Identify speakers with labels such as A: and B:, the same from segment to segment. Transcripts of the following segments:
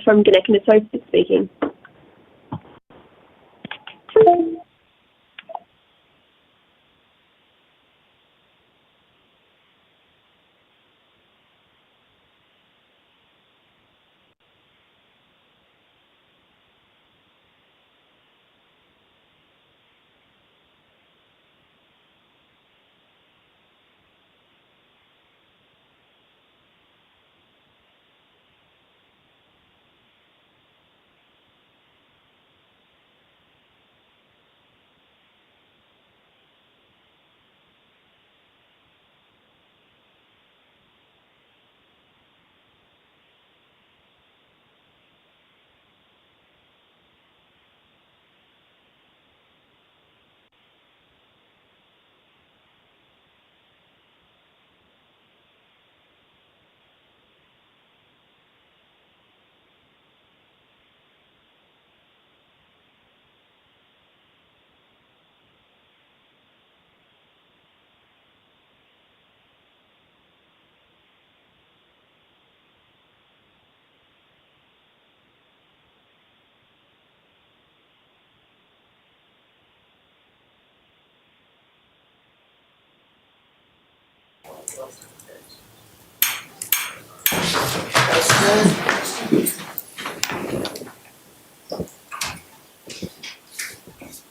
A: from Gannett and Associates speaking.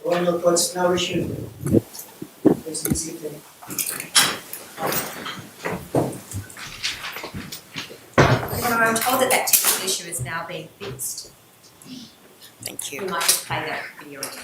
B: Coronial puts no issue. It's CCTV.
C: I'm told that technical issue is now being fixed.
D: Thank
C: We
D: you.
C: might just play that video again.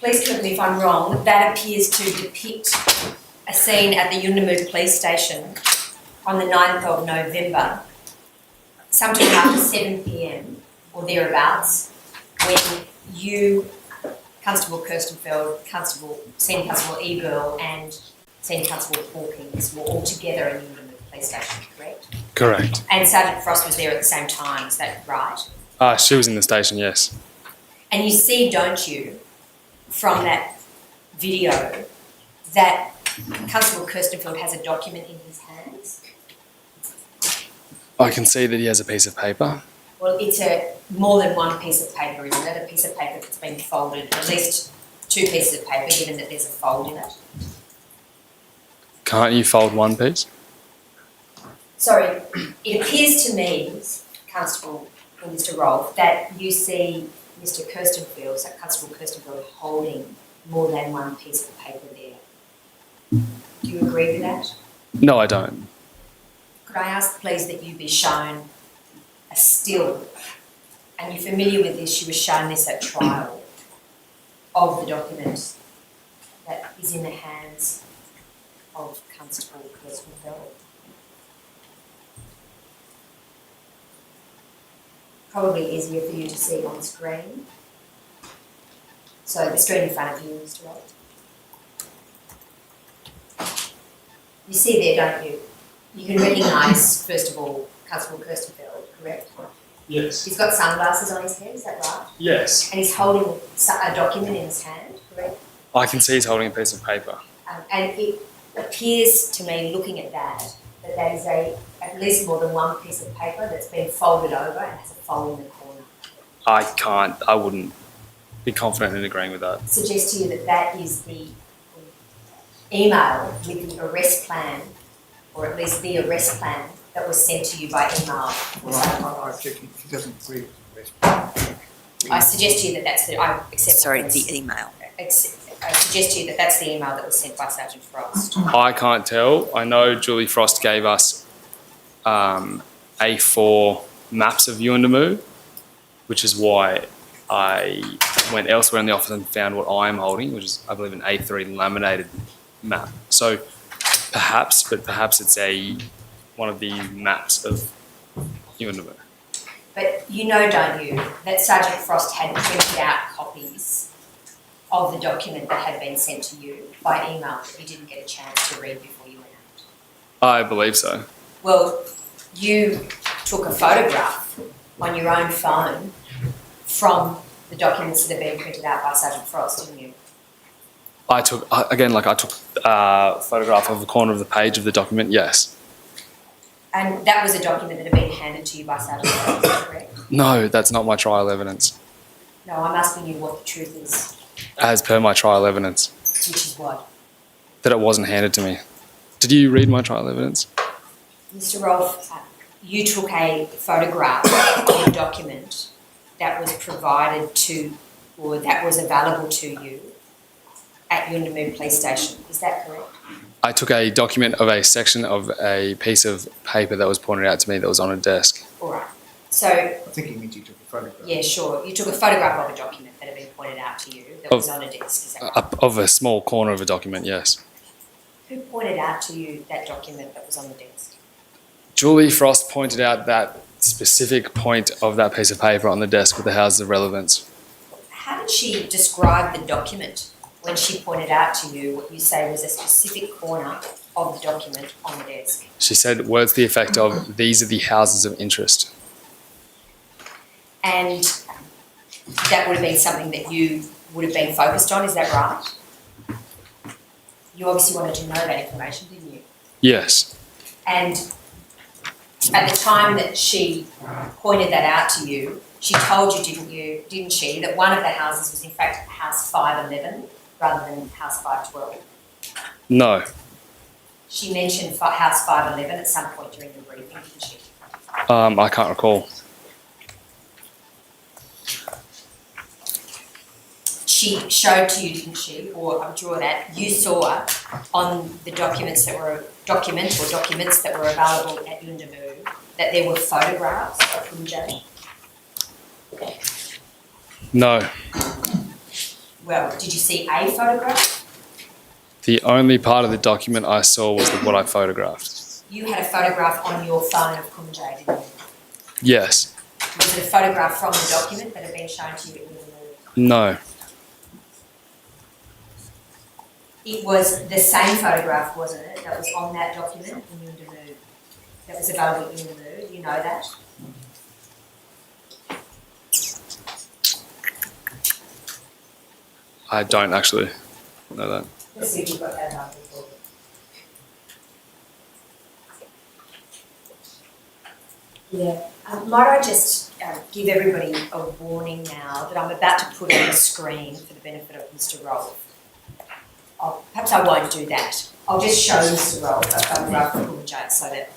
C: Please correct me if I'm wrong, that appears to depict a scene at the Yunnamu police station on the 9th of November, sometime after 7 p.m. or thereabouts, when you, Constable Kirstenfeld, Senior Constable Eberl and Senior Constable Hawkins were all together in the Yunnamu police station, correct?
E: Correct.
C: And Sergeant Frost was there at the same time, is that right?
E: She was in the station, yes.
C: And you see, don't you, from that video, that Constable Kirstenfeld has a document in his hands?
E: I can see that he has a piece of paper.
C: Well, it's more than one piece of paper, isn't it? A piece of paper that's been folded, at least two pieces of paper, given that there's a fold in it.
E: Can't you fold one piece?
C: Sorry, it appears to me, Constable or Mr. Rolfe, that you see Mr. Kirstenfeld, so Constable Kirstenfeld, holding more than one piece of paper there. Do you agree with that?
E: No, I don't.
C: Could I ask, please, that you be shown a still, and you're familiar with this, you were shown this at trial, of the document that is in the hands of Constable Kirstenfeld. Probably easier for you to see on screen. So the screen in front of you, Mr. Rolfe. You see there, don't you? You can recognise, first of all, Constable Kirstenfeld, correct?
E: Yes.
C: He's got sunglasses on his head, is that right?
E: Yes.
C: And he's holding a document in his hand, correct?
E: I can see he's holding a piece of paper.
C: And it appears to me, looking at that that is at least more than one piece of paper that's been folded over and has a fold in the corner.
E: I wouldn't be confident in agreeing with that.
C: Suggest to you that that is the email with the arrest plan, or at least the arrest plan that was sent to you by email.
F: Well, I check, he doesn't agree with
C: I suggest to you that that's the, I accept.
D: Sorry,
C: that
D: the email.
C: I suggest to you that that's the email that was sent by Sergeant Frost.
E: I can't tell. I know Julie Frost gave us A4 maps of Yuendamu, which is why I went elsewhere in the office and found what I'm holding, which is, I believe, an A3 laminated map. So perhaps it's one of the maps of Yuendamu.
C: But you know, don't you, that Sergeant Frost had printed out copies of the document that had been sent to you by email that you didn't get a chance to read before you went out?
E: I believe so.
C: Well, you took a photograph on your own phone from the documents that had been printed out by Sergeant Frost, didn't you?
E: I took a photograph of the corner of the page of the document, yes.
C: And that was a document that had been handed to you by Sergeant Frost, correct?
E: No, that's not my trial evidence.
C: No, I'm asking you what the truth is,
E: As per my trial evidence,
C: which is what?
E: that it wasn't handed to me. Did you read my trial evidence?
C: Mr. Rolfe, you took a photograph of a document that was provided to, or that was available to you at Yuendamu Police Station. Is that correct?
E: I took a document of a section of a piece of paper that was pointed out to me that was on a desk.
C: All right. So,
F: I think he means he took a photograph.
C: yeah, sure. You took a photograph of a document that had been pointed out to you that was on a desk. Is that right?
E: Of a small corner of a document, yes.
C: Who pointed out to you that document that was on the desk?
E: Julie Frost pointed out that specific point of that piece of paper on the desk with the houses of relevance.
C: How did she describe the document when she pointed out to you what you say was a specific corner of the document on the desk?
E: She said words to the effect of, "These are the houses of interest."
C: And that would have been something that you would have been focused on, is that right? You obviously wanted to know that information, didn't you?
E: Yes.
C: And at the time that she pointed that out to you, she told you, didn't she, that one of the houses was in fact house 511 rather than house 512?
E: No.
C: She mentioned house 511 at some point during the briefing, didn't she?
E: I can't recall.
C: She showed to you, didn't she, or I'll draw that, you saw on the documents that were available at Yuendamu that there were photographs of Kumanjayi?
E: No.
C: Well, did you see a photograph?
E: The only part of the document I saw was what I photographed.
C: You had a photograph on your phone of Kumanjayi, didn't you?
E: Yes.
C: Was it a photograph from the document that had been shown to you at Yuendamu?
E: No.
C: It was the same photograph, wasn't it, that was on that document in Yuendamu, that was available in Yuendamu, do you know that?
E: I don't actually know that.
C: Let's see if you've got that up before. Yeah, might I just give everybody a warning now that I'm about to put on the screen for the benefit of Mr. Rolfe. Perhaps I won't do that. I'll just show Mr. Rolfe a photograph of Kumanjayi so that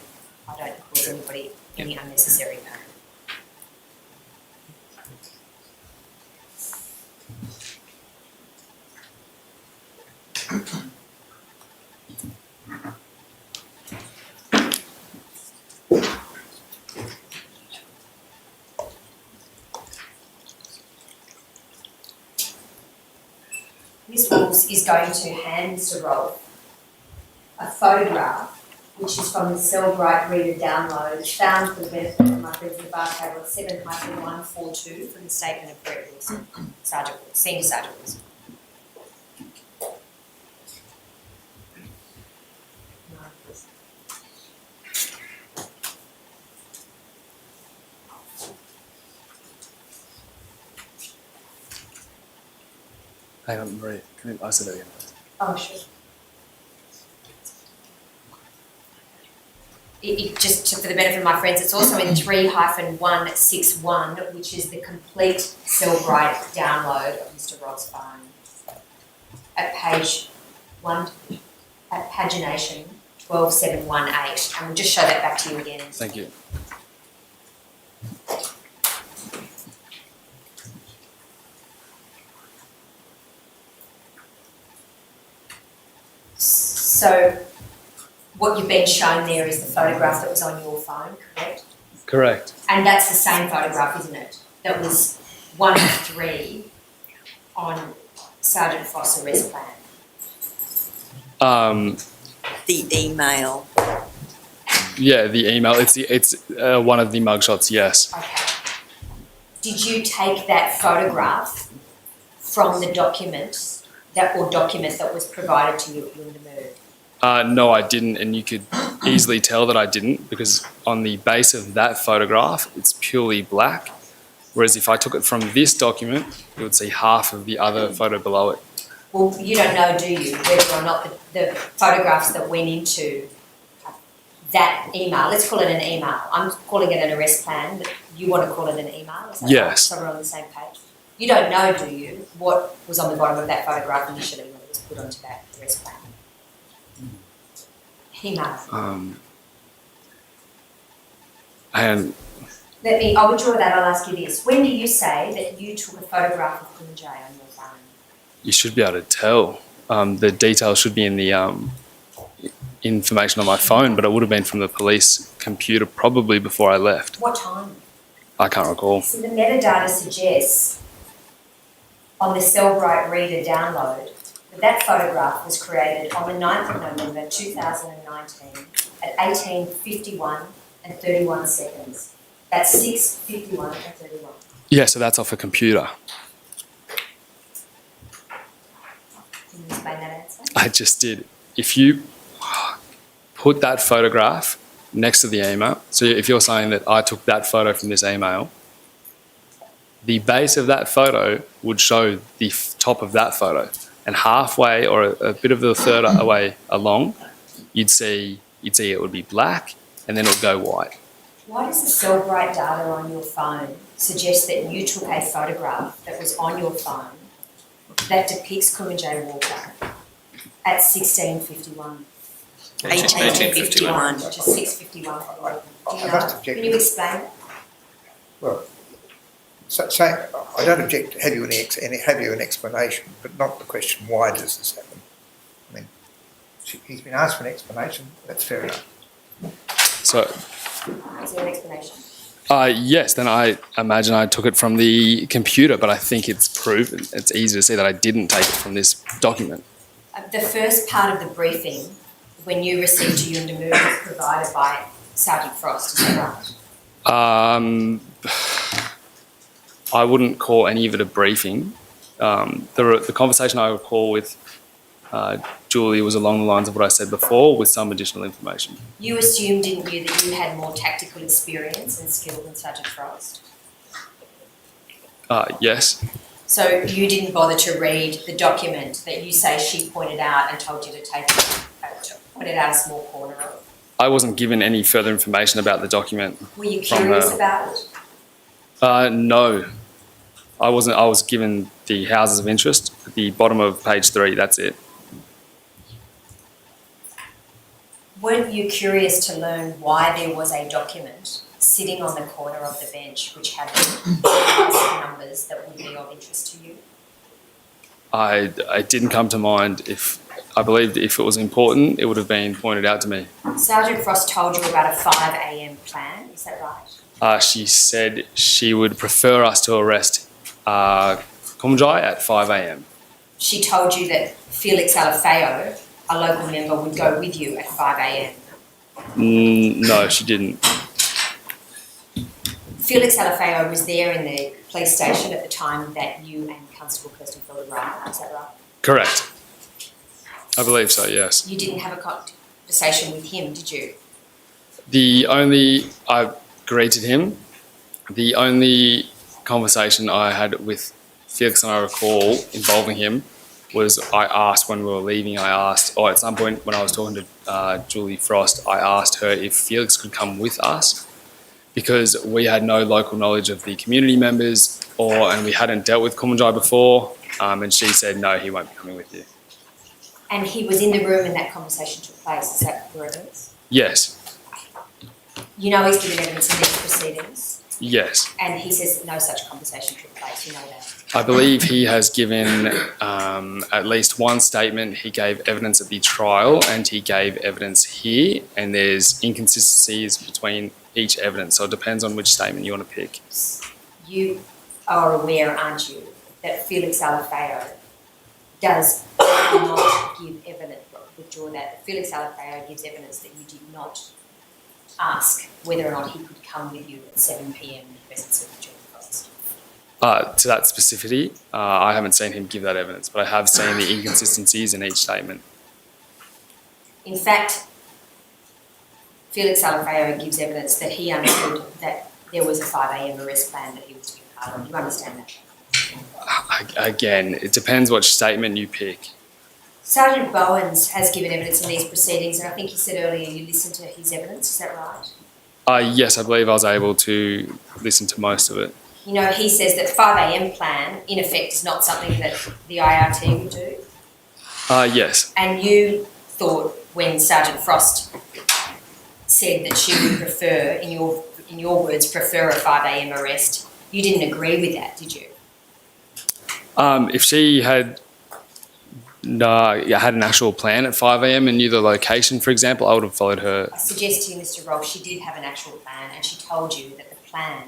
C: I don't cause anybody any unnecessary pain. Ms. Walls is going to hand Mr. Rolfe a photograph which is from the Cellbrite Reader download found for the benefit of my friends in the bar table at 7-142 from the statement of Brett Wilson, Senior Sergeant Wilson.
E: Hang on, Maria. I said that again.
C: Oh, sure. For the benefit of my friends, it's also in 3-161, which is the complete Cellbrite download of Mr. Rod's phone at page 1, at pagination 12718. And we'll just show that back to you again.
E: Thank you.
C: So what you've been shown there is the photograph that was on your phone, correct?
E: Correct.
C: And that's the same photograph, isn't it? That was 1 of 3 on Sergeant Frost's arrest plan.
D: The email.
E: Yeah, the email. It's one of the mugshots. Yes.
C: Okay. Did you take that photograph from the document that was provided to you in the move?
E: No, I didn't, and you could easily tell that I didn't because on the base of that photograph, it's purely black. Whereas if I took it from this document, you would see half of the other photo below it.
C: Well, you don't know, do you, whether or not the photographs that went into that email, let's call it an email. I'm calling it an arrest plan, but you want to call it an email? Is that
E: Yes.
C: right? So we're on the same page. You don't know, do you, what was on the bottom of that photograph initially when it was put onto that arrest plan? Email.
E: And
C: I'll withdraw that, I'll ask you this. When do you say that you took a photograph of Kumanjayi on your phone?
E: you should be able to tell. The details should be in the information on my phone, but it would have been from the police computer probably before I left.
C: What time?
E: I can't recall.
C: So the metadata suggests on the Cellbrite Reader download that photograph was created on the 9th of November 2019 at 18:51 and 31 seconds. That's 6:51 and 31.
E: Yeah, so that's off a computer.
C: Can you explain that answer?
E: I just did. If you put that photograph next to the email, so if you're saying that I took that photo from this email, the base of that photo would show the top of that photo, and halfway or a bit of the third way along, you'd see it would be black, and then it would go white.
C: Why does the Cellbrite data on your phone suggest that you took a photograph that was on your phone that depicts Kumanjayi Walker at 16:51?
D: 1851.
C: Which is 6:51 for Oregon. Do you
F: I
C: know?
F: must object.
C: Can you explain it?
F: Well, say, I don't object to have you an explanation, but not the question, why does this happen? I mean, he's been asked for an explanation, that's fair enough.
E: So,
C: Is there an explanation?
E: yes, then I imagine I took it from the computer, but I think it's proven. It's easy to see that I didn't take it from this document.
C: The first part of the briefing, when you received your Yundamu, was provided by Sergeant Frost, is that right?
E: I wouldn't call any of it a briefing. The conversation I recall with Julie was along the lines of what I said before, with some additional information.
C: You assumed, didn't you, that you had more tactical experience and skill than Sergeant Frost?
E: Yes.
C: So you didn't bother to read the document that you say she pointed out and told you to take pointed out a small corner of?
E: I wasn't given any further information about the document.
C: Were you
E: From
C: curious
E: her.
C: about it?
E: No, I wasn't. I was given the houses of interest at the bottom of page 3. That's it.
C: Weren't you curious to learn why there was a document sitting on the corner of the bench which had numbers that would be of interest to you?
E: It didn't come to mind. I believed if it was important, it would have been pointed out to me.
C: Sergeant Frost told you about a 5 a.m. plan, is that right?
E: She said she would prefer us to arrest Kumanjayi at 5 a.m.
C: She told you that Felix Alafeo, a local member, would go with you at 5 a.m.
E: No, she didn't.
C: Felix Alafeo was there in the police station at the time that you and Constable Kirsten Field arrived, is that right?
E: Correct. I believe so, yes.
C: You didn't have a conversation with him, did you?
E: I greeted him. The only conversation I had with Felix and I recall involving him was I asked when we were leaving, or at some point when I was talking to Julie Frost, I asked her if Felix could come with us because we had no local knowledge of the community members and we hadn't dealt with Kumanjayi before. And she said, no, he won't be coming with you.
C: And he was in the room when that conversation took place, is that correct?
E: Yes.
C: You know he's given evidence in these proceedings?
E: Yes.
C: And he says that no such conversation took place, you know that?
E: I believe he has given at least one statement. He gave evidence at the trial and he gave evidence here, and there's inconsistencies between each evidence, so it depends on which statement you want to pick.
C: You are aware, aren't you, that Felix Alafeo does not give evidence, withdraw that Felix Alafeo gives evidence that you did not ask whether or not he could come with you at 7 p.m. in the presence of Julie Frost?
E: To that specificity, I haven't seen him give that evidence, but I have seen the inconsistencies in each statement.
C: In fact, Felix Alafeo gives evidence that he understood that there was a 5 a.m. arrest plan that he was to be part of. Do you understand that?
E: Again, it depends which statement you pick.
C: Sergeant Bowens has given evidence in these proceedings, and I think you said earlier you listened to his evidence, is that right?
E: Yes, I believe I was able to listen to most of it.
C: You know, he says that 5 a.m. plan, in effect, is not something that the IRT would do.
E: Yes.
C: And you thought when Sergeant Frost said that she would prefer, in your words, prefer a 5 a.m. arrest, you didn't agree with that, did you?
E: If she had had an actual plan at 5 a.m. and knew the location, for example, I would have followed her.
C: I suggest to you, Mr. Rolfe, she did have an actual plan, and she told you that the plan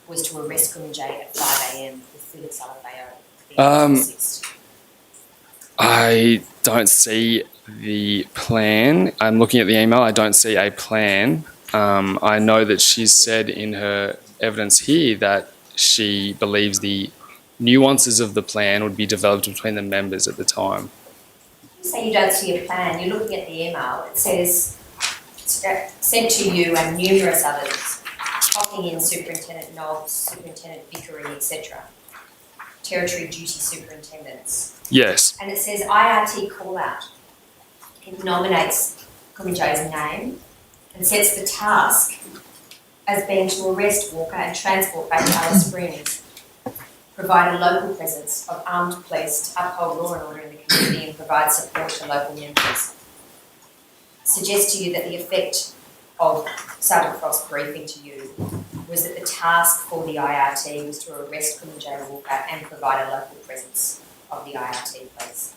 C: was to arrest Kumanjayi at 5 a.m. with Felix Alafeo.
E: I don't see the plan. I'm looking at the email. I don't see a plan. I know that she's said in her evidence here that she believes the nuances of the plan would be developed between the members at the time.
C: You say you don't see a plan. You're looking at the email. It says, sent to you and numerous others, copying in Superintendent Knowles, Superintendent Vickery, etc. Territory duty superintendents.
E: Yes.
C: And it says IRT call out. It nominates Kumanjayi's name and sets the task as being to arrest Walker and transport back to Alice Springs, provide a local presence of armed police to uphold law and order in the community and provide support to local members. Suggest to you that the effect of Sergeant Frost's briefing to you was that the task for the IRT was to arrest Kumanjayi Walker and provide a local presence of the IRT police.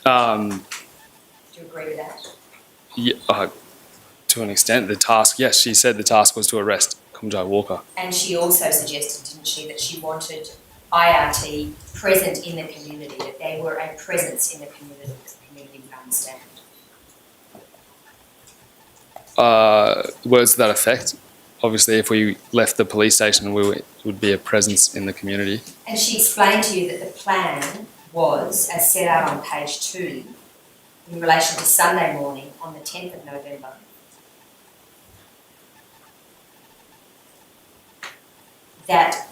C: Do you agree with that?
E: Yeah, to an extent, the task, yes, she said the task was to arrest Kumanjayi Walker.
C: And she also suggested, didn't she, that she wanted IRT present in the community, that they were a presence in the community that the community would understand.
E: Words to that effect. Obviously, if we left the police station, it would be a presence in the community.
C: And she explained to you that the plan was, as set out on page 2, in relation to Sunday morning on the 10th of November, that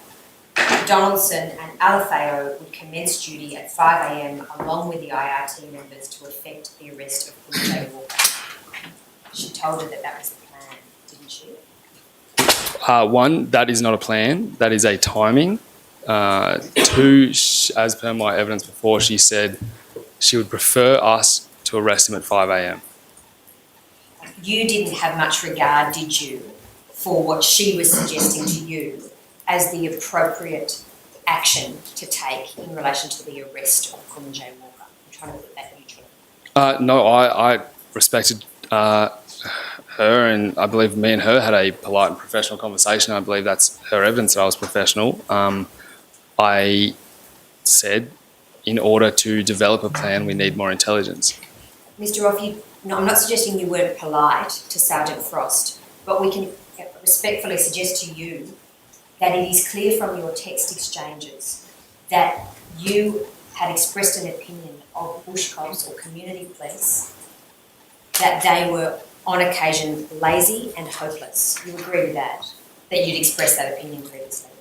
C: Donaldson and Alafeo would commence duty at 5 a.m. along with the IRT members to effect the arrest of Kumanjayi Walker. She told her that that was the plan, didn't she?
E: One, that is not a plan. That is a timing. Two, as per my evidence before, she said she would prefer us to arrest him at 5 a.m.
C: You didn't have much regard, did you, for what she was suggesting to you as the appropriate action to take in relation to the arrest of Kumanjayi Walker? I'm trying to put that neutrally.
E: No, I respected her, and I believe me and her had a polite and professional conversation. I believe that's her evidence that I was professional. I said, in order to develop a plan, we need more intelligence.
C: Mr. Rolfe, I'm not suggesting you weren't polite to Sergeant Frost, but we can respectfully suggest to you that it is clear from your text exchanges that you had expressed an opinion of bush cops or community police that they were on occasion lazy and hopeless. You agree with that? That you'd expressed that opinion previously?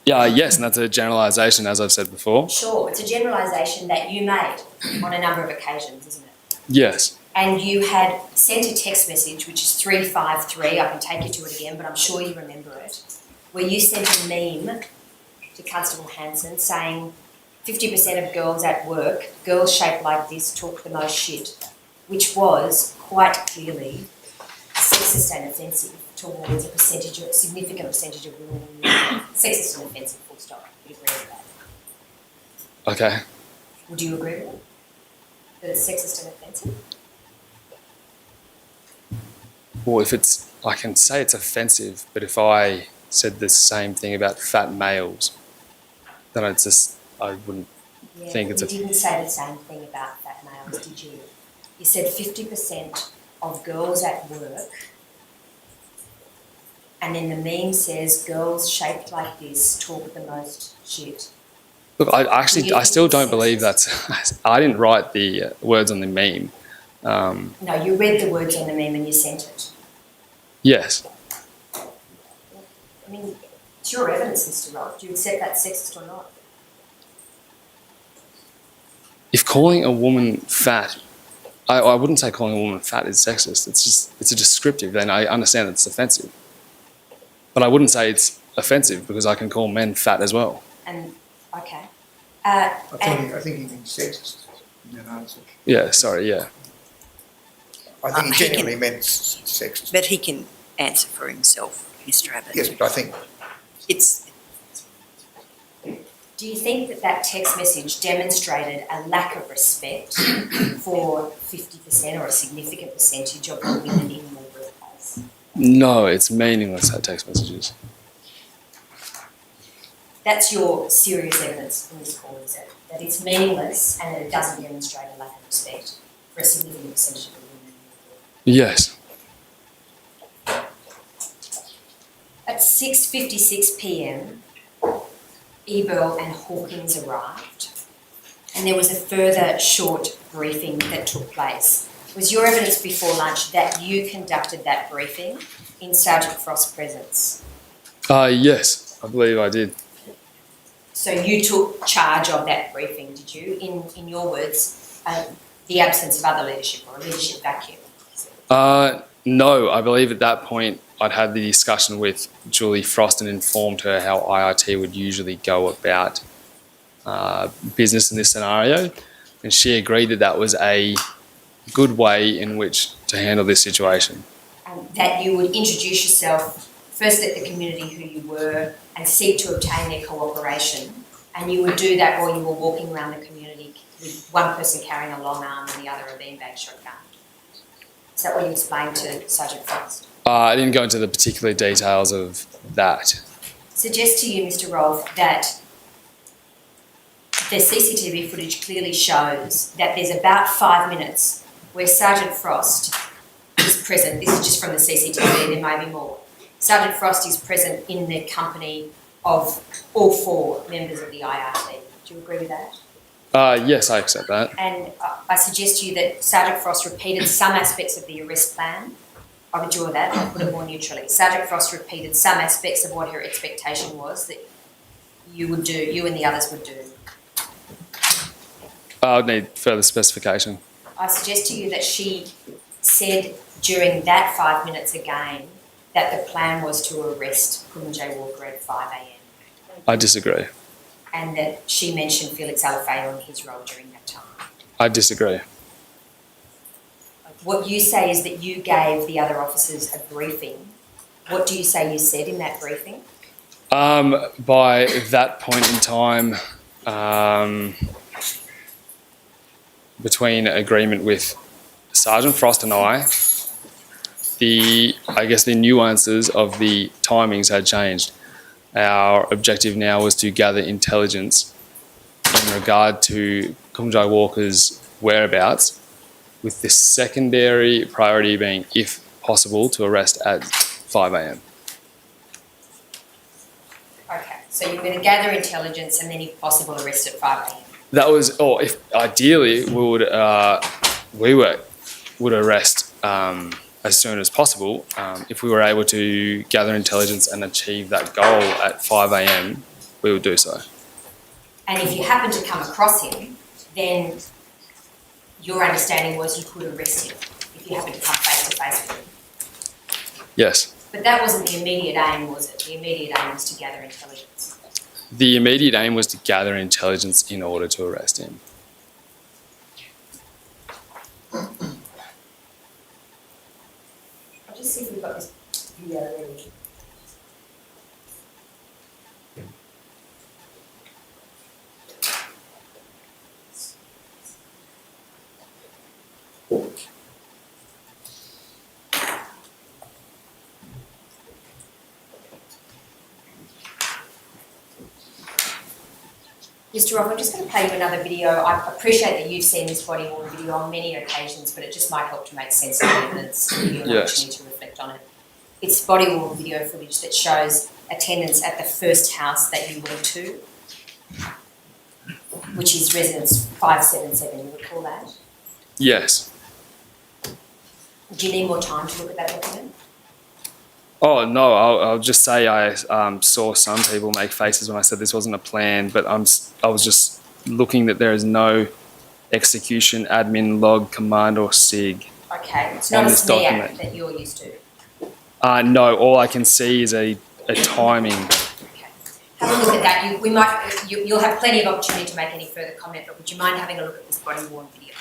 E: Yes, and that's a generalisation, as I've said before.
C: Sure, it's a generalisation that you made on a number of occasions, isn't it?
E: Yes.
C: And you had sent a text message, which is 353, I can take you to it again, but I'm sure you remember it, where you sent a meme to Constable Hanson saying 50% of girls at work, girls shaped like this talk the most shit, which was quite clearly sexist and offensive towards a significant percentage of women in the union. Sexist and offensive, full stop. You agree with that?
E: Okay.
C: Would you agree with it? That it's sexist and offensive?
E: Well, I can say it's offensive, but if I said the same thing about fat males, then I wouldn't think it's
C: You didn't say the same thing about fat males, did you? You said 50% of girls at work, and then the meme says girls shaped like this talk the most shit.
E: Look, I still don't believe that's. I didn't write the words on the meme.
C: No, you read the words on the meme and you sent it.
E: Yes.
C: I mean, it's your evidence, Mr. Roth. Do you accept that sexist or not?
E: If calling a woman fat, I wouldn't say calling a woman fat is sexist. It's a descriptive, and I understand that it's offensive. But I wouldn't say it's offensive because I can call men fat as well.
C: And, okay.
F: I think he means sexist in that answer.
E: Yeah, sorry, yeah.
F: I think he
D: He
F: genuinely
D: can-
F: meant sexist.
D: But he can answer for himself, Mr Abbott.
F: Yes, but I think
D: It's,
C: Do you think that that text message demonstrated a lack of respect for 50% or a significant percentage of the women in the workplace?
E: No, it's meaningless, that text messages.
C: That's your serious evidence in this call, is it? That it's meaningless and that it doesn't demonstrate a lack of respect for a significant percentage of the women in the workplace.
E: Yes.
C: At 6:56 p.m, Ebel and Hawkins arrived, and there was a further short briefing that took place. Was your evidence before lunch that you conducted that briefing in Sergeant Frost's presence?
E: Yes, I believe I did.
C: So you took charge of that briefing, did you? In your words, the absence of other leadership or a leadership vacuum?
E: No, I believe at that point I'd had the discussion with Julie Frost and informed her how IRT would usually go about business in this scenario, and she agreed that that was a good way in which to handle this situation.
C: That you would introduce yourself, first let the community who you were, and seek to obtain their cooperation, and you would do that while you were walking around the community with one person carrying a long arm and the other a beanbag shotgun. Is that what you explained to Sergeant Frost?
E: I didn't go into the particular details of that.
C: Suggest to you, Mr. Rolfe, that the CCTV footage clearly shows that there's about 5 minutes where Sergeant Frost is present. This is just from the CCTV, there may be more. Sergeant Frost is present in the company of all 4 members of the IRT. Do you agree with that?
E: Yes, I accept that.
C: And I suggest to you that Sergeant Frost repeated some aspects of the arrest plan. I withdraw that, I'll put it more neutrally. Sergeant Frost repeated some aspects of what her expectation was that you would do, you and the others would do.
E: I would need further specification.
C: I suggest to you that she said during that 5 minutes again that the plan was to arrest Kumanjayi Walker at 5 a.m.
E: I disagree.
C: And that she mentioned Felix Alafeo and his role during that time.
E: I disagree.
C: What you say is that you gave the other officers a briefing. What do you say you said in that briefing?
E: By that point in time, between agreement with Sergeant Frost and I guess the nuances of the timings had changed. Our objective now was to gather intelligence in regard to Kumanjayi Walker's whereabouts, with the secondary priority being, if possible, to arrest at 5 a.m.
C: Okay, so you're going to gather intelligence and then, if possible, arrest at 5 a.m.
E: That was, or if ideally we would arrest as soon as possible. If we were able to gather intelligence and achieve that goal at 5 a.m., we would do so.
C: And if you happen to come across him, then your understanding was you could arrest him if you happen to come face to face with him.
E: Yes.
C: But that wasn't the immediate aim, was it? The immediate aim was to gather intelligence.
E: The immediate aim was to gather intelligence in order to arrest him.
C: I'll just see if we've got this video ready. Mr. Roth, I'm just going to play you another video. I appreciate that you've seen this body-worn video on many occasions, but it just might help to make sense of the evidence and give you an opportunity to reflect on it. It's body-worn video footage that shows attendance at the first house that you went to, which is residence 577. You recall that?
E: Yes.
C: Do you need more time to look at that document?
E: Oh, no, I'll just say I saw some people make faces when I said this wasn't a plan, but I was just looking that there is no execution, admin, log, command or SIG.
C: Okay, it's not
E: On
C: a
E: this
C: SNEAC
E: document.
C: that you're used to.
E: No, all I can see is a timing.
C: Okay. Have a look at that. You'll have plenty of opportunity to make any further comment, but would you mind having a look at this body-worn video?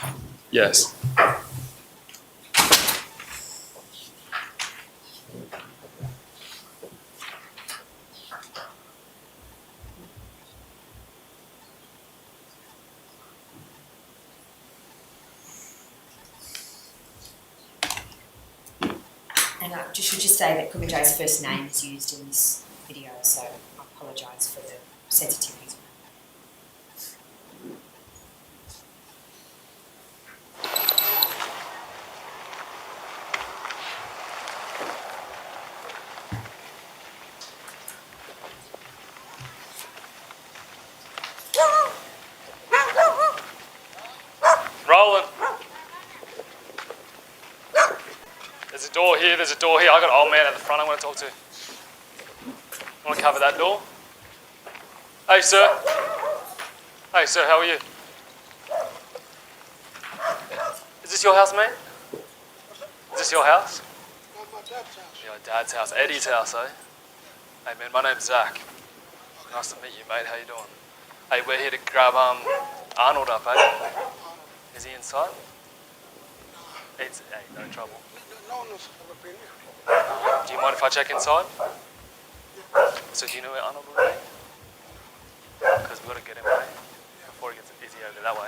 E: Yes.
C: And I should just say that Kumanjayi's first name is used in this video, so I apologise for the sensitivities.
E: Roland. There's a door here, there's a door here. I got an old man at the front I want to talk to. I want to cover that door. Hey, sir. Hey, sir, how are you? Is this your house, mate? Is this your house?
G: My dad's house.
E: Your dad's house. Eddie's house, eh? Hey, man, my name's Zach. Nice to meet you, mate. How you doing? Hey, we're here to grab Arnold up, eh? Is he inside? Hey, no trouble.
G: No one has ever been here.
E: Do you mind if I check inside? So do you know where Arnold will be? Because we've got to get him away before he gets busy over that way.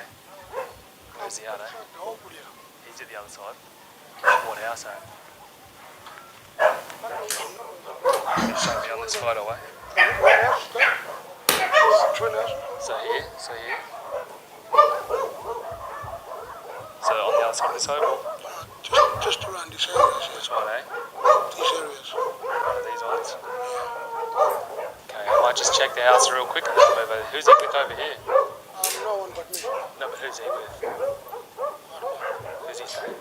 E: Where's he at, eh? He's at the other side. What house, eh? Show me on this photo, eh? So here. So on the other side of this oval?
G: Just around these areas.
E: Which one, eh?
G: These areas.
E: These ones? Okay, I might just check the house real quick and then move over. Who's he with over here?
G: No one but me.
E: No, but who's he with? Who's he saying?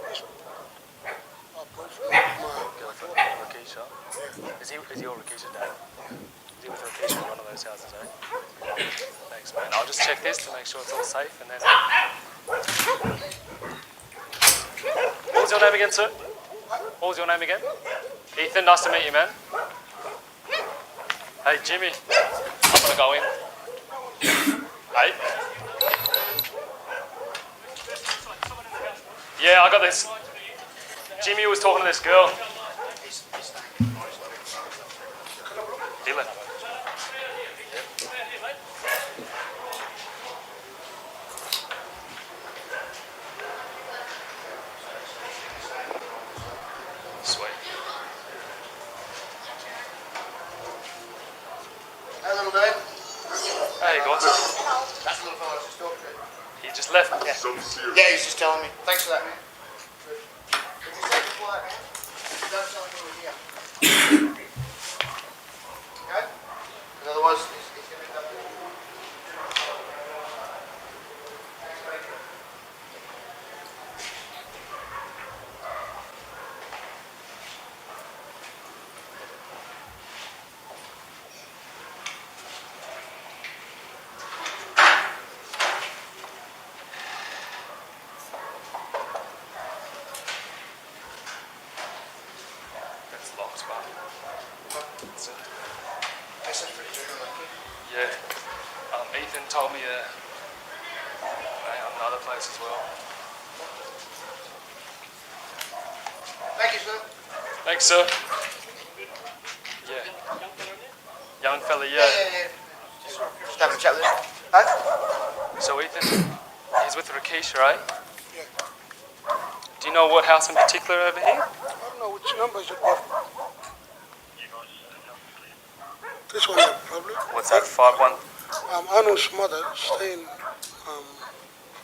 G: He's my boyfriend. My
E: Girlfriend, Rakisha. Is he your Rakisha dad? Is he with Rakisha in one of those houses, eh? Thanks, man. I'll just check this to make sure it's all safe and then... What was your name again, sir? What was your name again? Ethan, nice to meet you, man. Hey, Jimmy. I'm gonna go in. Hey. Yeah, I got this. Jimmy was talking to this girl. Dylan. Sweet.
G: Hey, little babe.
E: Hey, guys.
G: That's the little fella I just talked to.
E: He just left.
G: Yeah, he's just telling me. Thanks for that, man. Good. Did you say before that, man? Don't tell him we were here. Okay? Because otherwise, he's going to end up doing it.
E: told me that on another place as well.
G: Thank you, sir.
E: Thanks, sir. Yeah. Young fella, yeah.
G: Just have a chat with him. Huh?
E: So Ethan, he's with Rakesh, right? Yeah. Do you know what house in particular over here?
H: I don't know which number is it, but this one is probably.
E: What's that, 5-1?
H: Anu's mother staying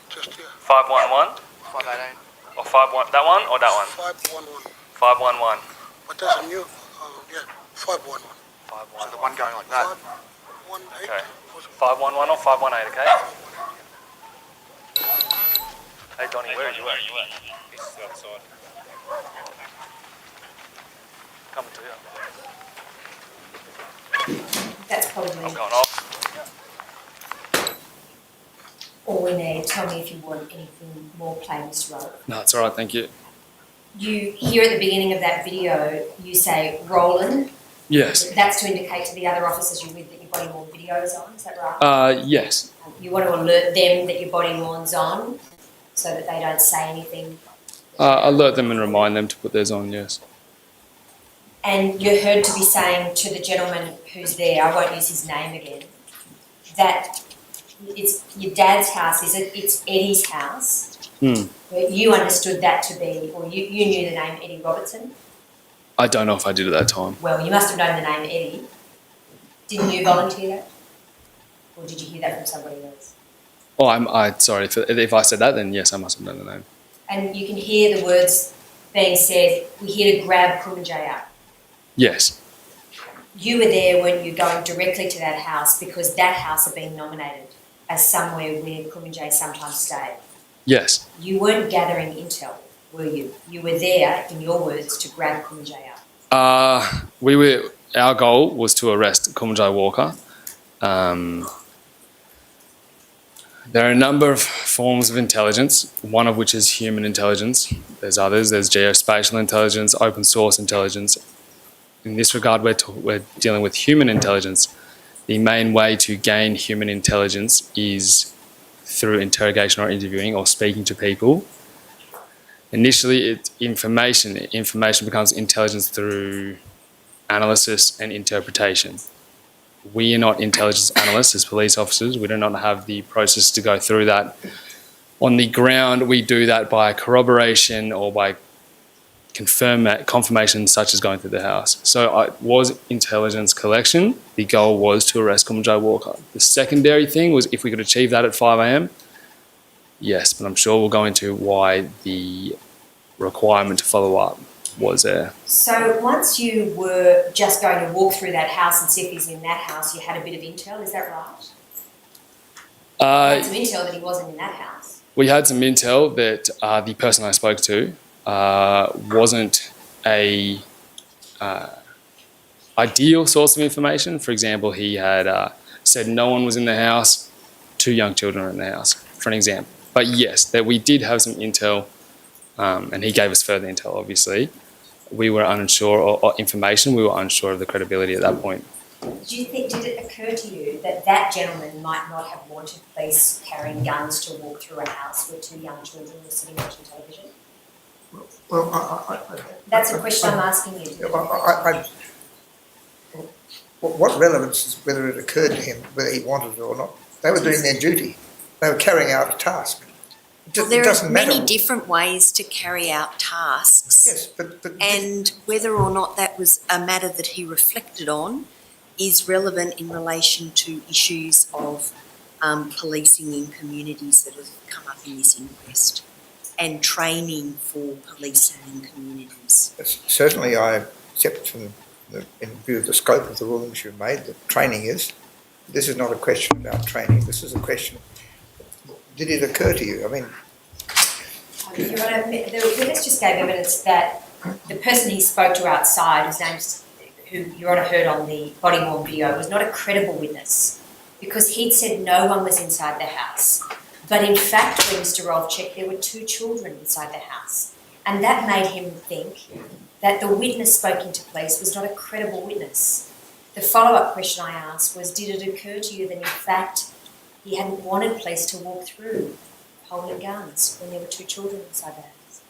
H: just here.
E: 511?
G: 518.
E: Or 51? That one or that one?
H: 511.
E: 511.
H: But there's a new, 511.
E: 511.
G: So the one going like that.
H: 518.
E: Okay.
H: Was it?
E: 511 or 518, okay? Hey Donnie, where are you at? He's outside. Coming to you.
C: That's probably
E: I'm going off.
C: all we need. Tell me if you want anything more plain, Mr. Rowe.
E: No, it's all right, thank you.
C: You hear at the beginning of that video, you say Roland.
E: Yes.
C: That's to indicate to the other officers you're with that your body worn video is on, is that right?
E: Yes.
C: You want to alert them that your body worn's on so that they don't say anything.
E: Alert them and remind them to put theirs on, yes.
C: And you're heard to be saying to the gentleman who's there, I won't use his name again, that it's your dad's house, is it? It's Eddie's house. You understood that to be, or you knew the name Eddie Robertson?
E: I don't know if I did at that time.
C: Well, you must have known the name Eddie. Didn't you volunteer that? Or did you hear that from somebody else?
E: Oh, sorry, if I said that, then yes, I must have known the name.
C: And you can hear the words being said, we're here to grab Kumanjayi up.
E: Yes.
C: You were there when you going directly to that house because that house had been nominated as somewhere where Kumanjayi sometimes stayed.
E: Yes.
C: You weren't gathering intel, were you? You were there, in your words, to grab Kumanjayi up.
E: Our goal was to arrest Kumanjayi Walker. There are a number of forms of intelligence, one of which is human intelligence. There's others. There's geospatial intelligence, open source intelligence. In this regard, we're dealing with human intelligence. The main way to gain human intelligence is through interrogation or interviewing or speaking to people. Initially, it's information. Information becomes intelligence through analysis and interpretation. We are not intelligence analysts as police officers. We do not have the process to go through that. On the ground, we do that by corroboration or by confirmation, such as going through the house. So it was intelligence collection. The goal was to arrest Kumanjayi Walker. The secondary thing was if we could achieve that at 5 a.m, yes, but I'm sure we'll go into why the requirement to follow up was there.
C: So once you were just going to walk through that house and see if he's in that house, you had a bit of intel, is that right? You had some intel that he wasn't in that house.
E: We had some intel that the person I spoke to wasn't a ideal source of information. For example, he had said no one was in the house, 2 young children were in the house, for an example. But yes, that we did have some intel, and he gave us further intel, obviously. We were unsure of information, we were unsure of the credibility at that point.
C: Did it occur to you that that gentleman might not have wanted police carrying guns to walk through a house where 2 young children were sitting watching television?
F: Well,
C: That's a question I'm asking you.
F: what relevance is whether it occurred to him, whether he wanted it or not? They were doing their duty. They were carrying out a task.
D: Well, there are many different ways to carry out tasks.
F: Yes, but
D: and whether or not that was a matter that he reflected on is relevant in relation to issues of policing in communities that have come up in this inquest and training for policing in communities.
F: Certainly I accept in view of the scope of the rulings you've made that training is. This is not a question about training. This is a question, did it occur to you? I mean...
C: Your Honour, the witness just gave evidence that the person he spoke to outside, whose name's, who Your Honour heard on the body-worn video, was not a credible witness because he'd said no one was inside the house. But in fact, when Mr. Rolfe checked, there were 2 children inside the house. And that made him think that the witness spoken to police was not a credible witness. The follow-up question I asked was, did it occur to you that in fact he hadn't wanted police to walk through holding guns when there were 2 children inside the house.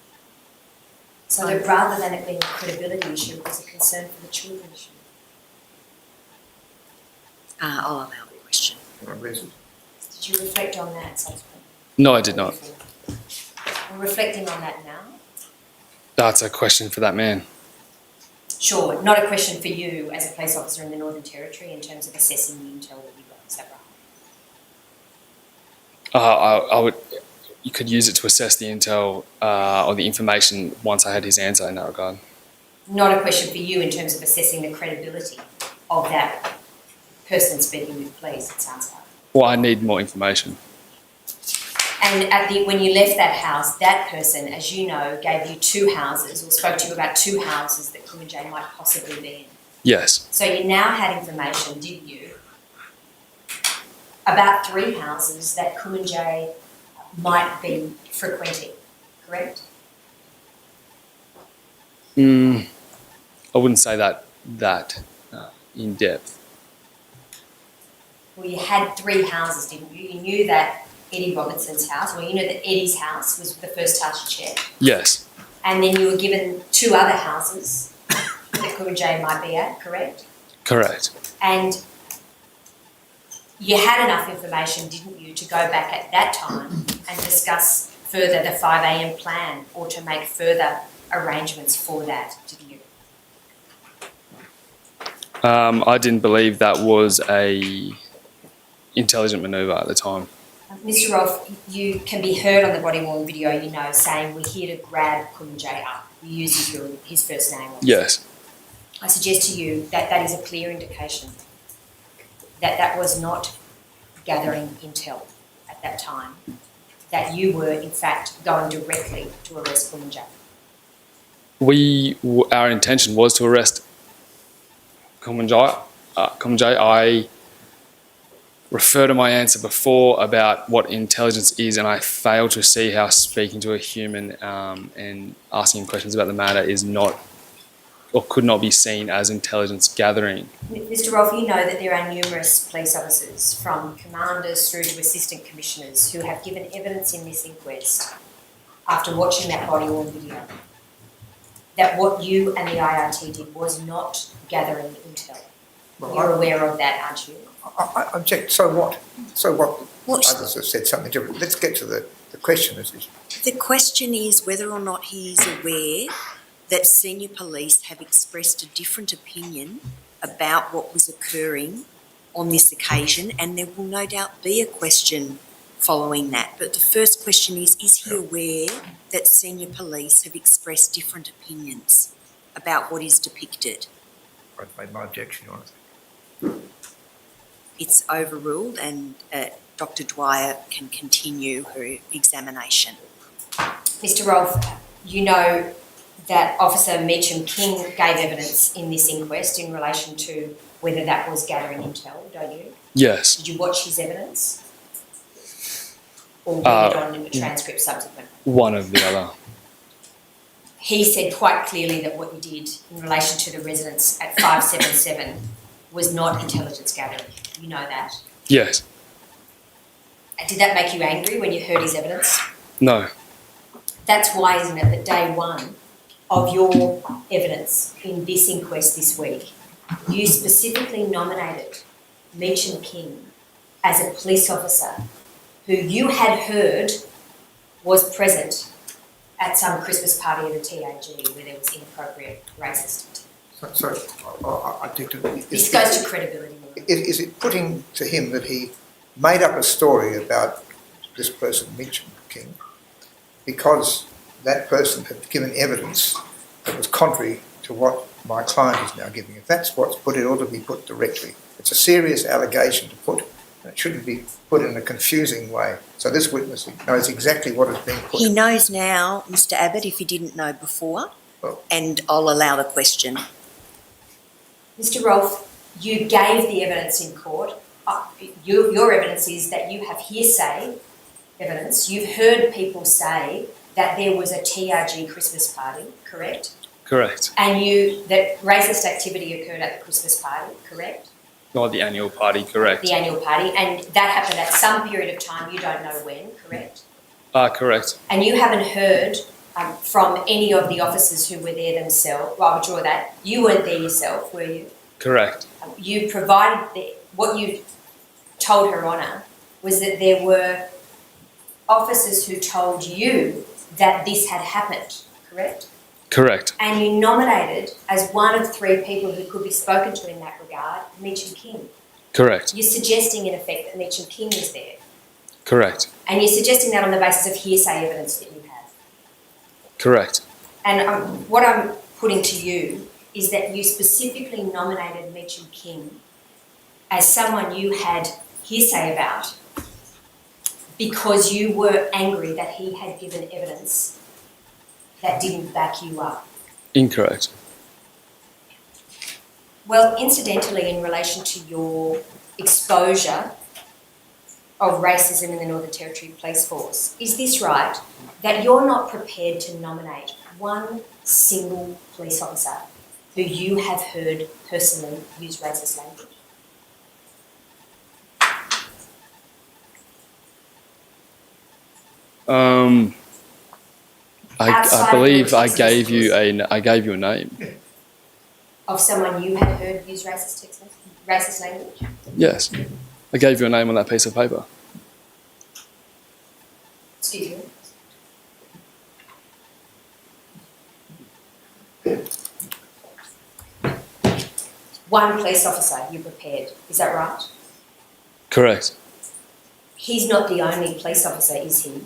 C: So that rather than it being a credibility issue, it was a concern for the children issue.
D: I'll allow the question.
C: Did you reflect on that subsequently?
E: No, I did not.
C: We're reflecting on that now.
E: That's a question for that man.
C: Sure, not a question for you as a police officer in the Northern Territory in terms of assessing the intel that you got. Is that right?
E: I would. You could use it to assess the intel or the information once I had his answer in that regard.
C: Not a question for you in terms of assessing the credibility of that person speaking with police, it sounds like.
E: Well, I need more information.
C: And when you left that house, that person, as you know, gave you 2 houses or spoke to you about 2 houses that Kumanjayi might possibly be in.
E: Yes.
C: So you now had information, didn't you, about 3 houses that Kumanjayi might be frequenting, correct?
E: I wouldn't say that in depth.
C: Well, you had 3 houses, didn't you? You knew that Eddie Robertson's house, well, you know that Eddie's house was the first house you checked.
E: Yes.
C: And then you were given 2 other houses that Kumanjayi might be at, correct?
E: Correct.
C: And you had enough information, didn't you, to go back at that time and discuss further the 5 a.m. plan or to make further arrangements for that, didn't you?
E: I didn't believe that was a intelligent manoeuvre at the time.
C: Mr. Rolfe, you can be heard on the body-worn video, you know, saying we're here to grab Kumanjayi up. You use his first name.
E: Yes.
C: I suggest to you that that is a clear indication that that was not gathering intel at that time, that you were, in fact, going directly to arrest Kumanjayi.
E: Our intention was to arrest Kumanjayi. I refer to my answer before about what intelligence is, and I fail to see how speaking to a human and asking him questions about the matter is not or could not be seen as intelligence gathering.
C: Mr. Rolfe, you know that there are numerous police officers, from commanders through to assistant commissioners, who have given evidence in this inquest after watching that body-worn video, that what you and the IRT did was not gathering intel.
F: Well,
C: You're aware of that, aren't you?
F: I object. So what? Others have said something different. Let's get to the question.
D: The question is whether or not he is aware that senior police have expressed a different opinion about what was occurring on this occasion, and there will no doubt be a question following that. But the first question is he aware that senior police have expressed different opinions about what is depicted?
F: I've made my objection, Your Honour.
D: It's overruled, and Dr. Dwyer can continue her examination.
C: Mr. Rolfe, you know that Officer Meacham King gave evidence in this inquest in relation to whether that was gathering intel, don't you?
E: Yes.
C: Did you watch his evidence? Or read it on in the transcript subsequently?
E: One of the other.
C: He said quite clearly that what you did in relation to the residents at 577 was not intelligence gathering. You know that.
E: Yes.
C: Did that make you angry when you heard his evidence?
E: No.
C: That's why, isn't it, that day one of your evidence in this inquest this week, you specifically nominated Meacham King as a police officer who you had heard was present at some Christmas party at a TAG where there was inappropriate racist.
F: So I think
C: This goes to credibility.
F: Is it putting to him that he made up a story about this person, Meacham King, because that person had given evidence that was contrary to what my client is now giving? If that's what's put, it ought to be put directly. It's a serious allegation to put, and it shouldn't be put in a confusing way. So this witness knows exactly what is being put.
D: He knows now, Mr. Abbott, if he didn't know before,
F: Well,
D: and I'll allow the question.
C: Mr. Rolfe, you gave the evidence in court. Your evidence is that you have hearsay evidence. You've heard people say that there was a TRG Christmas party, correct?
E: Correct.
C: And that racist activity occurred at the Christmas party, correct?
E: Not the annual party, correct.
C: The annual party, and that happened at some period of time, you don't know when, correct?
E: Correct.
C: And you haven't heard from any of the officers who were there themselves, well, I would draw that, you weren't there yourself, were you?
E: Correct.
C: You provided, what you told Her Honour was that there were officers who told you that this had happened, correct?
E: Correct.
C: And you nominated as one of 3 people who could be spoken to in that regard, Meacham King.
E: Correct.
C: You're suggesting, in effect, that Meacham King was there.
E: Correct.
C: And you're suggesting that on the basis of hearsay evidence that you have.
E: Correct.
C: And what I'm putting to you is that you specifically nominated Meacham King as someone you had hearsay about because you were angry that he had given evidence that didn't back you up.
E: Incorrect.
C: Well, incidentally, in relation to your exposure of racism in the Northern Territory Police Force, is this right, that you're not prepared to nominate one single police officer who you have heard personally use racist language?
E: I believe I gave you a name.
C: Of someone you had heard use racist language?
E: Yes. I gave you a name on that piece of paper.
C: Excuse me. One police officer you prepared, is that right?
E: Correct.
C: He's not the only police officer, is he,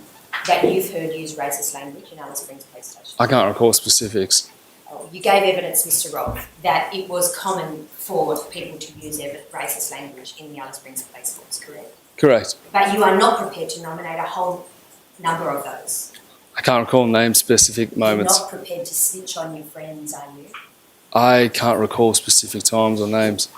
C: that you've heard use racist language in Alice Springs Police Station?
E: I can't recall specifics.
C: Oh, you gave evidence, Mr. Rolfe, that it was common for people to use racist language in the Alice Springs Police Force, correct?
E: Correct.
C: But you are not prepared to nominate a whole number of those.
E: I can't recall name specific moments.
C: You're not prepared to snitch on your friends, are you?
E: I can't recall specific times or names.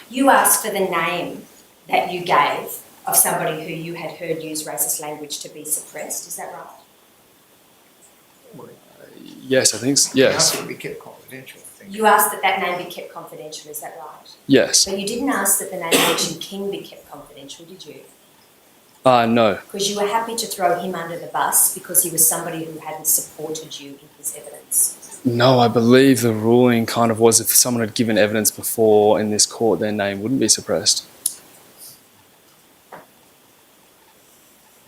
C: You asked for the name that you gave of somebody who you had heard use racist language to be suppressed, is that right?
E: Yes, I think so. Yes.
F: It has to be kept confidential, I think.
C: You asked that that name be kept confidential, is that right?
E: Yes.
C: But you didn't ask that the name Meacham King be kept confidential, did you?
E: No.
C: Because you were happy to throw him under the bus because he was somebody who hadn't supported you in his evidence.
E: No, I believe the ruling kind of was if someone had given evidence before in this court, their name wouldn't be suppressed.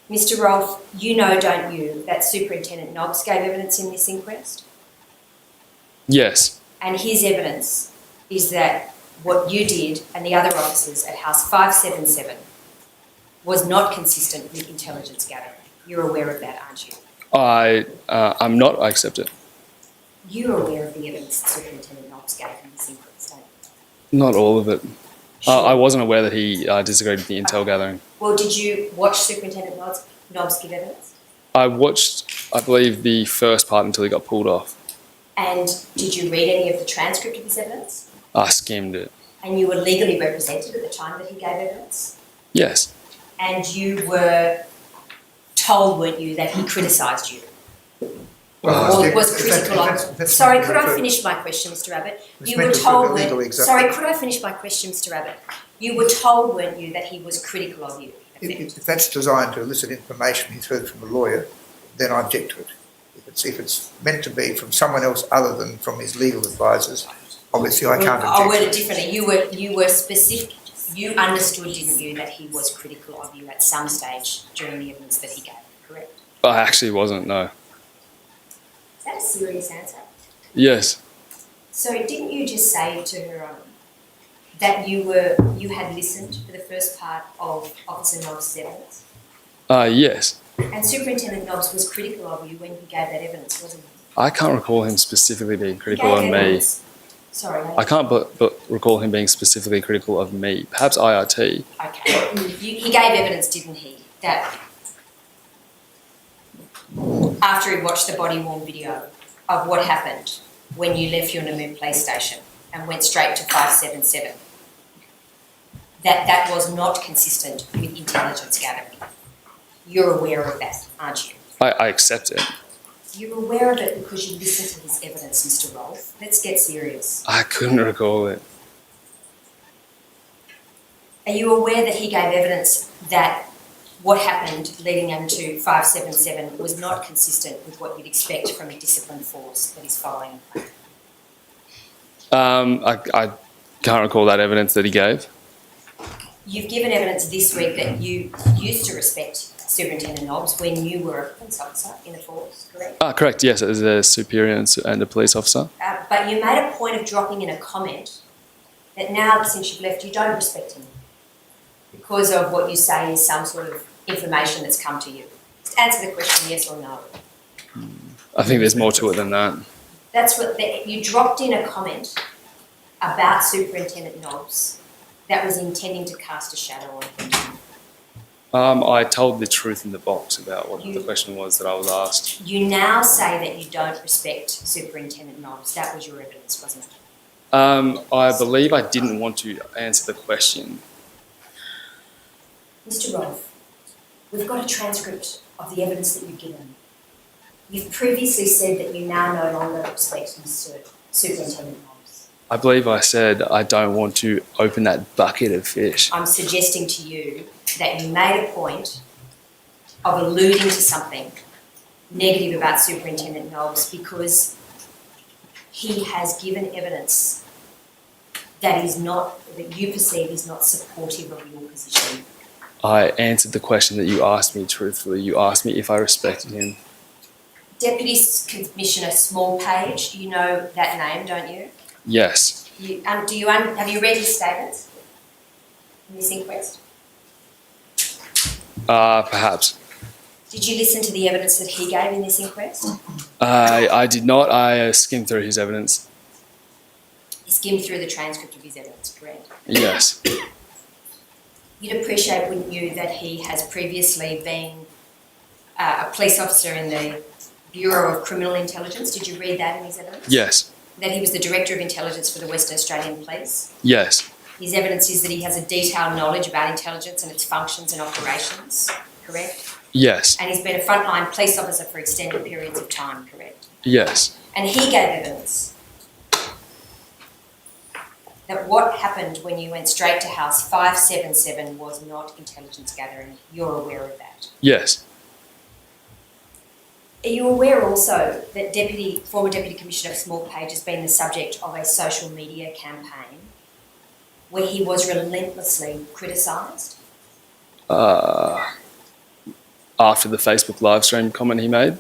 C: Mr. Rolfe, you know, don't you, that Superintendent Nobbs gave evidence in this inquest?
E: Yes.
C: And his evidence is that what you did and the other officers at House 577 was not consistent with intelligence gathering. You're aware of that, aren't you?
E: I'm not. I accept it.
C: You're aware of the evidence that Superintendent Nobbs gave in this inquest, aren't
E: Not all of it.
C: Sure.
E: I wasn't aware that he disagreed with the intel gathering.
C: Well, did you watch Superintendent Nobbs give evidence?
E: I watched, I believe, the first part until he got pulled off.
C: And did you read any of the transcript of his evidence?
E: I skimmed it.
C: And you were legally represented at the time that he gave evidence?
E: Yes.
C: And you were told, weren't you, that he criticised you? Or was critical of... Sorry, could I finish my question, Mr. Abbott? You were told... Sorry, could I finish my question, Mr. Abbott? You were told, weren't you, that he was critical of you?
F: If that's designed to elicit information he's heard from a lawyer, then I object to it. If it's meant to be from someone else other than from his legal advisors, obviously I can't object.
C: I'll word it differently. You were specific. You understood, didn't you, that he was critical of you at some stage during the evidence that he gave, correct?
E: I actually wasn't, no.
C: Is that a serious answer?
E: Yes.
C: So didn't you just say to her that you had listened to the first part of Officer Nobbs' evidence?
E: Yes.
C: And Superintendent Nobbs was critical of you when he gave that evidence, wasn't he?
E: I can't recall him specifically being critical of me.
C: Sorry.
E: I can't but recall him being specifically critical of me. Perhaps IRT.
C: Okay. He gave evidence, didn't he, that after he watched the body-worn video of what happened when you left your Namu police station and went straight to 577, that was not consistent with intelligence gathering. You're aware of that, aren't you?
E: I accept it.
C: You're aware of it because you listened to his evidence, Mr. Rolfe. Let's get serious.
E: I couldn't recall it.
C: Are you aware that he gave evidence that what happened leading into 577 was not consistent with what you'd expect from a disciplined force that is following?
E: I can't recall that evidence that he gave.
C: You've given evidence this week that you used to respect Superintendent Nobbs when you were a police officer in the force, correct?
E: Correct, yes, as a superior and a police officer.
C: But you made a point of dropping in a comment that now, since you've left, you don't respect him because of what you say is some sort of information that's come to you. Just answer the question, yes or no.
E: I think there's more to it than that.
C: That's what you dropped in a comment about Superintendent Nobbs that was intending to cast a shadow on him.
E: I told the truth in the box about what the question was that I was asked.
C: You now say that you don't respect Superintendent Nobbs. That was your evidence, wasn't it?
E: I believe I didn't want to answer the question.
C: Mr. Rolfe, we've got a transcript of the evidence that you've given. You've previously said that you now no longer respect Mr. Superintendent Nobbs.
E: I believe I said I don't want to open that bucket of fish.
C: I'm suggesting to you that you made a point of alluding to something negative about Superintendent Nobbs because he has given evidence that you perceive is not supportive of your position.
E: I answered the question that you asked me truthfully. You asked me if I respected him.
C: Deputy Commissioner Smallpage, you know that name, don't you?
E: Yes.
C: Have you read his statements in this inquest?
E: Perhaps.
C: Did you listen to the evidence that he gave in this inquest?
E: I did not. I skimmed through his evidence.
C: You skimmed through the transcript of his evidence, correct?
E: Yes.
C: You'd appreciate, wouldn't you, that he has previously been a police officer in the Bureau of Criminal Intelligence? Did you read that in his evidence?
E: Yes.
C: That he was the Director of Intelligence for the Western Australian Police?
E: Yes.
C: His evidence is that he has a detailed knowledge about intelligence and its functions and operations, correct?
E: Yes.
C: And he's been a frontline police officer for extended periods of time, correct?
E: Yes.
C: And he gave evidence that what happened when you went straight to House 577 was not intelligence gathering. You're aware of that?
E: Yes.
C: Are you aware also that former Deputy Commissioner Smallpage has been the subject of a social media campaign where he was relentlessly criticised?
E: After the Facebook live stream comment he made?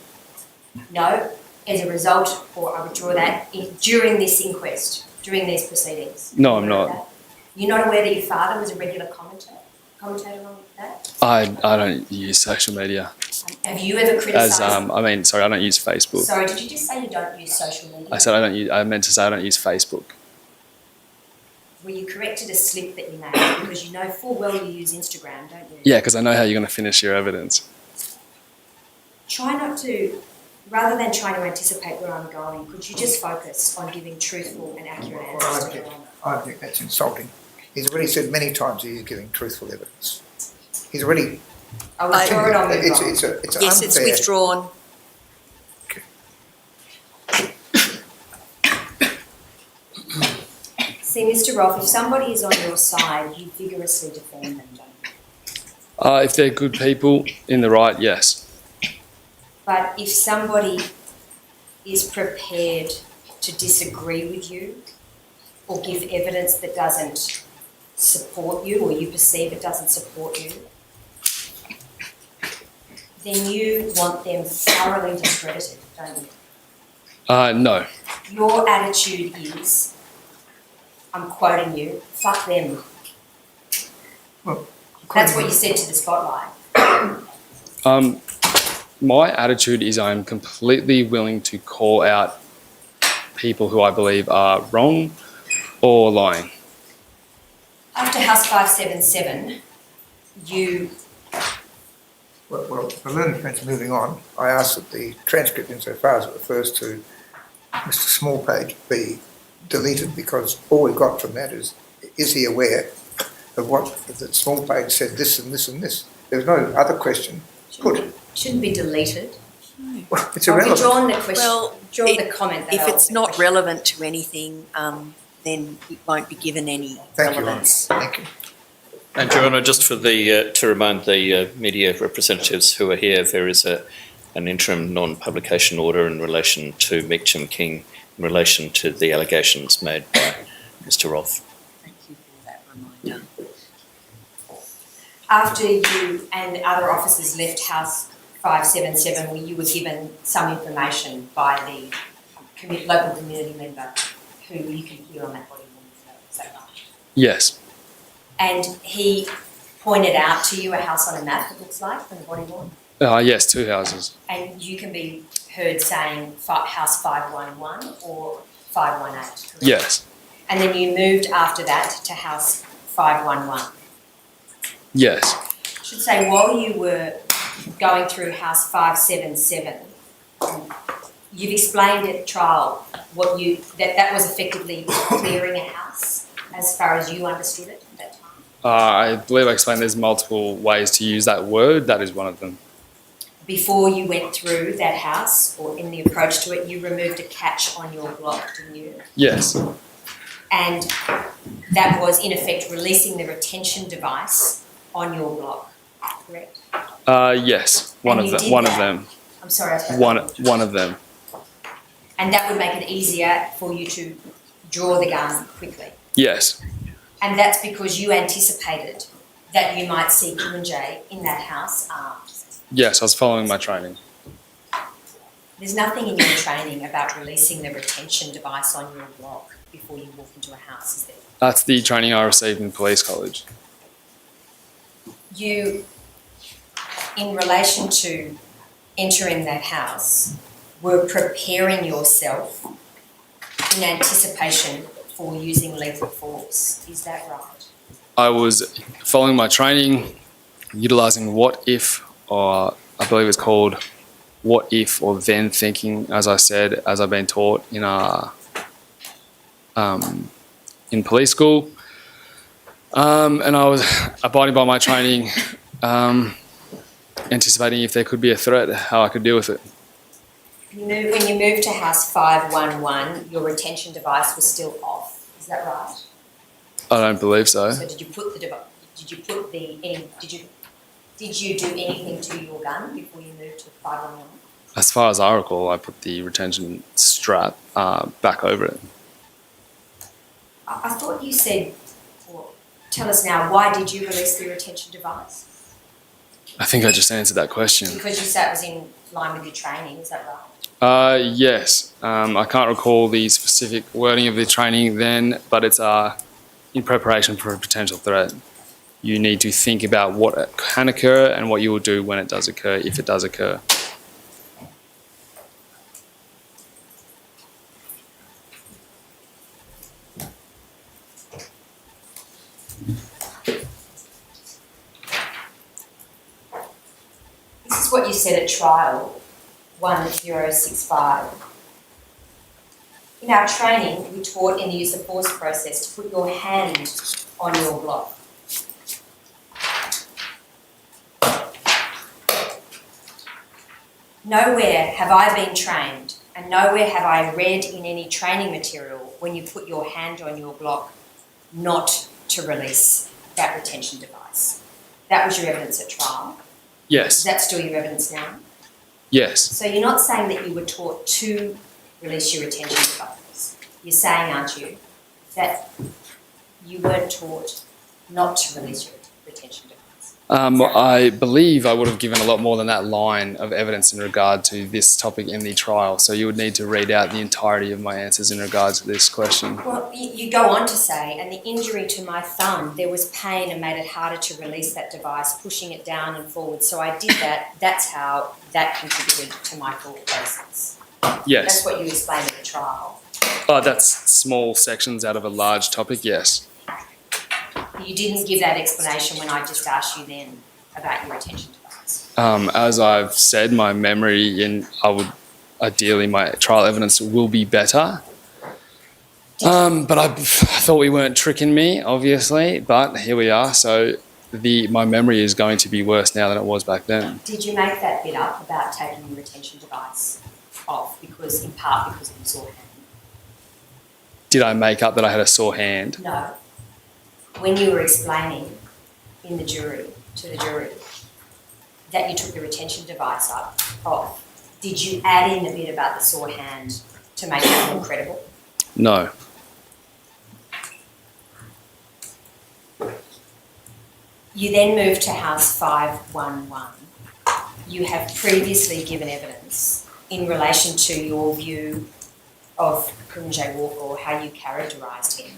C: No, as a result, or I withdraw that, during this inquest, during these proceedings.
E: No, I'm not.
C: You're not aware that your father was a regular commentator on that?
E: I don't use social media.
C: Have you ever criticised?
E: I don't use Facebook.
C: Sorry, did you just say you don't use social media?
E: I meant to say I don't use Facebook.
C: Were you corrected a slip that you made? Because you know full well you use Instagram, don't you?
E: Yeah, because I know how you're going to finish your evidence.
C: Try not to, rather than trying to anticipate where I'm going, could you just focus on giving truthful and accurate answers to everyone?
F: I think that's insulting. He's already said many times he's giving truthful evidence. He's already...
C: I withdraw it on move
F: It's
C: on.
D: Yes,
F: unfair.
D: it's withdrawn.
C: See, Mr. Rolfe, if somebody is on your side, you vigorously defend them, don't you?
E: If they're good people in the right, yes.
C: But if somebody is prepared to disagree with you or give evidence that doesn't support you or you perceive it doesn't support you, then you want them thoroughly discredited, don't you?
E: No.
C: Your attitude is, I'm quoting you, fuck them.
F: Well,
C: That's what you said to the Spotlight.
E: My attitude is I'm completely willing to call out people who I believe are wrong or lying.
C: After House 577, you...
F: Well, the learned friends moving on, I asked that the transcript, insofar as it refers to Mr. Smallpage, be deleted because all we got from that is he aware of what that Smallpage said this and this and this? There's no other question put.
C: Shouldn't be deleted.
F: Well, it's
C: I've
F: irrelevant.
C: withdrawn the question,
D: Well,
C: withdrawn the comment.
D: If it's not relevant to anything, then it won't be given any
F: Thank you,
D: relevance.
F: Thank you.
I: And Your Honour, just for the to remind the media representatives who are here, there is an interim non-publication order in relation to Meacham King in relation to the allegations made by Mr. Roth.
D: Thank you for that reminder.
C: After you and other officers left House 577, you were given some information by the local community member who you can hear on that body worn film, is that right?
E: Yes.
C: And he pointed out to you a house on a map, it looks like, from the body worn,
E: Yes, 2 houses.
C: and you can be heard saying house 511 or 518, correct?
E: Yes.
C: And then you moved after that to house 511.
E: Yes.
C: I should say, while you were going through house 577, you've explained at trial that was effectively clearing a house, as far as you understood it at that time.
E: I believe I explained there's multiple ways to use that word. That is one of them.
C: Before you went through that house, or in the approach to it, you removed a catch on your block, didn't you?
E: Yes.
C: And that was, in effect, releasing the retention device on your block, correct?
E: Yes. One
C: And
E: of
C: you
E: them.
C: did
E: One of
C: that?
E: them.
C: I'm sorry, I spoke
E: One
C: over you.
E: of them.
C: And that would make it easier for you to draw the gun quickly.
E: Yes.
C: And that's because you anticipated that you might see Kumanjayi in that house armed.
E: Yes, I was following my training.
C: There's nothing in your training about releasing the retention device on your block before you walk into a house, is there?
E: That's the training I received in police college.
C: You, in relation to entering that house, were preparing yourself in anticipation for using lethal force. Is that right?
E: I was following my training, utilising what if, or I believe it's called what if or then thinking, as I said, as I've been taught in police school. And I was abiding by my training, anticipating if there could be a threat, how I could deal with it.
C: When you moved to house 511, your retention device was still off. Is that right?
E: I don't believe so.
C: So did you put the device? Did you do anything to your gun before you moved to 511?
E: As far as I recall, I put the retention strap back over it.
C: I thought you said, well, tell us now, why did you release the retention device?
E: I think I just answered that question.
C: Because you said it was in line with your training, is that right?
E: Yes. I can't recall the specific wording of the training then, but it's in preparation for a potential threat. You need to think about what can occur and what you will do when it does occur, if it does occur.
C: This is what you said at trial, 1065. In our training, we taught in the use of force process to put your hand on your block. Nowhere have I been trained, and nowhere have I read in any training material when you put your hand on your block not to release that retention device. That was your evidence at trial. Is
E: Yes.
C: that still your evidence now?
E: Yes.
C: So you're not saying that you were taught to release your retention device. You're saying, aren't you, that you weren't taught not to release your retention device?
E: I believe I would have given a lot more than that line of evidence in regard to this topic in the trial. So you would need to read out the entirety of my answers in regard to this question.
C: Well, you go on to say, and the injury to my thumb, there was pain and made it harder to release that device, pushing it down and forward. So I did that. That's how that contributed to my thought process.
E: Yes.
C: That's what you explained at the trial.
E: Oh, that's small sections out of a large topic, yes.
C: You didn't give that explanation when I just asked you then about your retention device.
E: As I've said, my memory ideally my trial evidence will be better. But I thought we weren't tricking me, obviously, but here we are. So my memory is going to be worse now than it was back then.
C: Did you make that bit up about taking your retention device off in part because of your sore hand?
E: Did I make up that I had a sore hand?
C: No. When you were explaining to the jury, that you took the retention device off, did you add in a bit about the sore hand to make it more credible?
E: No.
C: You then moved to house 511. You have previously given evidence in relation to your view of Kumanjayi Walker, or how you characterised him,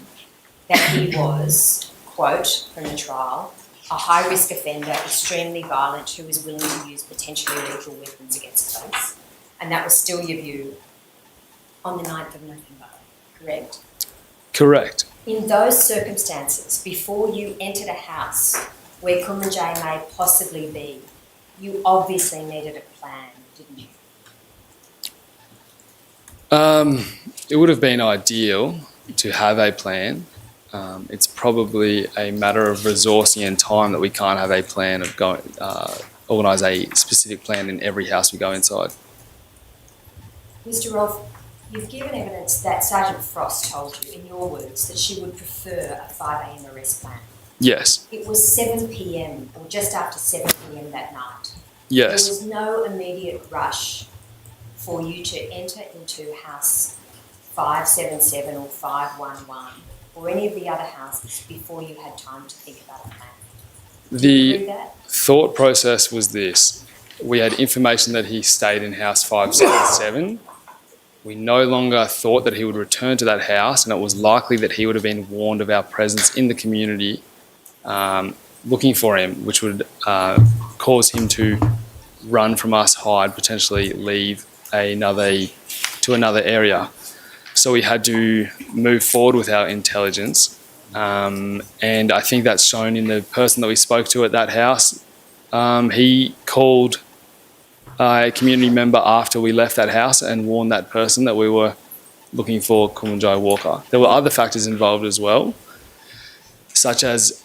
C: that he was, quote from the trial, a high-risk offender, extremely violent, who was willing to use potentially lethal weapons against police. And that was still your view on the 9th of November, correct?
E: Correct.
C: In those circumstances, before you entered a house where Kumanjayi may possibly be, you obviously needed a plan, didn't you?
E: It would have been ideal to have a plan. It's probably a matter of resourcing and time that we can't have a plan of organise a specific plan in every house we go inside.
C: Mr. Rolfe, you've given evidence that Sergeant Frost told you, in your words, that she would prefer a 5 a.m. arrest plan.
E: Yes.
C: It was 7 p.m. or just after 7 p.m. that night.
E: Yes.
C: There was no immediate rush for you to enter into house 577 or 511 or any of the other houses before you had time to think about a plan. Do you agree with that?
E: Thought process was this. We had information that he stayed in house 577. We no longer thought that he would return to that house, and it was likely that he would have been warned of our presence in the community, looking for him, which would cause him to run from us, hide, potentially leave to another area. So we had to move forward with our intelligence, and I think that's shown in the person that we spoke to at that house. He called a community member after we left that house and warned that person that we were looking for Kumanjayi Walker. There were other factors involved as well, such as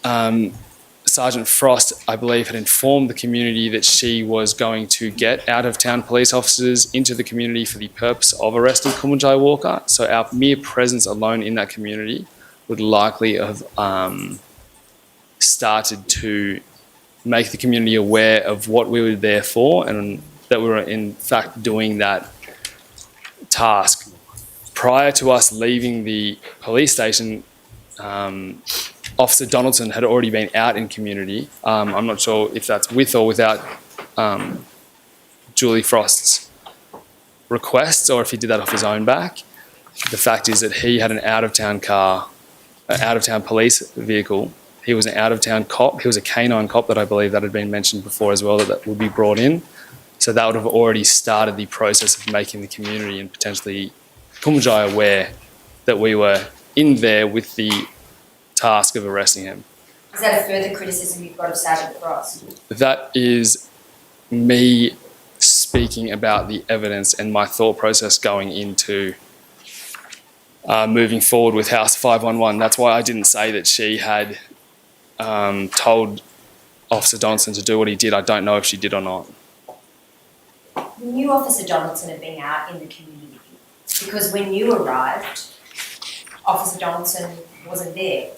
E: Sergeant Frost, I believe, had informed the community that she was going to get out-of-town police officers into the community for the purpose of arresting Kumanjayi Walker. So our mere presence alone in that community would likely have started to make the community aware of what we were there for, and that we were in fact doing that task. Prior to us leaving the police station, Officer Donaldson had already been out in community. I'm not sure if that's with or without Julie Frost's requests, or if he did that off his own back. The fact is that he had an out-of-town car, an out-of-town police vehicle. He was an out-of-town cop. He was a canine cop that I believe that had been mentioned before as well, that would be brought in. So that would have already started the process of making the community and potentially Kumanjayi aware that we were in there with the task of arresting him.
C: Is that a further criticism you've got of Sergeant Frost?
E: That is me speaking about the evidence and my thought process going into moving forward with House 511. That's why I didn't say that she had told Officer Donaldson to do what he did. I don't know if she did or not.
C: You knew Officer Donaldson had been out in the community because when you arrived, Officer Donaldson wasn't there.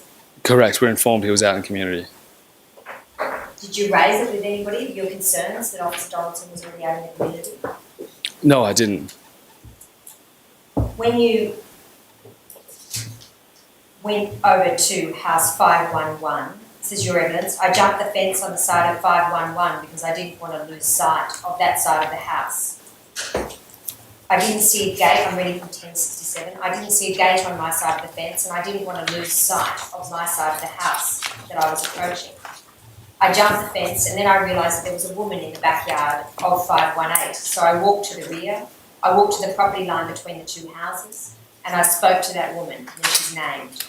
E: Correct. We're informed he was out in community.
C: Did you raise it with anybody, your concerns that Officer Donaldson was already out in the community?
E: No, I didn't.
C: When you went over to House 511, this is your evidence, I jumped the fence on the side of 511 because I didn't want to lose sight of that side of the house. I didn't see a gate, I'm reading from 1067, I didn't see a gate on my side of the fence and I didn't want to lose sight of my side of the house that I was approaching. I jumped the fence and then I realised that there was a woman in the backyard of 518. So I walked to the rear, I walked to the property line between the two houses and I spoke to that woman, and she's named.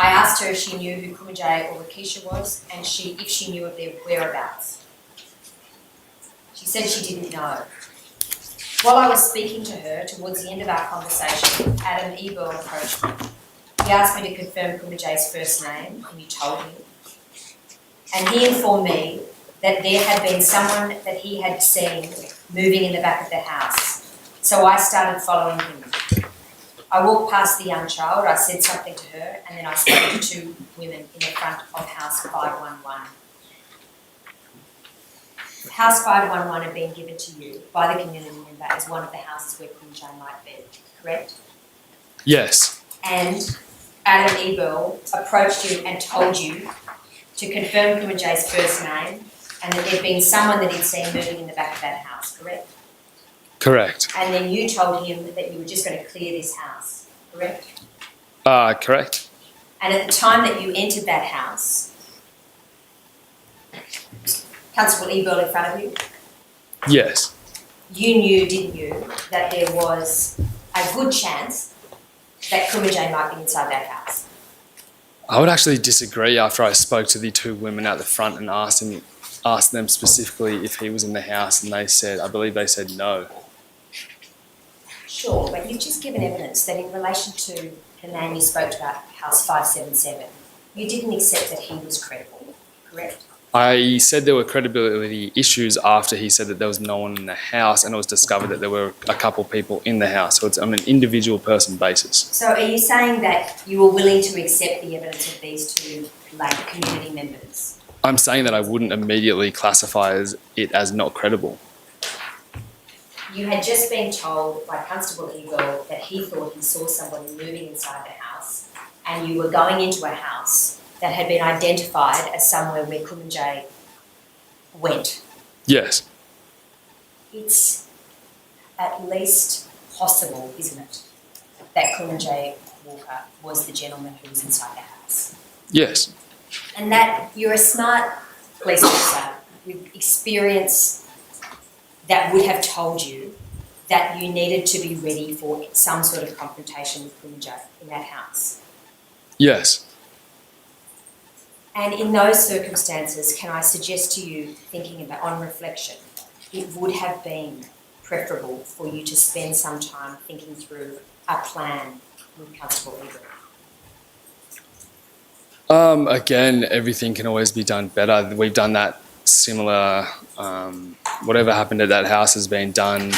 C: I asked her if she knew who Kumanjayi or Rakisha was and if she knew of their whereabouts. She said she didn't know. While I was speaking to her, towards the end of our conversation, Adam Eberl approached me. He asked me to confirm Kumanjayi's first name, and you told him. And he informed me that there had been someone that he had seen moving in the back of the house. So I started following him. I walked past the young child, I said something to her, and then I spoke to two women in the front of house 511. House 511 had been given to you by the community member as one of the houses where Kumanjayi might be, correct?
E: Yes.
C: And Adam Ebel approached you and told you to confirm Kumanjayi's first name and that there'd been someone that he'd seen moving in the back of that house, correct?
E: Correct.
C: And then you told him that you were just going to clear this house, correct?
E: Correct.
C: And at the time that you entered that house, Constable Ebel in front of you,
E: Yes.
C: you knew, didn't you, that there was a good chance that Kumanjayi might be inside that house?
E: I would actually disagree after I spoke to the two women at the front and asked them specifically if he was in the house, and I believe they said no.
C: Sure, but you've just given evidence that in relation to the man you spoke to at House 577, you didn't accept that he was credible, correct?
E: I said there were credibility issues after he said that there was no one in the house, and it was discovered that there were a couple of people in the house. So it's on an individual person basis.
C: So are you saying that you were willing to accept the evidence of these two community members?
E: I'm saying that I wouldn't immediately classify it as not credible.
C: You had just been told by Constable Eagle that he thought he saw somebody moving inside the house, and you were going into a house that had been identified as somewhere where Kumanjayi went.
E: Yes.
C: It's at least possible, isn't it, that Kumanjayi Walker was the gentleman who was inside the house?
E: Yes.
C: And that you're a smart police officer with experience that would have told you that you needed to be ready for some sort of confrontation with Kumanjayi in that house.
E: Yes.
C: And in those circumstances, can I suggest to you, thinking about on reflection, it would have been preferable for you to spend some time thinking through a plan with Constable Eagle?
E: Again, everything can always be done better. We've done that similar, whatever happened at that house has been done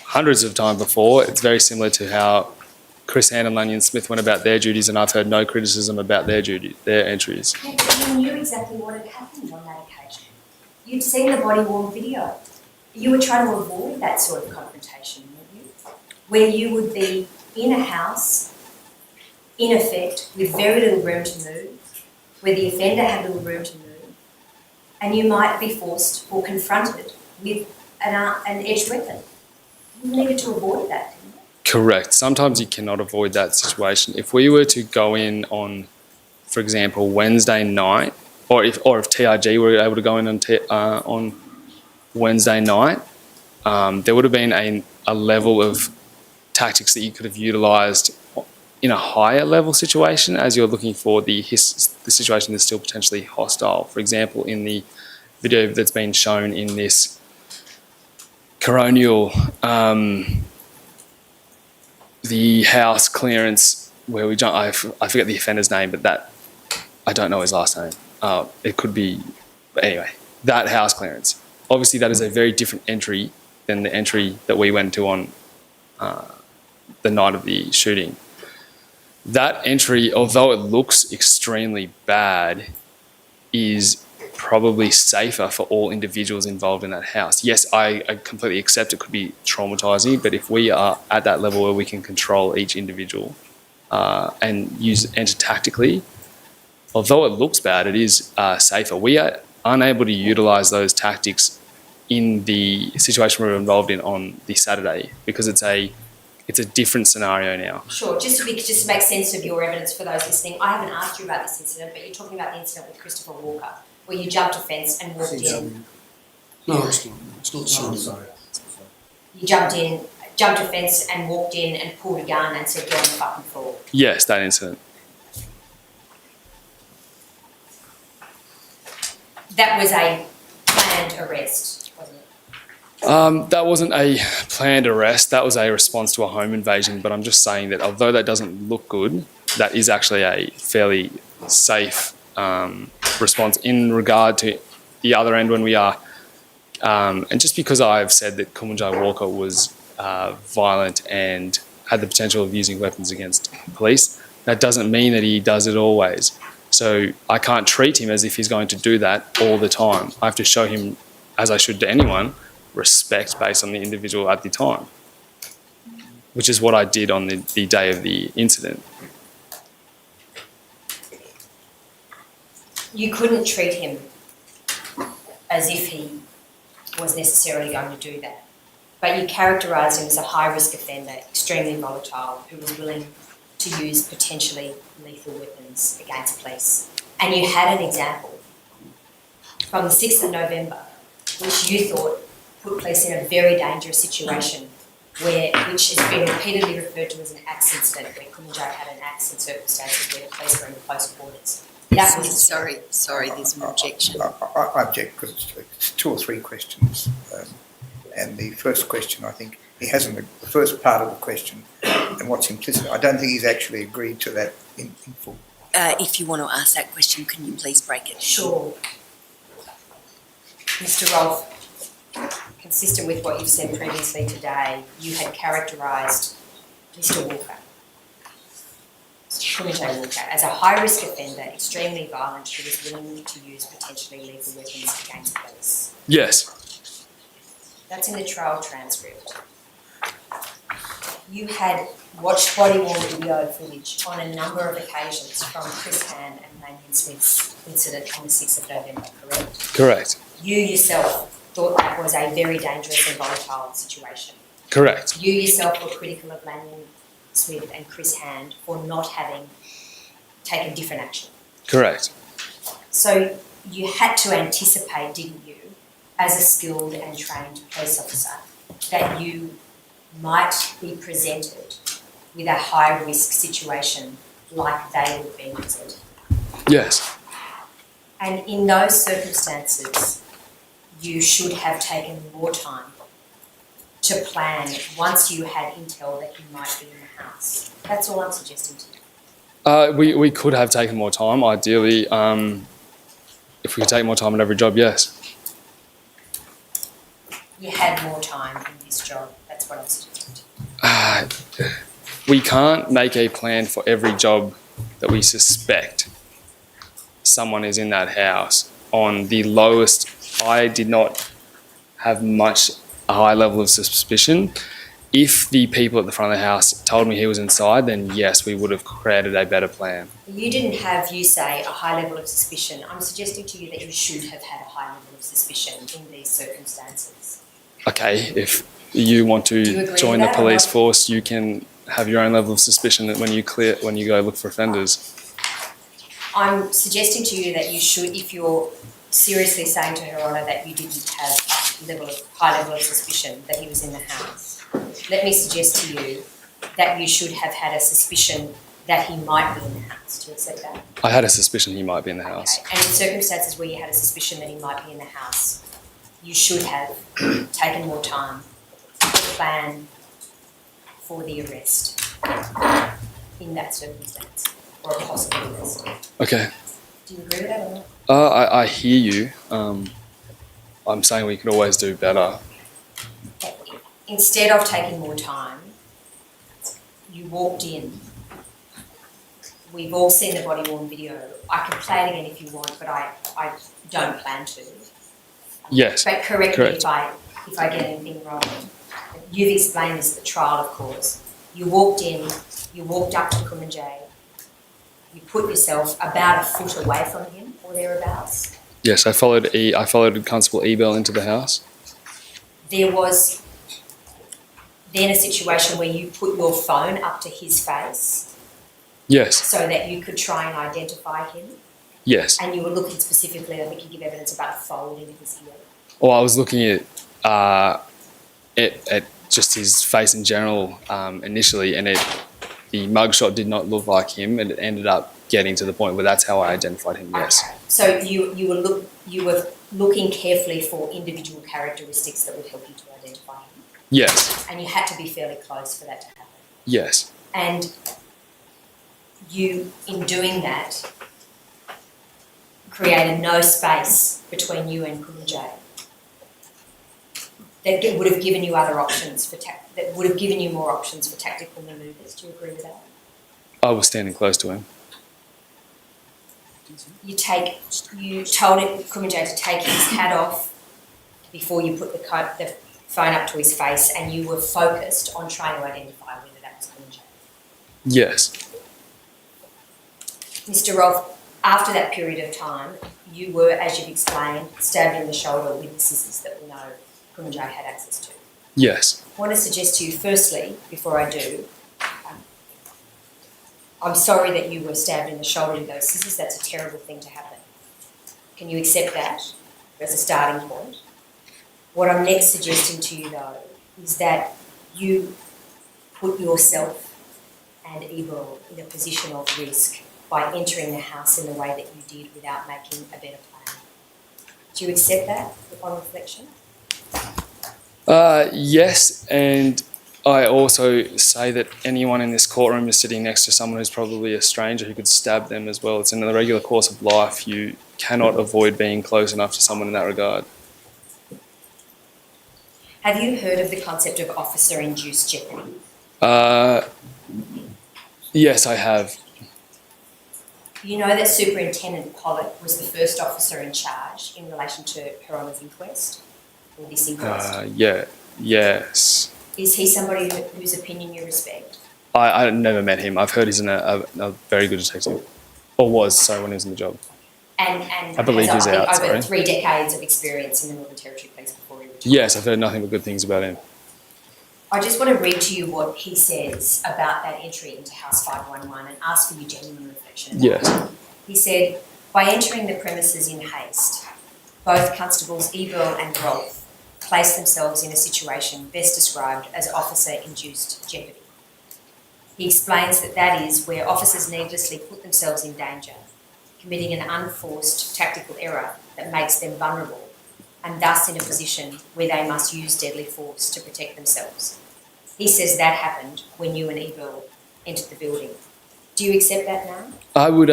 E: hundreds of times before. It's very similar to how Chris Hand and Lanyon Smith went about their duties, and I've heard no criticism about their entries.
C: Yeah, but you knew exactly what had happened on that occasion. You'd seen the body-worn video. You were trying to avoid that sort of confrontation, weren't you? Where you would be in a house, in effect, with very little room to move, where the offender had little room to move, and you might be forced or confronted with an edged weapon. You needed to avoid that, didn't you?
E: Correct. Sometimes you cannot avoid that situation. If we were to go in on, for example, Wednesday night, or if TRG were able to go in on Wednesday night, there would have been a level of tactics that you could have utilised in a higher level situation as you're looking for the situation that's still potentially hostile. For example, in the video that's been shown in this Coronial, the house clearance where we jump, I forget the offender's name, but that, I don't know his last name. It could be, but anyway, that house clearance. Obviously that is a very different entry than the entry that we went to on the night of the shooting. That entry, although it looks extremely bad, is probably safer for all individuals involved in that house. Yes, I completely accept it could be traumatizing, but if we are at that level where we can control each individual and enter tactically, although it looks bad, it is safer. We are unable to utilize those tactics in the situation we were involved in on the Saturday because it's a different scenario now.
C: Sure, just to make sense of your evidence for those listening, I haven't asked you about this incident, but you're talking about the incident with Christopher Walker, where you jumped a fence and walked in.
H: No, it's not. It's not so.
F: Sorry.
C: You jumped a fence and walked in and pulled a gun and said, "Get on the fucking floor."
E: Yes, that incident.
C: That was a planned arrest, wasn't it?
E: That wasn't a planned arrest. That was a response to a home invasion. But I'm just saying that although that doesn't look good, that is actually a fairly safe response in regard to the other end when we are. And just because I've said that Kumanjayi Walker was violent and had the potential of using weapons against police, that doesn't mean that he does it always. So I can't treat him as if he's going to do that all the time. I have to show him, as I should to anyone, respect based on the individual at the time, which is what I did on the day of the incident.
C: You couldn't treat him as if he was necessarily going to do that, but you characterised him as a high-risk offender, extremely volatile, who was willing to use potentially lethal weapons against police. And you had an example from the 6th of November, which you thought put police in a very dangerous situation, which has been repeatedly referred to as an axe incident, where Kumanjayi had an axe in circumstances where the police were in close quarters. That was
D: Sorry, there's an objection.
F: I object because it's 2 or 3 questions. And the first question, I think, he hasn't, the first part of the question and what's implicit, I don't think he's actually agreed to that in full.
D: If you want to ask that question, can you please break it?
C: sure. Mr. Rolfe, consistent with what you've said previously today, you had characterised Mr. Walker, Kumanjayi Walker, as a high-risk offender, extremely violent, who was willing to use potentially lethal weapons against police.
E: Yes.
C: That's in the trial transcript. You had watched body-worn video footage on a number of occasions from Chris Hand and Damien Smith's incident on the 6th of November, correct?
E: Correct.
C: You yourself thought that was a very dangerous and volatile situation.
E: Correct.
C: You yourself were critical of Damien Smith and Chris Hand for not having taken different action.
E: Correct.
C: So you had to anticipate, didn't you, as a skilled and trained police officer, that you might be presented with a high-risk situation like they would be presented.
E: Yes.
C: And in those circumstances, you should have taken more time to plan once you had intel that he might be in the house. That's all I'm suggesting to you.
E: We could have taken more time, ideally. If we could take more time at every job, yes.
C: You had more time in this job. That's what I'm suggesting.
E: We can't make a plan for every job that we suspect someone is in that house. On the lowest, I did not have a high level of suspicion. If the people at the front of the house told me he was inside, then yes, we would have created a better plan.
C: You didn't have, you say, a high level of suspicion. I'm suggesting to you that you should have had a high level of suspicion in these circumstances.
E: Okay, if you want
C: Do you
E: to
C: agree
E: join
C: with
E: the
C: that
E: police
C: or not?
E: force, you can have your own level of suspicion when you go look for offenders.
C: I'm suggesting to you that you should, if you're seriously saying to Her Honour that you didn't have a high level of suspicion that he was in the house, let me suggest to you that you should have had a suspicion that he might be in the house. Do you accept that?
E: I had a suspicion he might be in the house.
C: Okay. And in circumstances where you had a suspicion that he might be in the house, you should have taken more time to plan for the arrest in that circumstance, or a possible arrest.
E: Okay.
C: Do you agree with that or not?
E: I hear you. I'm saying we could always do better.
C: Instead of taking more time, you walked in. We've all seen the body-worn video. I can play it again if you want, but I don't plan to.
E: Yes.
C: But correct me if I get anything wrong. You've explained this at the trial, of course. You walked in, you walked up to Kumanjayi, you put yourself about a foot away from him or thereabouts.
E: Yes, I followed Constable Ebel into the house.
C: There was then a situation where you put your phone up to his face
E: Yes.
C: so that you could try and identify him,
E: Yes.
C: and you were looking specifically, I think you give evidence about a fold in his ear.
E: Well, I was looking at just his face in general initially, and the mugshot did not look like him, and it ended up getting to the point where that's how I identified him. Yes.
C: Okay. So you were looking carefully for individual characteristics that would help you to identify him,
E: Yes.
C: and you had to be fairly close for that to happen.
E: Yes.
C: And you, in doing that, created no space between you and Kumanjayi. That would have given you other options that would have given you more options for tactical manoeuvres. Do you agree with that?
E: I was standing close to him.
C: You told Kumanjayi to take his hat off before you put the phone up to his face, and you were focused on trying to identify whether that was Kumanjayi.
E: Yes.
C: Mr. Rolfe, after that period of time, you were, as you've explained, stabbed in the shoulder with the scissors that we know Kumanjayi had access to.
E: Yes.
C: I want to suggest to you, firstly, before I do, I'm sorry that you were stabbed in the shoulder with those scissors. That's a terrible thing to happen. Can you accept that as a starting point? What I'm next suggesting to you, though, is that you put yourself and Ebel in a position of risk by entering the house in the way that you did without making a better plan. Do you accept that upon reflection?
E: Yes, and I also say that anyone in this courtroom is sitting next to someone who's probably a stranger who could stab them as well. It's in the regular course of life. You cannot avoid being close enough to someone in that regard.
C: Have you heard of the concept of officer-induced jeopardy?
E: Yes, I have.
C: You know that Superintendent Pollock was the first officer in charge in relation to Her Honour's inquest, or this inquest.
E: Yes.
C: Is he somebody whose opinion you respect?
E: I never met him. I've heard he's a very good detective. Or was, sorry, when he was in the job.
C: And
E: I believe
C: has,
E: he's out,
C: over
E: sorry.
C: 3 decades of experience in the Northern Territory Police before he retired.
E: Yes, I've heard nothing but good things about him.
C: I just want to read to you what he says about that entry into House 511 and ask for your genuine reflection.
E: Yes.
C: He said, by entering the premises in haste, both Constables Ebel and Rolfe placed themselves in a situation best described as officer-induced jeopardy. He explains that is where officers needlessly put themselves in danger, committing an unforced tactical error that makes them vulnerable, and thus in a position where they must use deadly force to protect themselves. He says that happened when you and Ebel entered the building. Do you accept that now?
E: I would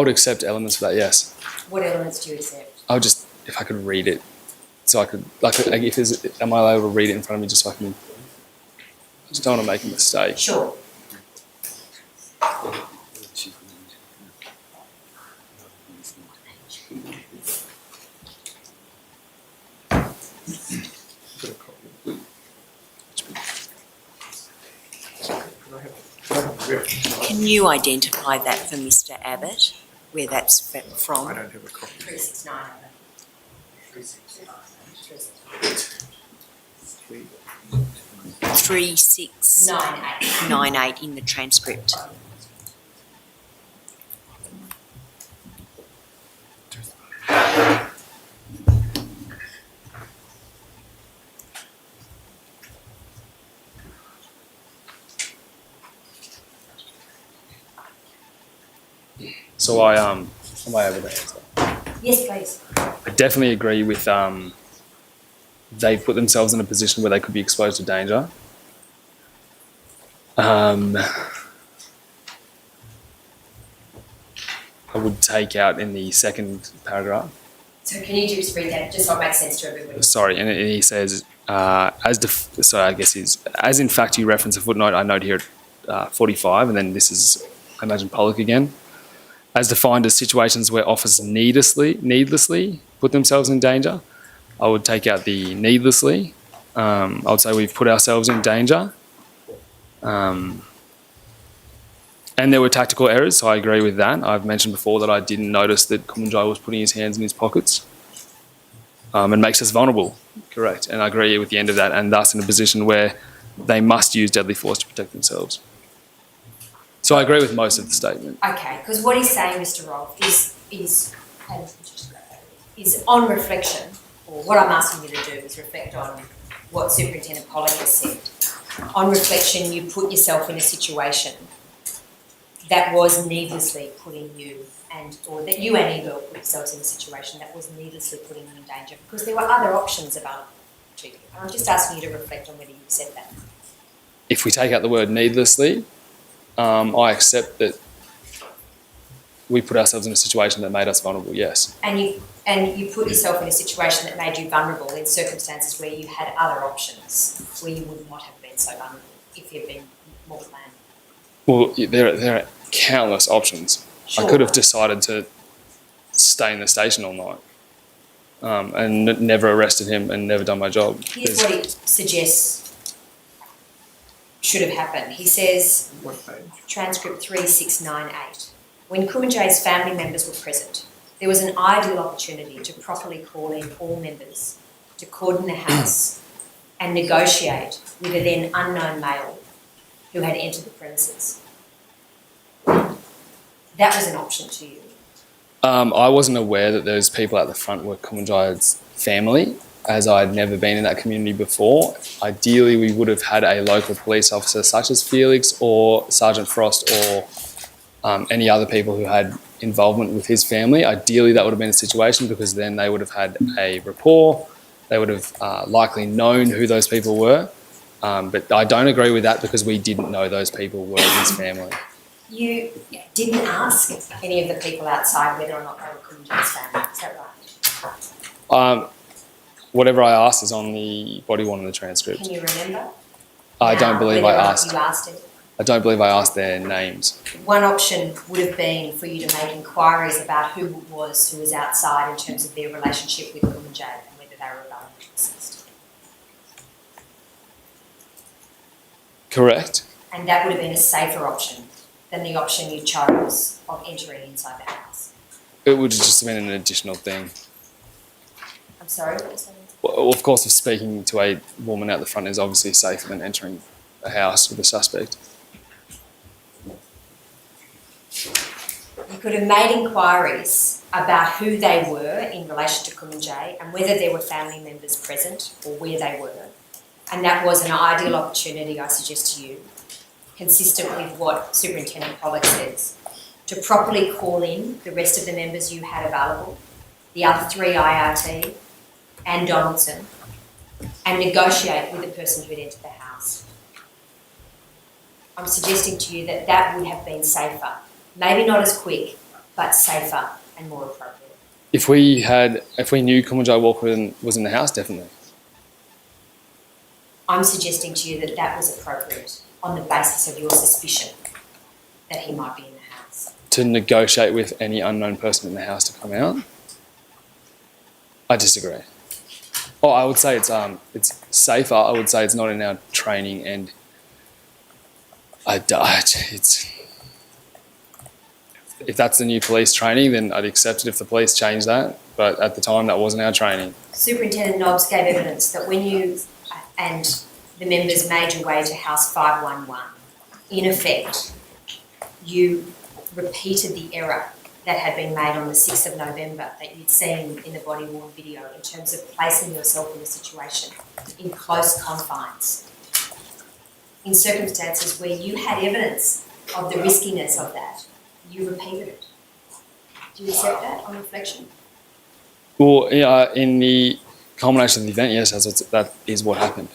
E: accept elements of that, yes.
C: What elements do you accept?
E: I would just, if I could read it, so I could, if there's, am I able to read it in front of me just so I can, I just don't want to make a mistake.
C: Sure.
D: Can you identify that for Mr Abbott, where that's from?
F: I don't have a copy.
C: 369.
D: 3698 in the transcript.
E: So am I able to answer?
C: Yes, please.
E: I definitely agree with they put themselves in a position where they could be exposed to danger. I would take out in the second paragraph.
C: So can you just read that, just so it makes sense to everybody?
E: Sorry, and he says, as in fact you reference a footnote, I note here at 45, and then this is, I imagine, Pollock again. As defined as situations where officers needlessly put themselves in danger, I would take out the needlessly. I would say we've put ourselves in danger. And there were tactical errors, so I agree with that. I've mentioned before that I didn't notice that Kumanjayi was putting his hands in his pockets. And makes us vulnerable, correct. And I agree with the end of that, and thus in a position where they must use deadly force to protect themselves. So I agree with most of the statement.
C: Okay, because what he's saying, Mr. Rolfe, is on reflection, or what I'm asking you to do is reflect on what Superintendent Pollock has said. On reflection, you put yourself in a situation that was needlessly putting you or that you and Ebel put yourselves in a situation that was needlessly putting you in danger because there were other options available to you. And I'm just asking you to reflect on whether you said that.
E: If we take out the word needlessly, I accept that we put ourselves in a situation that made us vulnerable, yes.
C: And you put yourself in a situation that made you vulnerable in circumstances where you had other options, where you would not have been so vulnerable if you'd been more planned.
E: Well, there are countless options.
C: Sure.
E: I could have decided to stay in the station all night and never arrested him and never done my job.
C: Here's what he suggests should have happened. He says,
F: What page?
C: transcript 3698, when Kumanjayi's family members were present, there was an ideal opportunity to properly call in all members, to cordon the house and negotiate with a then unknown male who had entered the premises. That was an option to you.
E: I wasn't aware that those people at the front were Kumanjayi's family, as I'd never been in that community before. Ideally, we would have had a local police officer such as Felix or Sergeant Frost or any other people who had involvement with his family. Ideally, that would have been a situation because then they would have had a rapport. They would have likely known who those people were. But I don't agree with that because we didn't know those people were his family.
C: You didn't ask any of the people outside whether or not they were Kumanjayi's family, is that right?
E: Whatever I asked is on the body worn in the transcript.
C: Can you remember?
E: I don't believe I
C: whether or not
E: asked.
C: You asked it.
E: I don't believe I asked their names.
C: One option would have been for you to make inquiries about who it was who was outside in terms of their relationship with Kumanjayi and whether they were available to assist.
E: Correct.
C: And that would have been a safer option than the option you chose of entering inside the house.
E: It would have just been an additional thing.
C: I'm sorry, what was that?
E: Well, of course, if speaking to a woman out the front is obviously safer than entering a house with a suspect.
C: You could have made inquiries about who they were in relation to Kumanjayi and whether there were family members present or where they were. And that was an ideal opportunity, I suggest to you, consistent with what Superintendent Pollock says, to properly call in the rest of the members you had available, the other three IRT and Donaldson, and negotiate with the person who'd entered the house. I'm suggesting to you that that would have been safer. Maybe not as quick, but safer and more appropriate.
E: If we knew Kumanjayi Walker was in the house, definitely.
C: I'm suggesting to you that that was appropriate on the basis of your suspicion that he might be in the house.
E: To negotiate with any unknown person in the house to come out? I disagree. Oh, I would say it's safer. I would say it's not in our training, and if that's the new police training, then I'd accept it if the police change that. But at the time, that wasn't our training.
C: Superintendent Nobbs gave evidence that when you and the members made your way to House 511, in effect, you repeated the error that had been made on the 6th of November that you'd seen in the body-worn video in terms of placing yourself in a situation in close confines, in circumstances where you had evidence of the riskiness of that. You repeated it. Do you accept that on reflection?
E: Well, yeah, in the culmination of the event, yes, that is what happened.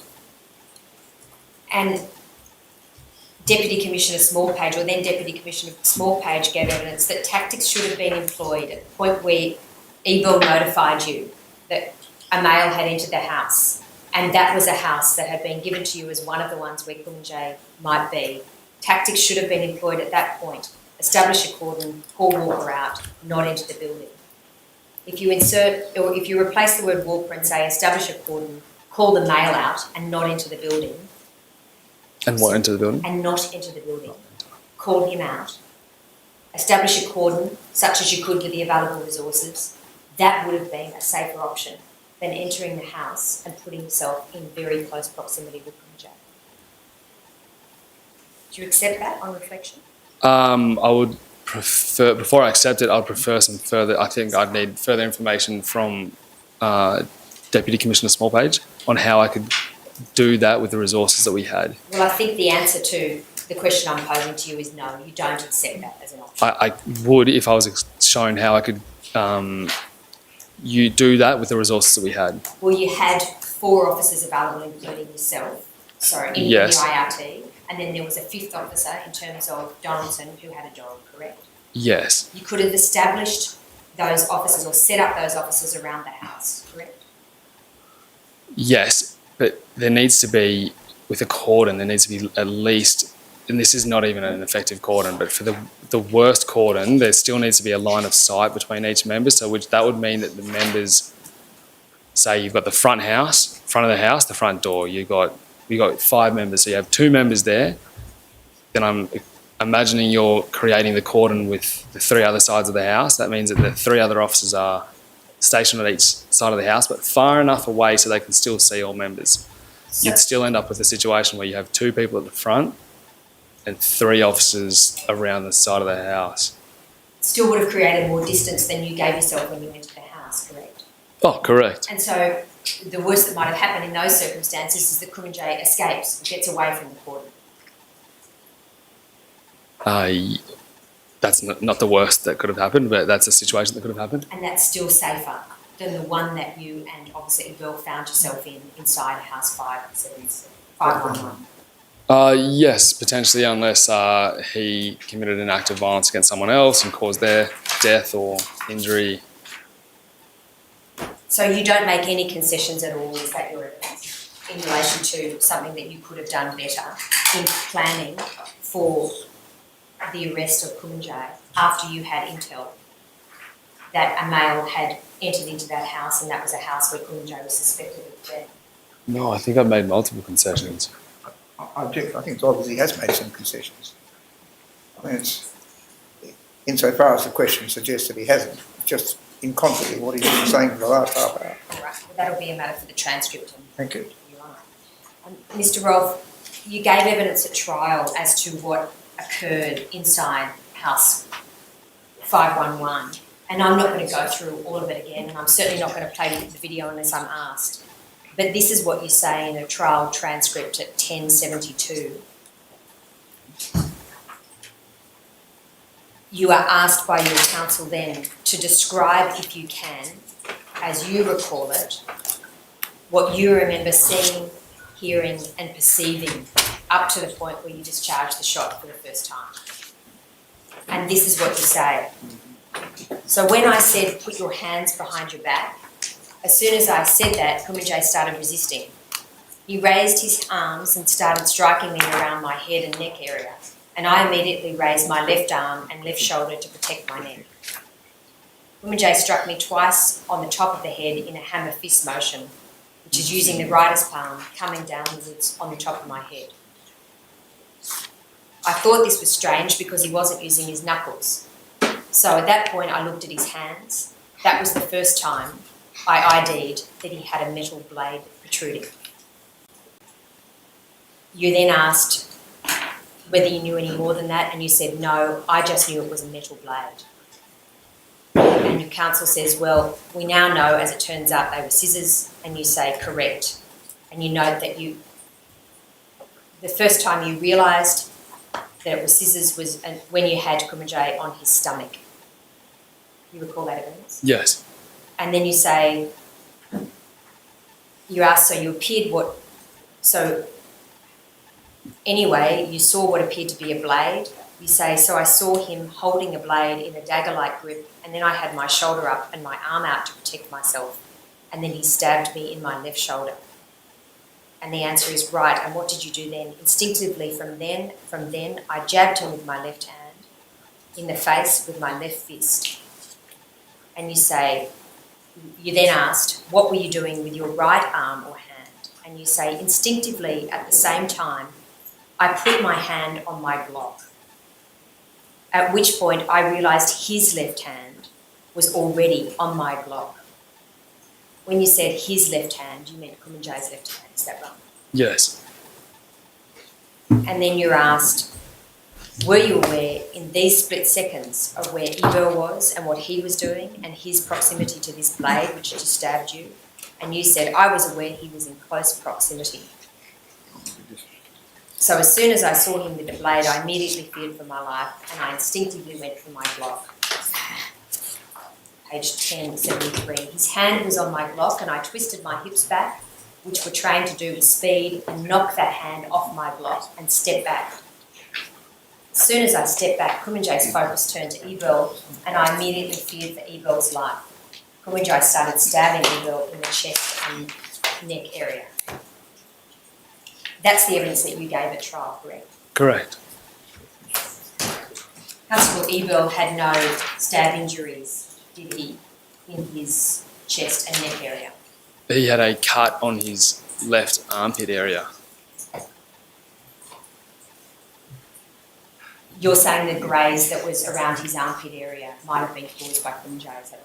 C: And Deputy Commissioner Smallpage, or then Deputy Commissioner Smallpage, gave evidence that tactics should have been employed at the point where Ebel notified you that a male had entered the house, and that was a house that had been given to you as one of the ones where Kumanjayi might be. Tactics should have been employed at that point. Establish a cordon, call Walker out, not enter the building. If you if you replace the word Walker and say establish a cordon, call the male out and not enter the building.
E: And what, enter the building?
C: And not enter the building. Call him out. Establish a cordon, such as you could with the available resources. That would have been a safer option than entering the house and putting yourself in very close proximity with Kumanjayi. Do you accept that on reflection?
E: I would prefer, before I accept it, I'd prefer some further, I think I'd need further information from Deputy Commissioner Smallpage on how I could do that with the resources that we had.
C: Well, I think the answer to the question I'm posing to you is no, you don't accept that as an option.
E: I would if I was shown how I could you do that with the resources that we had.
C: Well, you had 4 officers available, including yourself, in
E: Yes.
C: the IRT, and then there was a 5th officer in terms of Donaldson who had a job, correct?
E: Yes.
C: You could have established those officers or set up those officers around the house, correct?
E: Yes, but there needs to be, with a cordon, there needs to be at least, and this is not even an effective cordon, but for the worst cordon, there still needs to be a line of sight between each member, so which that would mean that the members, say you've got the front house, front of the house, the front door, you've got 5 members, so you have 2 members there, then I'm imagining you're creating the cordon with the 3 other sides of the house. That means that the 3 other officers are stationed at each side of the house, but far enough away so they can still see all members.
C: So,
E: You'd still end up with a situation where you have 2 people at the front and 3 officers around the side of the house.
C: still would have created more distance than you gave yourself when you entered the house, correct?
E: Oh, correct.
C: And so the worst that might have happened in those circumstances is that Kumanjayi escapes, gets away from the cordon.
E: That's not the worst that could have happened, but that's a situation that could have happened.
C: And that's still safer than the one that you and Officer Iqbal found yourself in inside House 511.
E: Yes, potentially, unless he committed an act of violence against someone else and caused their death or injury.
C: So you don't make any concessions at all, is that your evidence, in relation to something that you could have done better in planning for the arrest of Kumanjayi after you had intel that a male had entered into that house and that was a house where Kumanjayi was suspected of death?
E: No, I think I've made multiple concessions.
F: I object. I think it's obvious he has made some concessions. I mean, it's, insofar as the question suggests that he hasn't, just in concert with what he's been saying for the last half hour.
C: All right, well, that'll be a matter for the transcript.
F: Thank you.
C: Your Honour. Mr. Rolfe, you gave evidence at trial as to what occurred inside House 511, and I'm not going to go through all of it again, and I'm certainly not going to play the video unless I'm asked. But this is what you say in a trial transcript at 10:72. You are asked by your counsel then to describe, if you can, as you recall it, what you remember seeing, hearing and perceiving up to the point where you discharged the shot for the first time. And this is what you say. So when I said, put your hands behind your back, as soon as I said that, Kumanjayi started resisting. He raised his arms and started striking me around my head and neck area, and I immediately raised my left arm and left shoulder to protect my neck. Kumanjayi struck me twice on the top of the head in a hammer fist motion, which is using the rider's palm coming downwards on the top of my head. I thought this was strange because he wasn't using his knuckles. So at that point I looked at his hands. That was the first time I ID'd that he had a metal blade protruding. You then asked whether you knew any more than that, and you said, no, I just knew it was a metal blade. And your counsel says, well, we now know, as it turns out, they were scissors, and you say, correct. And you note that the first time you realised that it was scissors was when you had Kumanjayi on his stomach. You recall that evidence?
E: Yes.
C: And then you say, you asked, anyway, you saw what appeared to be a blade. You say, so I saw him holding a blade in a dagger-like grip, and then I had my shoulder up and my arm out to protect myself, and then he stabbed me in my left shoulder. And the answer is right. And what did you do then? Instinctively from then, I jabbed him with my left hand in the face with my left fist. And you then asked, what were you doing with your right arm or hand? And you say, instinctively at the same time, I put my hand on my Glock. At which point I realised his left hand was already on my Glock. When you said his left hand, you meant Kumanjayi's left hand, is that right?
E: Yes.
C: And then you're asked, were you aware in these split seconds of where Iqbal was and what he was doing and his proximity to this blade which just stabbed you? And you said, I was aware he was in close proximity. So as soon as I saw him with the blade, I immediately feared for my life and I instinctively went for my Glock. Page 1073. His hand was on my Glock and I twisted my hips back, which were trained to do with speed, and knock that hand off my Glock and step back. As soon as I stepped back, Kumanjayi's focus turned to Ebel, and I immediately feared for Ebel's life. Kumanjayi started stabbing Ebel in the chest and neck area. That's the evidence that you gave at trial, correct?
E: Correct.
C: Constable Ebel had no stab injuries, did he, in his chest and neck area?
E: He had a cut on his left armpit area.
C: You're saying the graze that was around his armpit area might have been caused by Kumanjayi, is that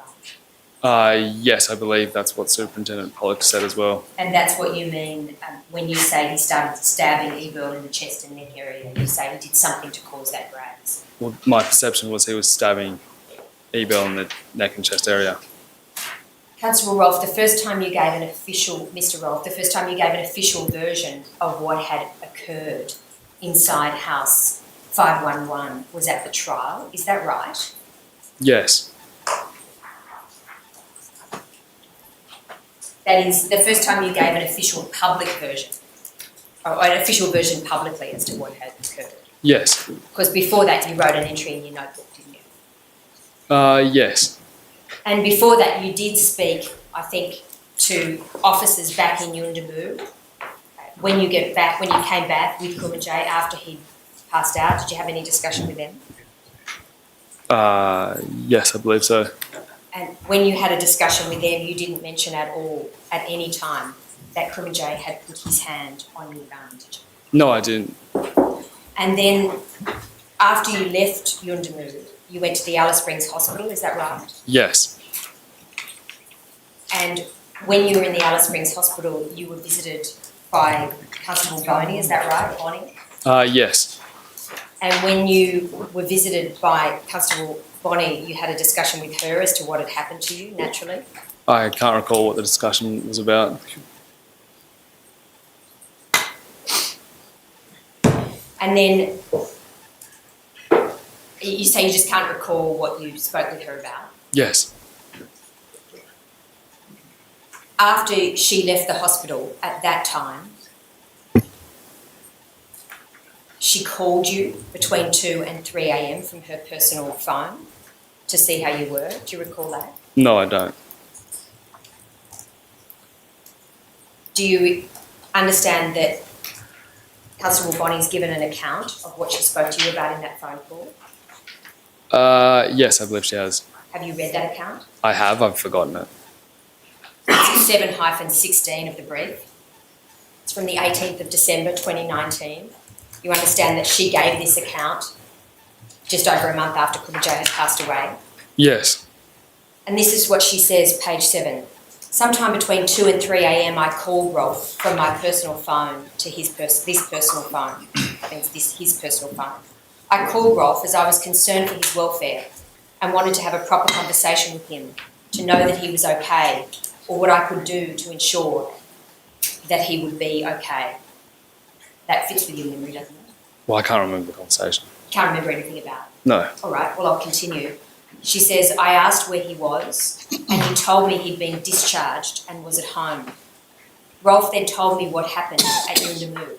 C: right?
E: Yes, I believe that's what Superintendent Pollock said as well.
C: And that's what you mean when you say he started stabbing Ebel in the chest and neck area, you say he did something to cause that graze.
E: Well, my perception was he was stabbing Ebel in the neck and chest area.
C: Constable Rolfe, the first time you gave an official version of what had occurred inside House 511 was at the trial, is that right?
E: Yes.
C: That is, the first time you gave an official public version, or an official version publicly as to what had occurred.
E: Yes.
C: Because before that you wrote an entry in your notebook, didn't you?
E: Yes.
C: And before that you did speak, I think, to officers back in Yundamu. When you came back with Kumanjayi after he passed out, did you have any discussion with them?
E: Yes, I believe so.
C: And when you had a discussion with them, you didn't mention at all, at any time, that Kumanjayi had put his hand on your gun, did you?
E: No, I didn't.
C: And then, after you left Yundamu, you went to the Alice Springs Hospital, is that right?
E: Yes.
C: And when you were in the Alice Springs Hospital, you were visited by Constable Boney, is that right, Bonnie?
E: Yes.
C: And when you were visited by Constable Bonnie, you had a discussion with her as to what had happened to you, naturally?
E: I can't recall what the discussion was about.
C: And then you say you just can't recall what you spoke with her about?
E: Yes.
C: After she left the hospital at that time, she called you between 2 and 3 a.m. from her personal phone to see how you were. Do you recall that?
E: No, I don't.
C: Do you understand that Constable Bonnie's given an account of what she spoke to you about in that phone call?
E: Yes, I believe she has.
C: Have you read that account?
E: I have. I've forgotten it.
C: It's 7-16 of the brief. It's from the 18th of December 2019. You understand that she gave this account just over a month after Kumanjayi had passed away.
E: Yes.
C: And this is what she says, page 7. Sometime between 2 and 3 a.m. I called Rolfe from my personal phone to this personal phone. I think it's his personal phone. I called Rolfe as I was concerned for his welfare and wanted to have a proper conversation with him to know that he was okay or what I could do to ensure that he would be okay. That fits with your memory, doesn't it?
E: Well, I can't remember the conversation.
C: Can't remember anything about it.
E: No.
C: All right, well, I'll continue. She says, I asked where he was and he told me he'd been discharged and was at home. Rolfe then told me what happened at Yundamu.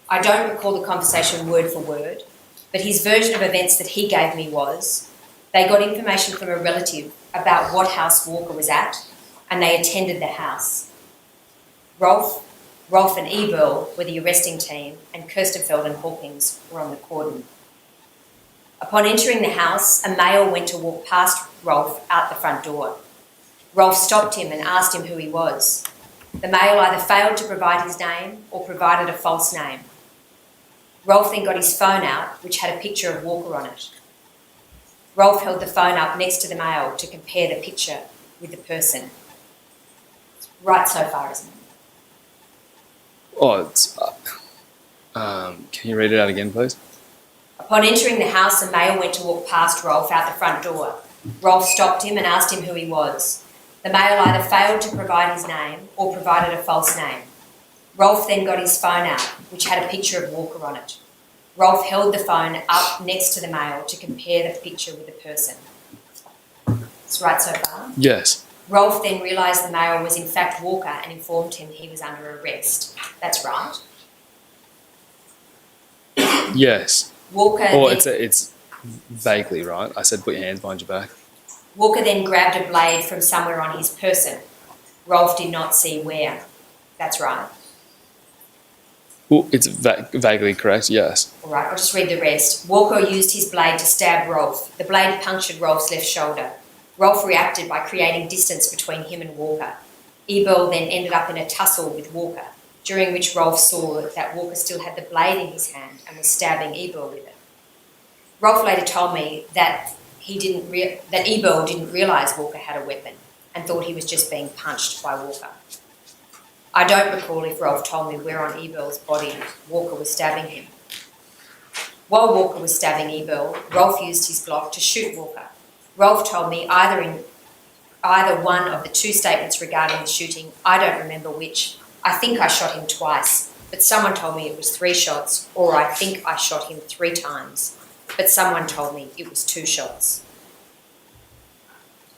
C: I don't recall the conversation word for word, but his version of events that he gave me was they got information from a relative about what house Walker was at and they attended the house. Rolfe and Ebel were the arresting team and Kirstenfeld and Hawkins were on the cordon. Upon entering the house, a male went to walk past Rolfe out the front door. Rolfe stopped him and asked him who he was. The male either failed to provide his name or provided a false name. Rolfe then got his phone out, which had a picture of Walker on it. Rolfe held the phone up next to the male to compare the picture with the person. Right so far, isn't it?
E: Oh, it's... can you read it out again, please?
C: Upon entering the house, a male went to walk past Rolfe out the front door. Rolfe stopped him and asked him who he was. The male either failed to provide his name or provided a false name. Rolfe then got his phone out, which had a picture of Walker on it. Rolfe held the phone up next to the male to compare the picture with the person. It's right so far?
E: Yes.
C: Rolfe then realised the male was in fact Walker and informed him he was under arrest. That's right?
E: Yes.
C: Walker
E: Or
C: then,
E: it's vaguely right. I said put your hands behind your back.
C: Walker then grabbed a blade from somewhere on his person. Rolf did not see where. That's right.
E: Well, it's vaguely correct. Yes.
C: All right, I'll just read the rest. Walker used his blade to stab Rolf. The blade punctured Rolf's left shoulder. Rolf reacted by creating distance between him and Walker. Ebel then ended up in a tussle with Walker, during which Rolf saw that Walker still had the blade in his hand and was stabbing Ebel with it. Rolf later told me that that Ebel didn't realise Walker had a weapon and thought he was just being punched by Walker. I don't recall if Rolf told me where on Ebel's body Walker was stabbing him. While Walker was stabbing Ebel, Rolf used his Glock to shoot Walker. Rolf told me either one of the two statements regarding the shooting, I don't remember which. I think I shot him twice, but someone told me it was 3 shots, or I think I shot him 3 times, but someone told me it was 2 shots.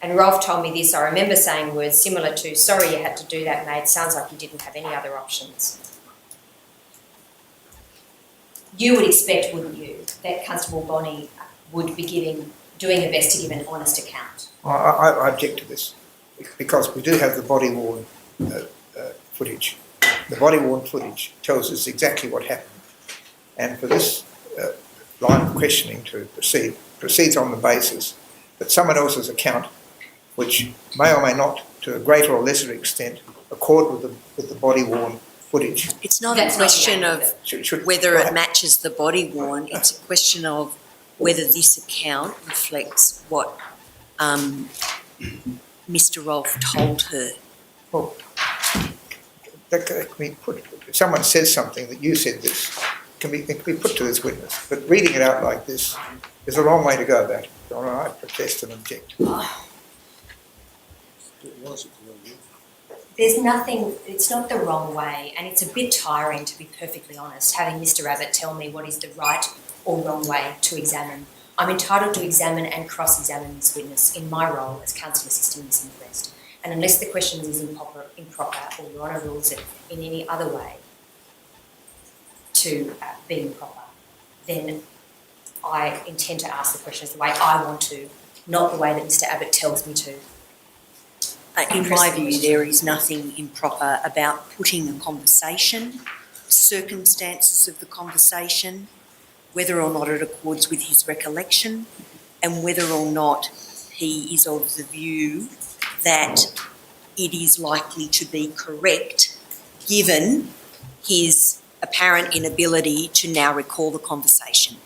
C: And Rolf told me this, I remember saying words similar to, sorry you had to do that, mate, sounds like you didn't have any other options. You would expect, wouldn't you, that Constable Bonnie would be doing her best to give an honest account?
F: I object to this because we do have the body-worn footage. The body-worn footage tells us exactly what happened. And for this line of questioning to proceeds on the basis that someone else's account, which may or may not, to a greater or lesser extent, accord with the body-worn footage.
D: It's not
C: That's
D: a
C: not
D: question
C: the
D: of whether it matches the body worn, it's a question of whether this account reflects what Mr. Rolfe told her.
F: Well, that can be put, if someone says something that you said this, it can be put to this witness. But reading it out like this is the wrong way to go about it. All right, I protest and object.
C: There's nothing, it's not the wrong way, and it's a bit tiring, to be perfectly honest, having Mr. Abbott tell me what is the right or wrong way to examine. I'm entitled to examine and cross-examine this witness in my role as counsel assisting this inquest. And unless the question is improper or Your Honour rules it in any other way to be improper, then I intend to ask the questions the way I want to, not the way that Mr. Abbott tells me to.
D: In my view, there is nothing improper about putting a conversation, circumstances of the conversation, whether or not it accords with his recollection, and whether or not he is of the view that it is likely to be correct, given his apparent inability to now recall the conversation.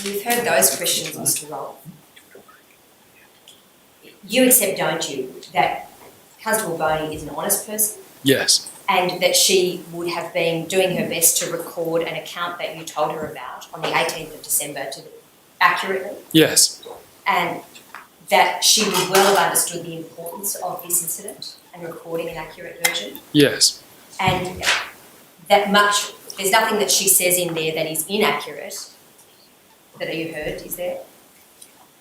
C: You've heard those questions, Mr. Rolfe. You accept, don't you, that Constable Boney is an honest person?
E: Yes.
C: And that she would have been doing her best to record an account that you told her about on the 18th of December accurately?
E: Yes.
C: And that she would well have understood the importance of this incident and recording an accurate version?
E: Yes.
C: And there's nothing that she says in there that is inaccurate that you heard, is there?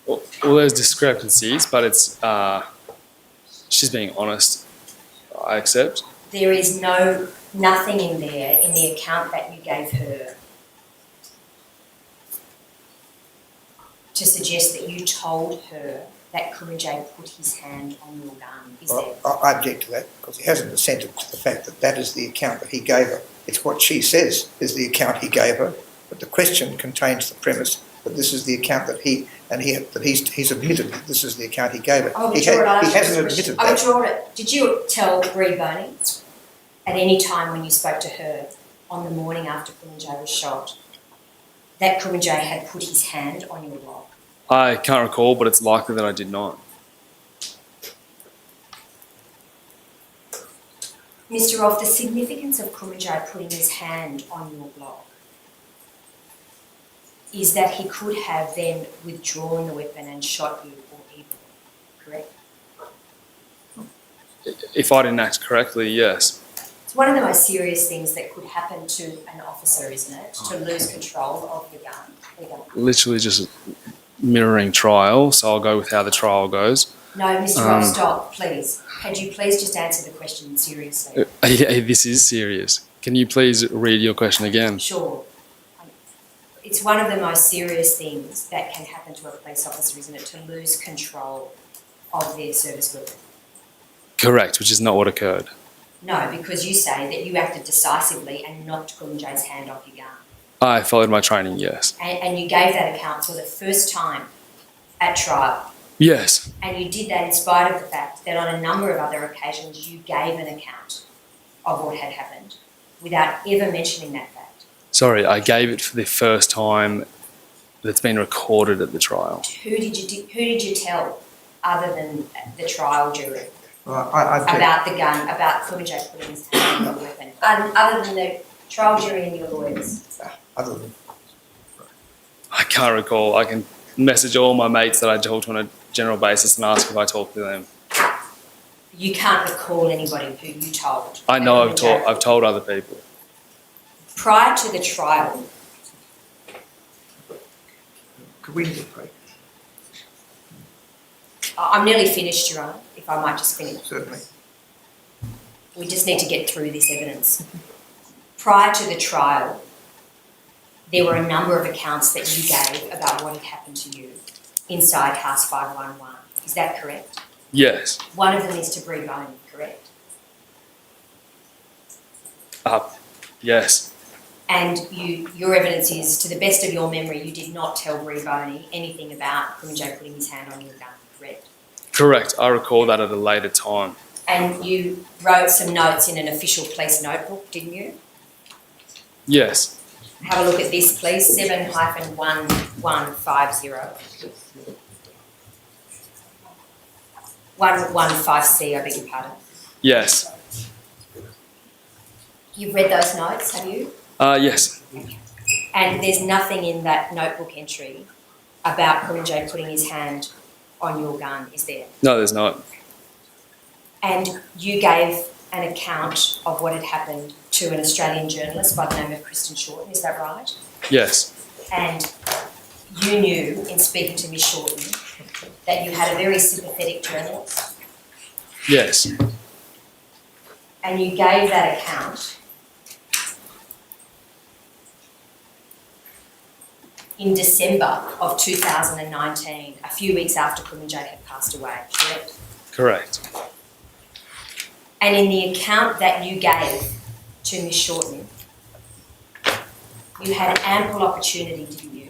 E: Well, there's discrepancies, but it's she's being honest. I accept.
C: There is nothing in there in the account that you gave her to suggest that you told her that Kumanjayi put his hand on your gun, is there?
F: I object to that because he hasn't assented to the fact that that is the account that he gave her. It's what she says is the account he gave her, but the question contains the premise that this is the account that he's admitted that this is the account he gave her. He hasn't admitted that.
C: I withdraw it. Did you tell Bree Boney at any time when you spoke to her on the morning after Kumanjayi was shot that Kumanjayi had put his hand on your block?
E: I can't recall, but it's likely that I did not.
C: Mr. Rolfe, the significance of Kumanjayi putting his hand on your block is that he could have then withdrawn the weapon and shot you or Ebel, correct?
E: If I didn't act correctly, yes.
C: It's one of the most serious things that could happen to an officer, isn't it? To lose control of the gun.
E: Literally just mirroring trial, so I'll go with how the trial goes.
C: No, Mr. Rolfe, stop, please. Could you please just answer the question seriously?
E: Yeah, this is serious. Can you please read your question again?
C: Sure. it's one of the most serious things that can happen to a police officer, isn't it, to lose control of their service weapon?
E: Correct, which is not what occurred.
C: No, because you say that you acted decisively and knocked Kumanjayi's hand off your gun.
E: I followed my training, yes.
C: And you gave that account for the first time at trial.
E: Yes.
C: And you did that in spite of the fact that on a number of other occasions you gave an account of what had happened without ever mentioning that fact.
E: Sorry, I gave it for the first time that's been recorded at the trial.
C: Who did you tell other than the trial jury
F: Well, I
C: about the gun, about Kumanjayi putting his hand on the weapon, other than the trial jury and your lawyers?
F: other than,
E: I can't recall. I can message all my mates that I talk to on a general basis and ask if I talk to them.
C: You can't recall anybody who you told.
E: I know
C: Kumanjayi.
E: I've told other people.
C: Prior to the trial,
F: could we get a break?
C: I'm nearly finished, Your Honour, if I might just finish.
F: Certainly.
C: We just need to get through this evidence. Prior to the trial, there were a number of accounts that you gave about what had happened to you inside House 511. Is that correct?
E: Yes.
C: One of them is to Bree Boney, correct?
E: Yes.
C: And your evidence is, to the best of your memory, you did not tell Bree Boney anything about Kumanjayi putting his hand on your gun, correct?
E: Correct. I recall that at a later time.
C: And you wrote some notes in an official police notebook, didn't you?
E: Yes.
C: Have a look at this, please. 7-1150. 115C, I beg your pardon.
E: Yes.
C: You've read those notes, have you?
E: Yes.
C: And there's nothing in that notebook entry about Kumanjayi putting his hand on your gun, is there?
E: No, there's not.
C: And you gave an account of what had happened to an Australian journalist by the name of Kristen Shorten, is that right?
E: Yes.
C: And you knew, in speaking to Miss Shorten, that you had a very sympathetic journalist,
E: Yes.
C: and you gave that account in December of 2019, a few weeks after Kumanjayi had passed away, correct?
E: Correct.
C: And in the account that you gave to Miss Shorten, you had ample opportunity, didn't you,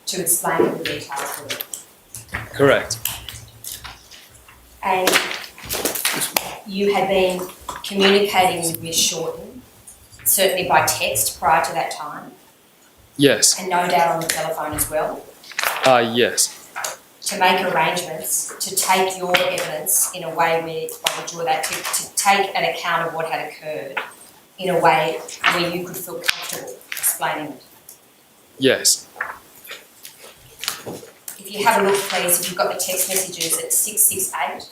C: to explain all the details for them.
E: Correct.
C: And you had been communicating with Miss Shorten, certainly by text prior to that time,
E: Yes.
C: and no doubt on the telephone as well,
E: Yes.
C: to make arrangements to take your evidence in a way where, I would draw that, to take an account of what had occurred in a way where you could feel comfortable explaining it.
E: Yes.
C: If you have a look, please, if you've got the text messages at 668.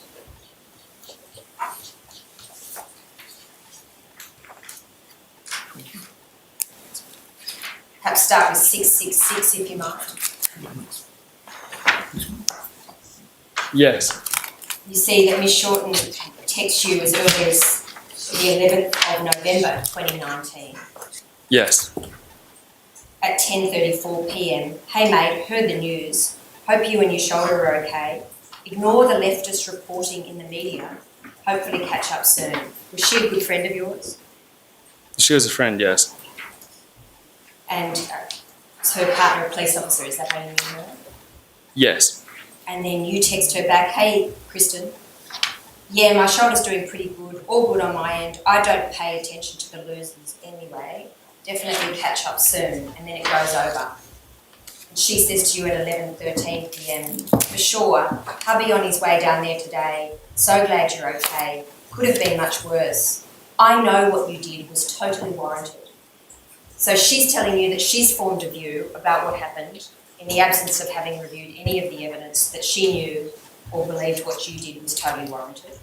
C: Perhaps start with 666 if you might.
E: Yes.
C: You see that Miss Shorten texts you as early as the 11th of November 2019
E: Yes.
C: at 10:34 p.m. Hey mate, heard the news. Hope you and your shoulder are okay. Ignore the leftist reporting in the media. Hopefully catch up soon. Was she a good friend of yours?
E: She was a friend, yes.
C: And it's her partner, a police officer, is that how you knew her?
E: Yes.
C: And then you text her back, hey, Kristen, yeah, my shoulder's doing pretty good, all good on my end. I don't pay attention to the losers anyway. Definitely catch up soon. And then it goes over. And she says to you at 11:13 p.m, for sure, hubby on his way down there today. So glad you're okay. Could have been much worse. I know what you did was totally warranted. So she's telling you that she's formed a view about what happened in the absence of having reviewed any of the evidence, that she knew or believed what you did was totally warranted.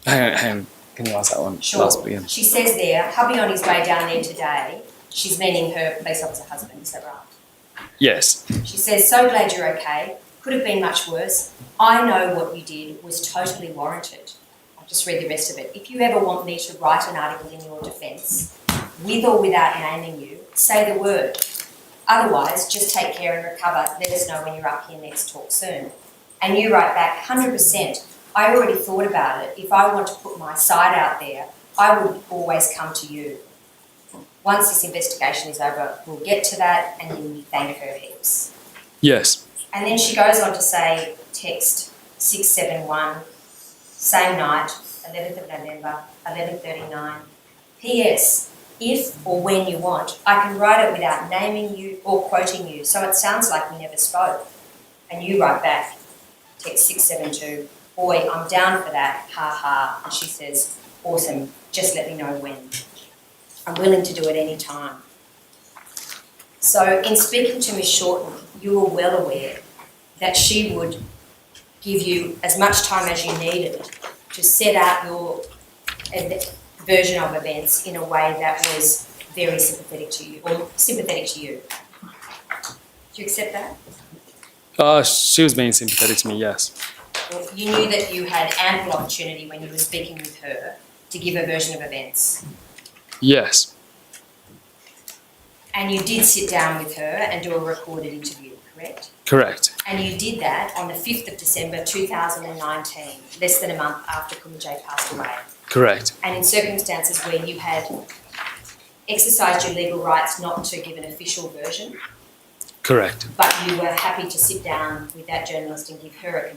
E: Hang on. Can you ask that one?
C: Sure.
E: Last again.
C: She says there, hubby on his way down there today, she's meaning her police officer husband, is that right?
E: Yes.
C: She says, so glad you're okay. Could have been much worse. I know what you did was totally warranted. I'll just read the rest of it. If you ever want me to write an article in your defence, with or without naming you, say the word. Otherwise, just take care and recover. Let us know when you're up here next. Talk soon. And you write back, 100%. I already thought about it. If I want to put my side out there, I would always come to you. Once this investigation is over, we'll get to that, and then you thank her heaps.
E: Yes.
C: And then she goes on to say, text 671, same night, 11th of November, 11:39. P.S. If or when you want, I can write it without naming you or quoting you, so it sounds like we never spoke. And you write back, text 672, boy, I'm down for that, ha ha. And she says, awesome, just let me know when. I'm willing to do it any time. So in speaking to Ms. Shorten, you were well aware that she would give you as much time as you needed to set out your version of events in a way that was very sympathetic to you, or sympathetic to you. Do you accept that?
E: She was being sympathetic to me, yes.
C: Well, you knew that you had ample opportunity when you were speaking with her to give a version of events.
E: Yes.
C: And you did sit down with her and do a recorded interview, correct?
E: Correct.
C: And you did that on the 5th of December 2019, less than a month after Kumanjayi passed away.
E: Correct.
C: And in circumstances where you had exercised your legal rights not to give an official version.
E: Correct.
C: But you were happy to sit down with that journalist and give her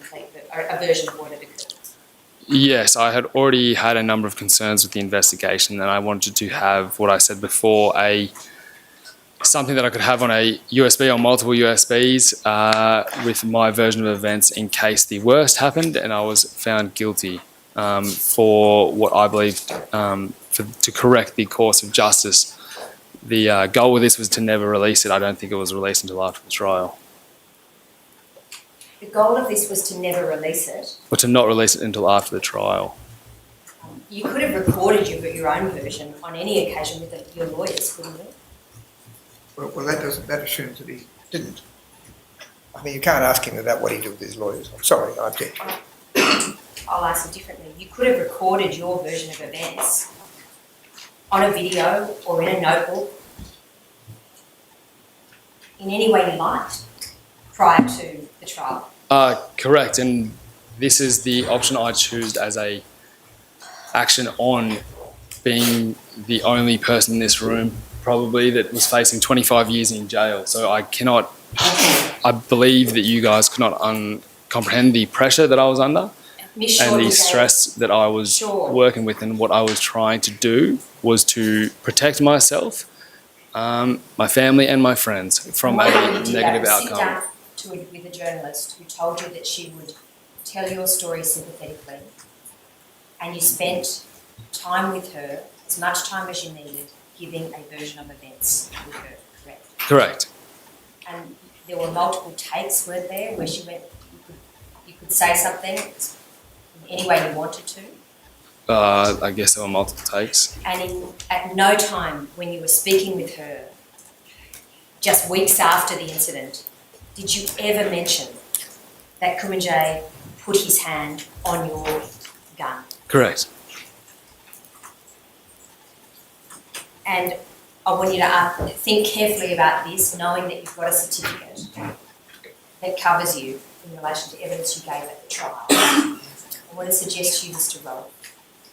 C: a version of what had occurred.
E: Yes, I had already had a number of concerns with the investigation, and I wanted to have what I said before, something that I could have on a USB or multiple USBs with my version of events in case the worst happened and I was found guilty for what I believed to correct the course of justice. The goal with this was to never release it. I don't think it was released until after the trial.
C: The goal of this was to never release it.
E: Or to not release it until after the trial.
C: You could have recorded your own version on any occasion with your lawyers, couldn't you?
F: Well, that assumes that he didn't. I mean, you can't ask him about what he did with his lawyers. I'm sorry, I object.
C: I'll ask it differently. You could have recorded your version of events on a video or in a notebook in any way you liked prior to the trial.
E: Correct, and this is the option I choose as a action on being the only person in this room probably that was facing 25 years in jail. So I believe that you guys could not comprehend the pressure that I was under and the stress that I was working with, and what I was trying to do was to protect myself, my family and my friends from a negative outcome.
C: Sit down with a journalist who told you that she would tell your story sympathetically, and you spent time with her, as much time as you needed, giving a version of events with her, correct?
E: Correct.
C: And there were multiple takes, weren't there, where she went, you could say something in any way you wanted to?
E: I guess there were multiple takes.
C: And at no time when you were speaking with her, just weeks after the incident, did you ever mention that Kumanjayi put his hand on your gun?
E: Correct.
C: And I want you to think carefully about this, knowing that you've got a certificate that covers you in relation to evidence you gave at the trial. I want to suggest to you, Mr. Rowe,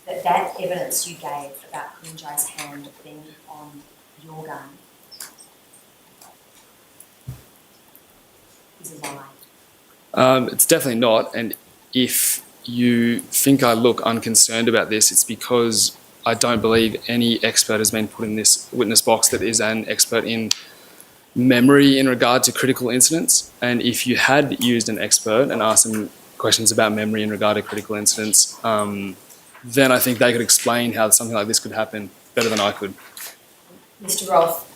C: that evidence you gave about Kumanjayi's hand being on your gun is a lie.
E: It's definitely not, and if you think I look unconcerned about this, it's because I don't believe any expert has been put in this witness box that is an expert in memory in regard to critical incidents. And if you had used an expert and asked them questions about memory in regard to critical incidents, then I think they could explain how something like this could happen better than I could.
C: Mr. Rolfe,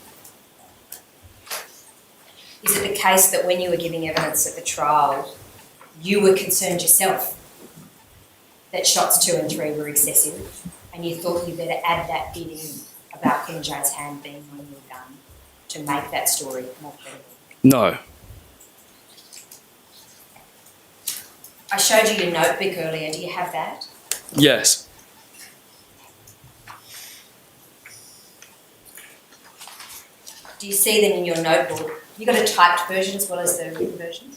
C: is it the case that when you were giving evidence at the trial, you were concerned yourself that shots 2 and 3 were excessive, and you thought you better add that bit in about Kumanjayi's hand being on your gun to make that story more credible?
E: No.
C: I showed you your notebook earlier. Do you have that?
E: Yes.
C: Do you see then in your notebook, you got a typed version as well as the written version?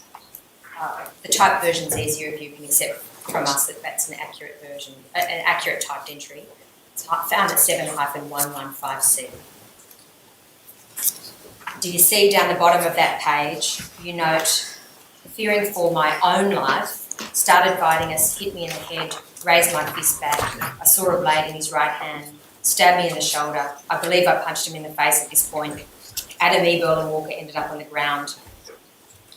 C: The typed version's easier if you can accept from us that that's an accurate version, an accurate typed entry. It's found at 7-115C. Do you see down the bottom of that page, you note, fearing for my own life, started biting us, hit me in the head, raised my fist back, I saw a blade in his right hand, stabbed me in the shoulder, I believe I punched him in the face at this point. Adam, Ebel and Walker ended up on the ground.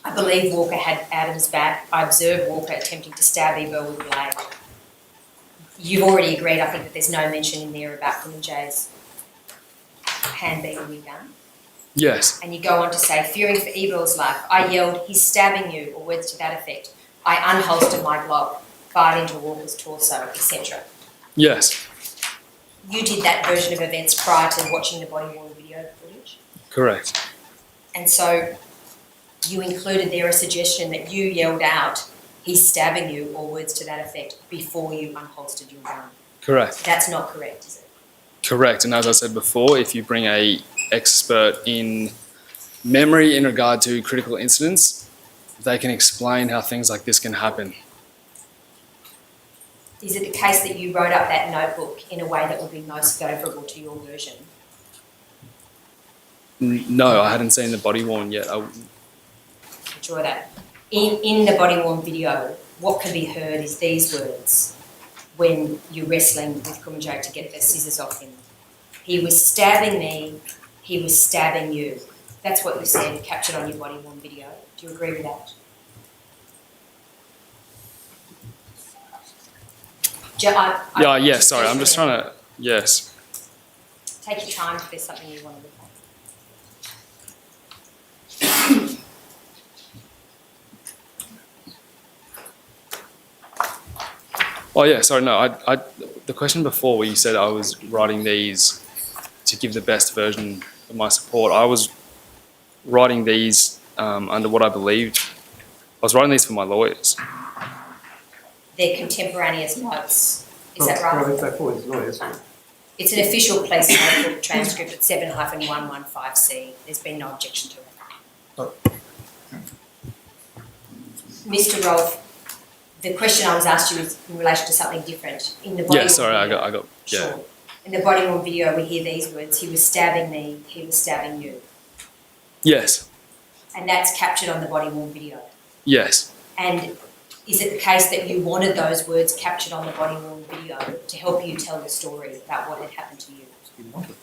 C: I believe Walker had Adam's back. I observed Walker attempting to stab Ebel with a blade. You've already agreed, I think, that there's no mention in there about Kumanjayi's hand being a gun.
E: Yes.
C: And you go on to say, fearing for Ebel's life, I yelled, he's stabbing you, or words to that effect. I unholstered my Glock, fired into Walker's torso, etc.
E: Yes.
C: You did that version of events prior to watching the body-worn video footage.
E: Correct.
C: And so you included there a suggestion that you yelled out, he's stabbing you, or words to that effect, before you unholstered your gun.
E: Correct.
C: That's not correct, is it?
E: Correct. And as I said before, if you bring a expert in memory in regard to critical incidents, they can explain how things like this can happen.
C: Is it the case that you wrote up that notebook in a way that would be most favourable to your version?
E: No, I hadn't seen the body worn yet.
C: Draw that. In the body-worn video, what can be heard is these words when you're wrestling with Kumanjayi to get the scissors off him. He was stabbing me, he was stabbing you. That's what you said, captured on your body-worn video. Do you agree with that?
E: Yes, sorry, I'm just trying to, yes.
C: Take your time if there's something you want to look at.
E: Oh yeah, sorry, no, the question before where you said I was writing these to give the best version of my support, I was writing these under what I believed. I was writing these for my lawyers.
C: They're contemporaneous notes. Is that right?
F: Lawyers.
C: It's an official police notebook transcript at 7-115C. There's been no objection to it.
F: Oh.
C: Mr. Rolfe, the question I was asked you is in relation to something different. In the body
E: Yeah, sorry,
C: video,
E: I got, yeah.
C: Sure. In the body-worn video, we hear these words, he was stabbing me, he was stabbing you.
E: Yes,
C: And that's captured on the body-worn video.
E: yes,
C: And is it the case that you wanted those words captured on the body-worn video to help you tell the story about what had happened to you?
F: You wanted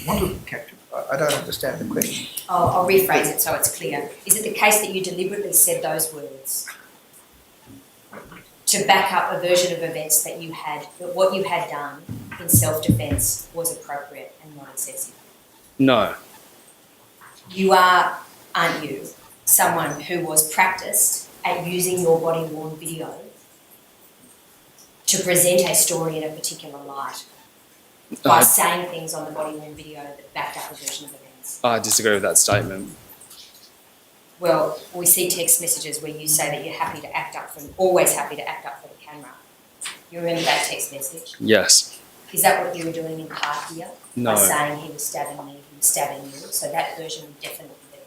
F: them captured. I don't understand the question.
C: I'll rephrase it so it's clear. Is it the case that you deliberately said those words to back up a version of events that you had, that what you had done in self-defence was appropriate and not excessive?
E: no,
C: You are, aren't you, someone who was practised at using your body-worn video to present a story in a particular light by saying things on the body-worn video that backed up a version of events?
E: I disagree with that statement.
C: Well, we see text messages where you say that you're happy to act up always happy to act up for the camera. You remember that text message?
E: Yes,
C: Is that what you were doing in part here?
E: no,
C: By saying he was stabbing me, he was stabbing you. So that version would definitely be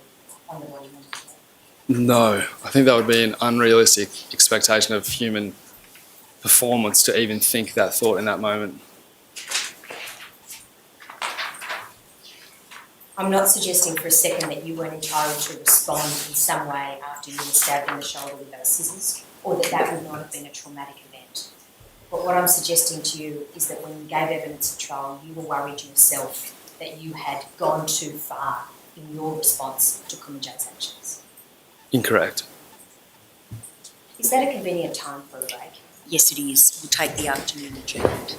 C: on the body-worn video.
E: no. I think that would be an unrealistic expectation of human performance to even think that thought in that moment.
C: I'm not suggesting for a second that you weren't entitled to respond in some way after you were stabbed in the shoulder with those scissors, or that that would not have been a traumatic event. But what I'm suggesting to you is that when you gave evidence at trial, you were worried yourself that you had gone too far in your response to Kumanjayi's actions.
E: Incorrect.
C: Is that a convenient time for a break?
D: Yes, it is. We'll take the afternoon adjournment.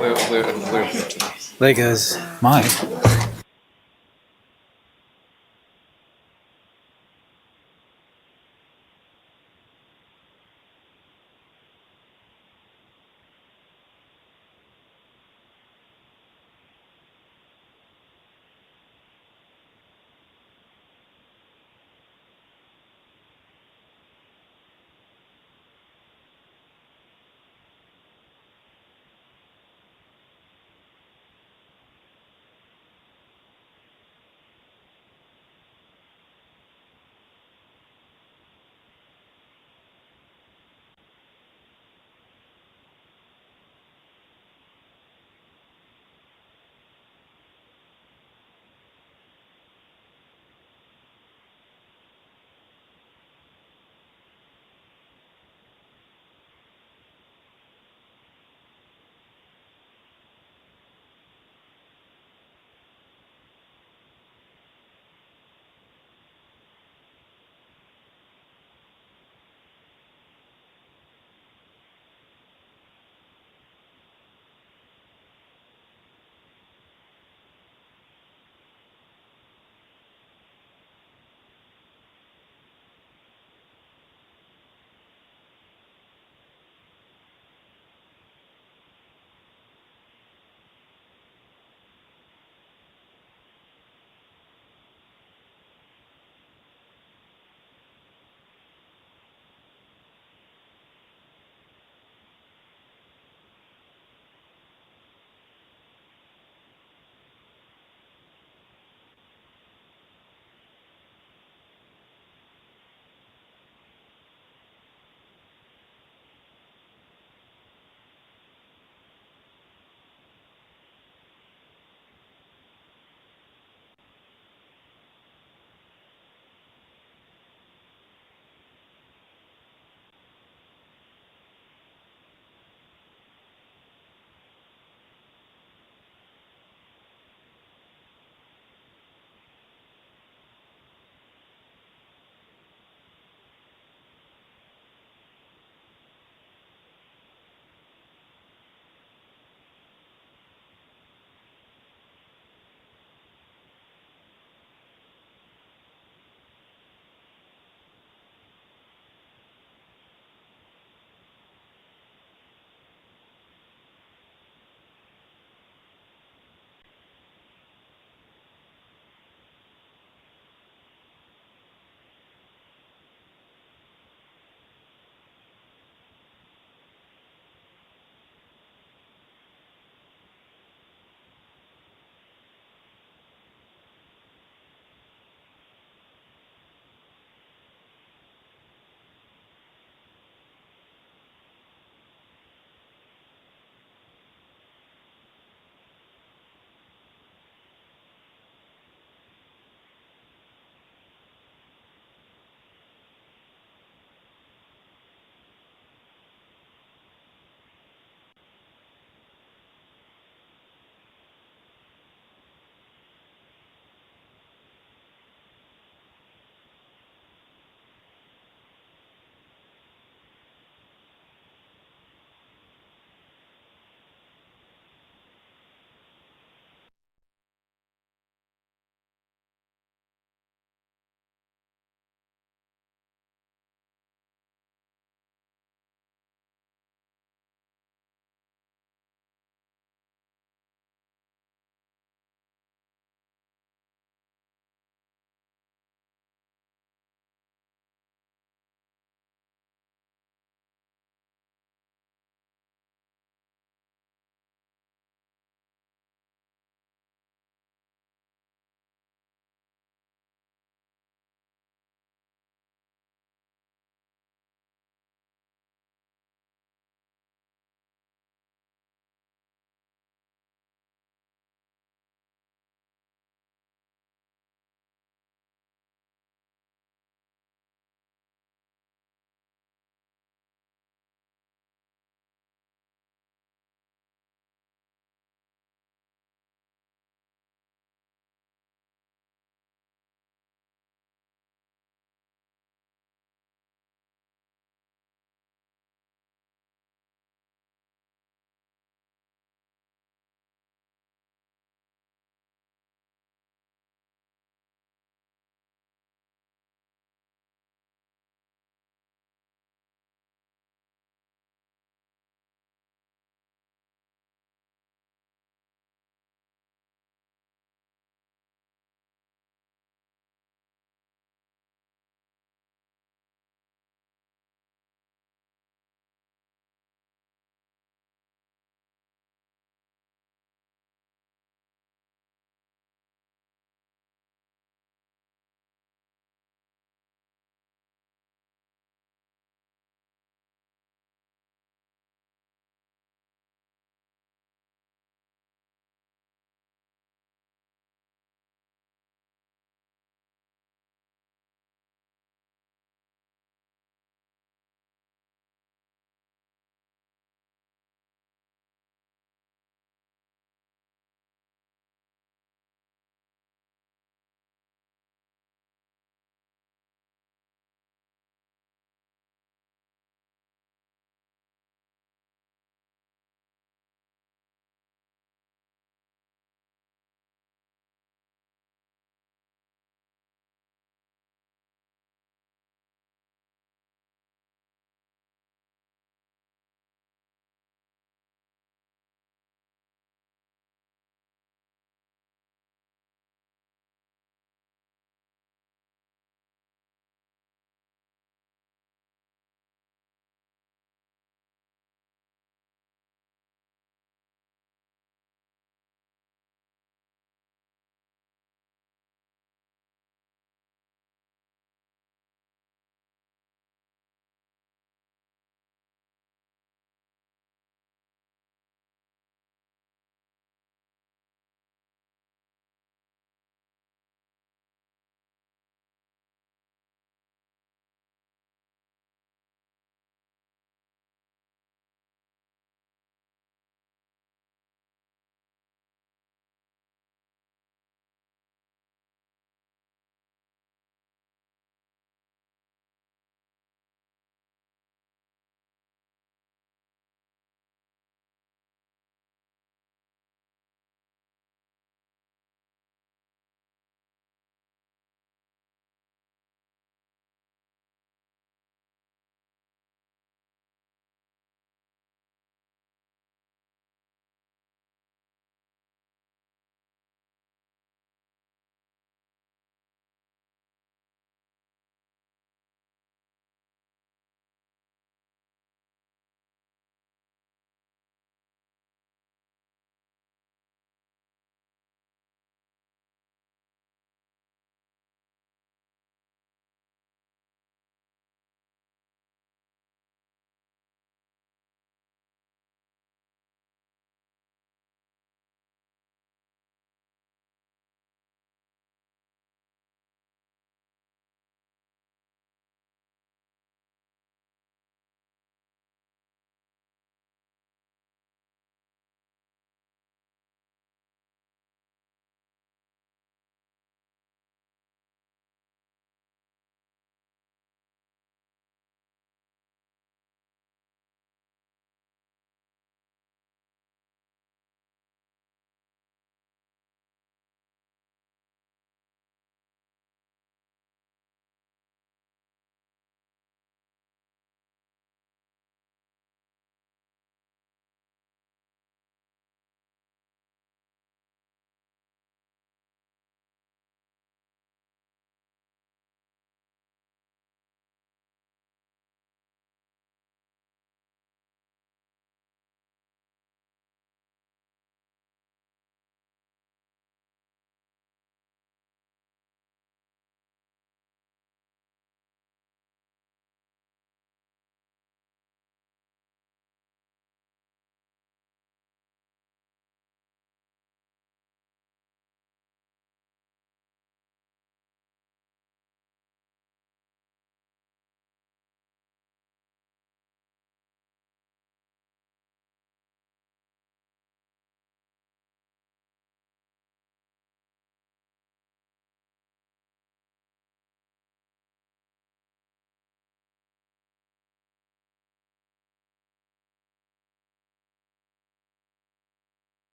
I: We're
J: There goes Mike.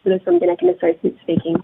A: This is from Dinek and Associates speaking.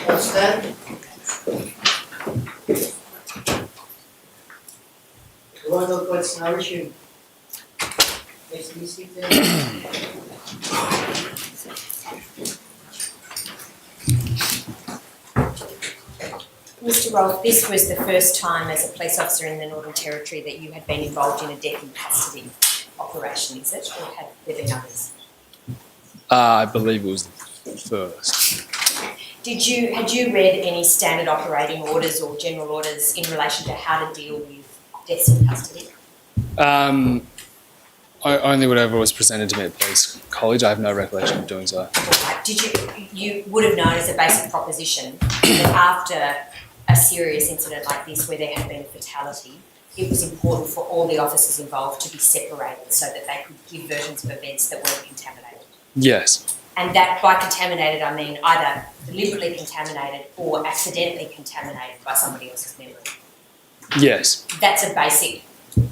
B: What's that? Coronial courts now issued.
C: Mr. Rolfe, this was the first time as a police officer in the Northern Territory that you had been involved in a death in custody operation, is it? Or had there been others?
E: I believe it was the first.
C: Had you read any standard operating orders or general orders in relation to how to deal with deaths in custody?
E: Only whatever was presented to me at police college. I have no recollection of doing so.
C: Did you would have known as a basic proposition that after a serious incident like this where there had been a fatality, it was important for all the officers involved to be separated so that they could give versions of events that weren't contaminated?
E: Yes.
C: And that by contaminated, I mean either deliberately contaminated or accidentally contaminated by somebody else's memory.
E: Yes.
C: That's a basic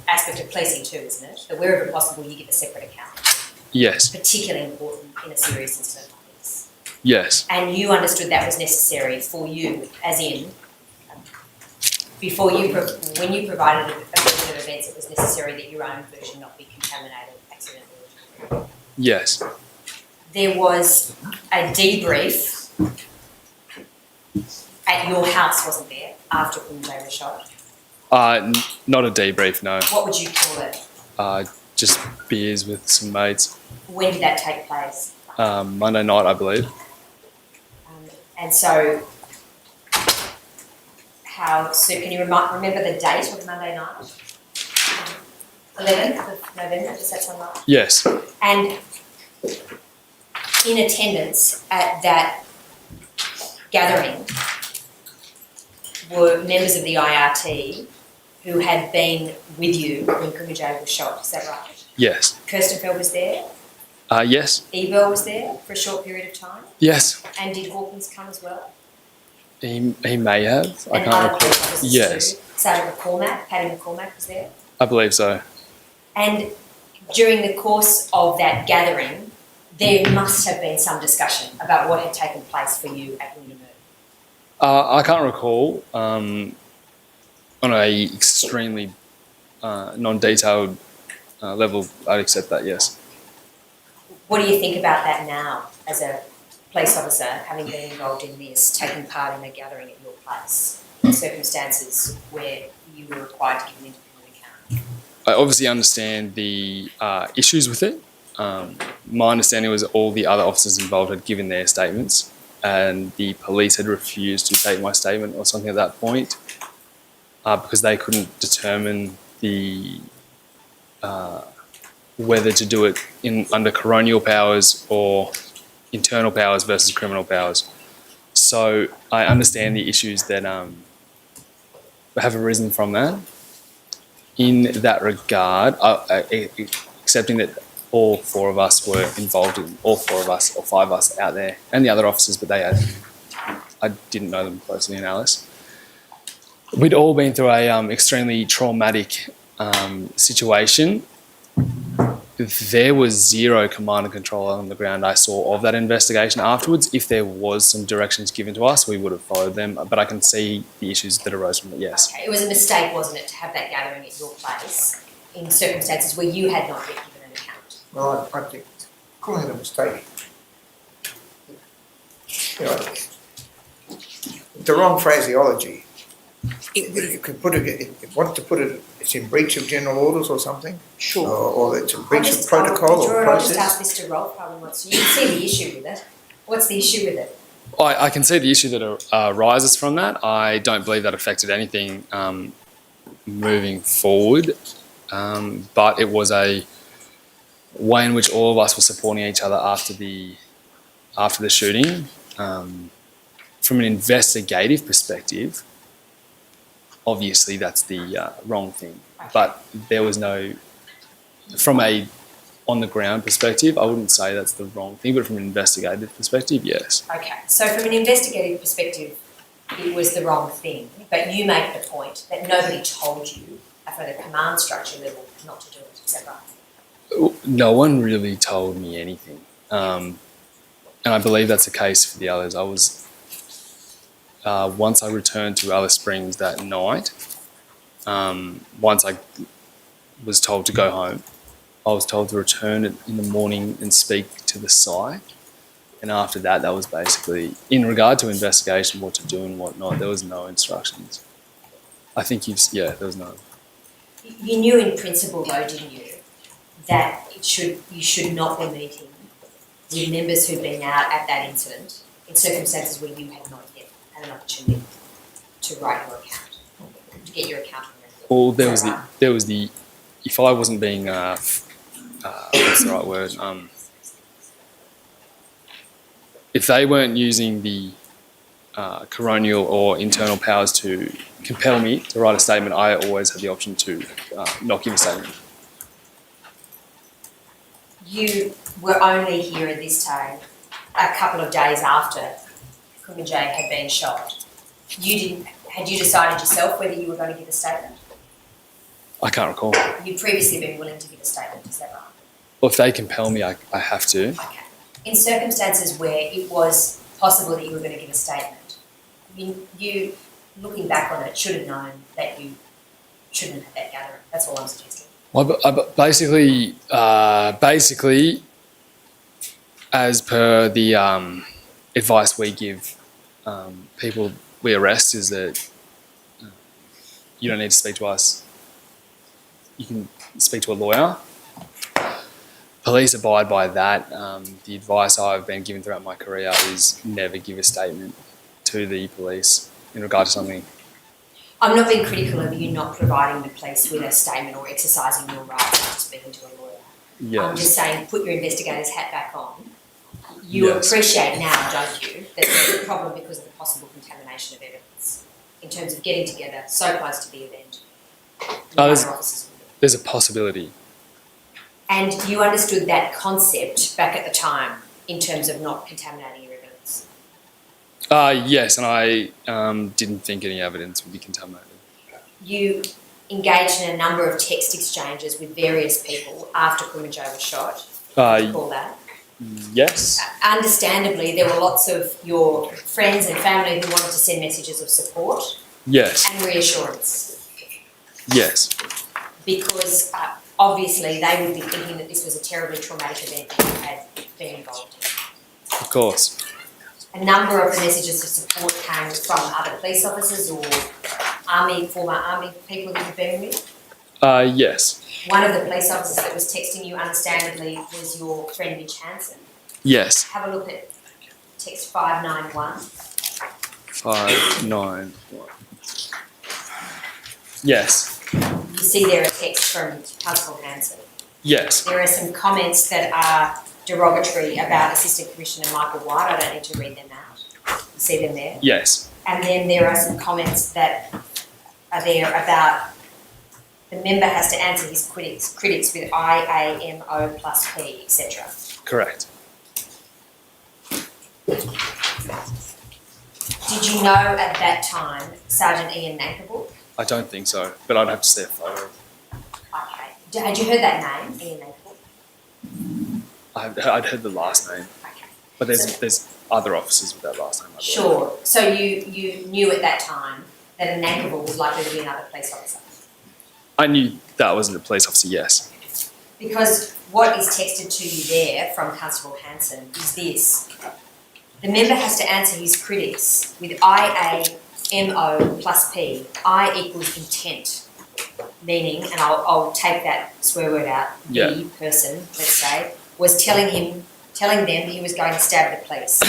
C: aspect of policing too, isn't it? That wherever possible you give a separate account.
E: Yes.
C: Particularly important in a serious incident like this.
E: Yes.
C: And you understood that was necessary for you, as in, when you provided a version of events, it was necessary that your own version not be contaminated accidentally.
E: Yes.
C: There was a debrief at your house, wasn't there, after Kumanjayi was shot?
E: Not a debrief, no.
C: What would you call it?
E: Just beers with some mates.
C: When did that take place?
E: Monday night, I believe.
C: And so, can you remember the date of Monday night? 11th of November, does that sound right?
E: Yes.
C: And in attendance at that gathering were members of the IRT who had been with you when Kumanjayi was shot, is that right?
E: Yes.
C: Kirstenfeld was there?
E: Yes.
C: Ebel was there for a short period of time?
E: Yes.
C: And did Hawkins come as well?
E: He may have. I
C: And
E: can't
C: other
E: recall.
C: police officers
E: Yes.
C: too? Sarah McCormack, Patty McCormack was there?
E: I believe so.
C: And during the course of that gathering, there must have been some discussion about what had taken place for you at Windermere.
E: I can't recall. On a extremely non-detailed level, I'd accept that, yes.
C: What do you think about that now as a police officer, having been involved in this, taking part in a gathering at your place, in circumstances where you were required to give an independent account?
E: I obviously understand the issues with it. My understanding was all the other officers involved had given their statements and the police had refused to take my statement or something at that point. because they couldn't determine whether to do it under coronial powers or internal powers versus criminal powers. So I understand the issues that have arisen from that. In that regard, accepting that all four of us were involved in, all four of us or five of us out there, and the other officers, but I didn't know them closely in Alice. We'd all been through a extremely traumatic situation. There was zero command and control on the ground I saw of that investigation afterwards. If there was some directions given to us, we would have followed them. But I can see the issues that arose from it, yes.
C: Okay, it was a mistake, wasn't it, to have that gathering at your place in circumstances where you had not yet given an account?
F: Well, I think calling it a mistake, you know, the wrong phraseology. You can put it, want to put it, it's in breach of general orders or something?
D: Sure.
F: Or it's in breach of protocol or
C: I'll just
F: process?
C: ask Mr. Rolfe, you can see the issue with it. What's the issue with it?
E: I can see the issue that arises from that. I don't believe that affected anything moving forward, but it was a way in which all of us were supporting each other after the shooting. From an investigative perspective, obviously that's the wrong thing. But there was no, from a on the ground perspective, I wouldn't say that's the wrong thing, but from an investigative perspective, yes.
C: Okay, so from an investigative perspective, it was the wrong thing, but you make the point that nobody told you at the command structure level not to do it, is that right?
E: No one really told me anything. And I believe that's the case for the others. I was, once I returned to Alice Springs that night, once I was told to go home, I was told to return in the morning and speak to the site. And after that, that was basically, in regard to investigation, what to do and what not, there was no instructions. I think there was no.
C: You knew in principle though, didn't you, that you should not be meeting with members who'd been out at that incident in circumstances where you had not yet had an opportunity to write your account, to get your account on record.
E: Well, there was the, if I wasn't being, what's the right word? If they weren't using the coronial or internal powers to compel me to write a statement, I always had the option to not give a statement.
C: You were only here at this time a couple of days after Kumanjayi had been shot. Had you decided yourself whether you were going to give a statement?
E: I can't recall.
C: You'd previously been willing to give a statement, is that right?
E: Well, if they compel me, I have to.
C: Okay. In circumstances where it was possible that you were going to give a statement, you looking back on it, should have known that you shouldn't have had that gathering. That's all I'm suggesting.
E: Well, basically, as per the advice we give people we arrest, is that you don't need to speak to us. You can speak to a lawyer. Police abide by that. The advice I've been given throughout my career is never give a statement to the police in regard to something.
C: I'm not being critical of you not providing the police with a statement or exercising your rights after speaking to a lawyer.
E: Yes.
C: I'm just saying, put your investigator's hat back on. You
E: Yes.
C: appreciate now, don't you, that there's a problem because of the possible contamination of evidence in terms of getting together so close to the event.
E: There's a possibility.
C: And you understood that concept back at the time in terms of not contaminating your evidence?
E: Yes, and I didn't think any evidence would be contaminated.
C: You engaged in a number of text exchanges with various people after Kumanjayi was shot. Recall that?
E: Yes.
C: Understandably, there were lots of your friends and family who wanted to send messages of support
E: Yes.
C: and reassurance.
E: Yes.
C: Because obviously they would be thinking that this was a terribly traumatic event that you had been involved in.
E: Of course.
C: A number of the messages of support came from other police officers or former army people that you've been with.
E: Yes.
C: One of the police officers that was texting you, understandably, was your friend Mitch Hansen.
E: Yes.
C: Have a look at text 591.
E: 591. Yes.
C: You see there a text from Constable Hanson.
E: Yes.
C: There are some comments that are derogatory about Assistant Commissioner Michael White. I don't need to read them out. You see them there?
E: Yes.
C: And then there are some comments that are there about the member has to answer his critics with IAMO plus P, etc.
E: Correct.
C: Did you know at that time Sergeant Ian Nankable?
E: I don't think so, but I'd have to see a photo.
C: Okay. Had you heard that name, Ian Nankable?
E: I'd heard the last name,
C: Okay.
E: but there's other officers with that last name. I believe.
C: Sure. So you knew at that time that a Nankable was likely to be another police officer?
E: I knew that wasn't a police officer, yes.
C: Because what is texted to you there from Constable Hanson is this. The member has to answer his critics with IAMO plus P. I equals intent. Meaning, and I'll take that swear word out, the person, let's say, was telling them he was going to stab the police.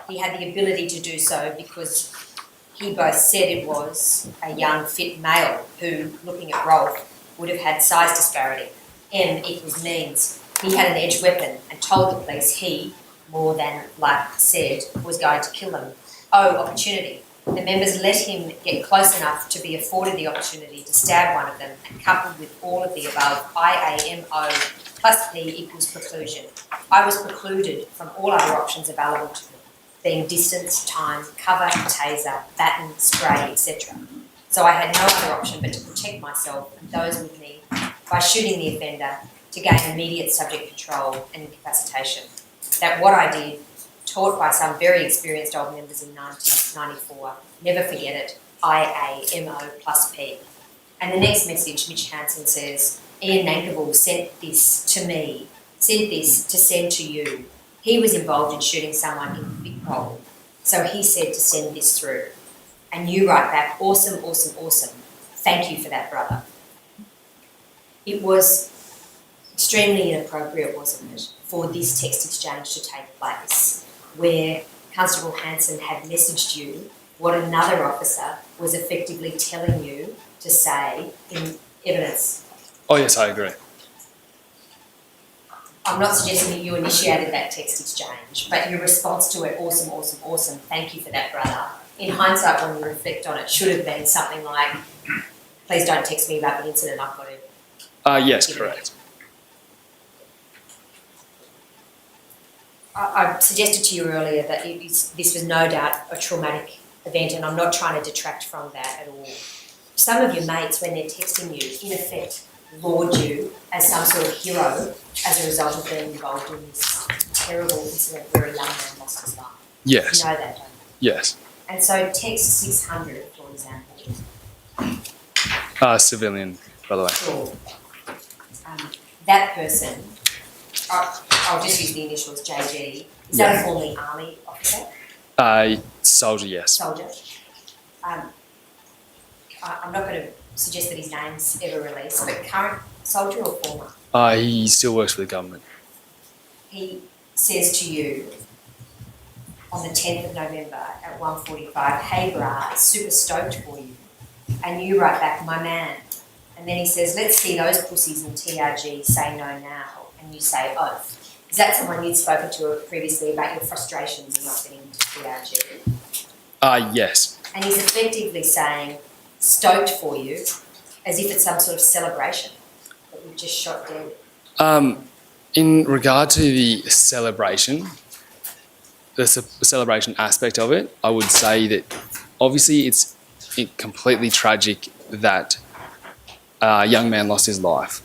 C: He had the ability to do so because he both said it was a young, fit male who, looking at Rolf, would have had size disparity. M equals means he had an edged weapon and told the police he, more than like said, was going to kill them. O, opportunity. The members let him get close enough to be afforded the opportunity to stab one of them, and coupled with all of the above, IAMO plus P equals preclusion. I was precluded from all other options available to me, being distance, time, cover, taser, baton, spray, etc. So I had no other option but to protect myself and those with me by shooting the offender to gain immediate subject control and incapacitation. That what I did, taught by some very experienced old members in 1994, never forget it, IAMO plus P. And the next message, Mitch Hanson says, Ian Nankable sent this to me, sent this to send to you. He was involved in shooting someone in Big Pole, so he said to send this through. And you write back, awesome, awesome, awesome. Thank you for that, brother. It was extremely inappropriate, wasn't it, for this text exchange to take place, where Constable Hanson had messaged you what another officer was effectively telling you to say in evidence.
E: Oh yes, I agree.
C: I'm not suggesting that you initiated that text exchange, but your response to it, awesome, awesome, awesome, thank you for that, brother. In hindsight, when you reflect on it, should have been something like, please don't text me about the incident, I've got to...
E: Yes, correct.
C: I suggested to you earlier that this was no doubt a traumatic event, and I'm not trying to detract from that at all. Some of your mates, when they're texting you, in effect, laud you as some sort of hero as a result of being involved in this terrible incident where a young man lost his life.
E: Yes.
C: You know that, don't you?
E: Yes.
C: And so text 600, for example.
E: Civilian, by the way.
C: Sure. That person, I'll just use the initials JG. Is that a formerly Army officer?
E: Soldier, yes.
C: Soldier. I'm not going to suggest that his name's ever released, but current soldier or former?
E: He still works for the government.
C: He says to you on the 10th of November at 1:45, hey brah, super stoked for you. And you write back, my man. And then he says, let's see those pussies in TRG say no now. And you say oath. Is that someone you'd spoken to previously about your frustrations in not getting to TRG?
E: Yes.
C: And he's effectively saying, stoked for you, as if it's some sort of celebration that we've just shot dead.
E: In regard to the celebration, the celebration aspect of it, I would say that obviously it's completely tragic that a young man lost his life.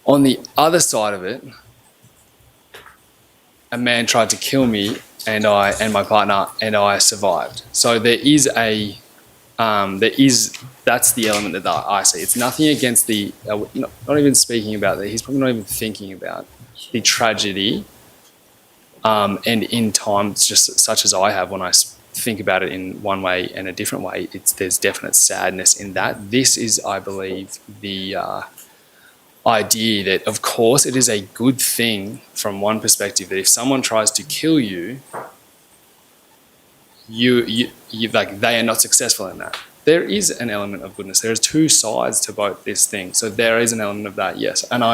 E: On the other side of it, a man tried to kill me and my partner, and I survived. So that's the element that I see. It's nothing against not even speaking about that. He's probably not even thinking about the tragedy. And in times just such as I have, when I think about it in one way and a different way, there's definite sadness in that. This is, I believe, the idea that, of course, it is a good thing from one perspective that if someone tries to kill you, you like they are not successful in that. there is an element of goodness. There's two sides to both this thing. So there is an element of that, yes. And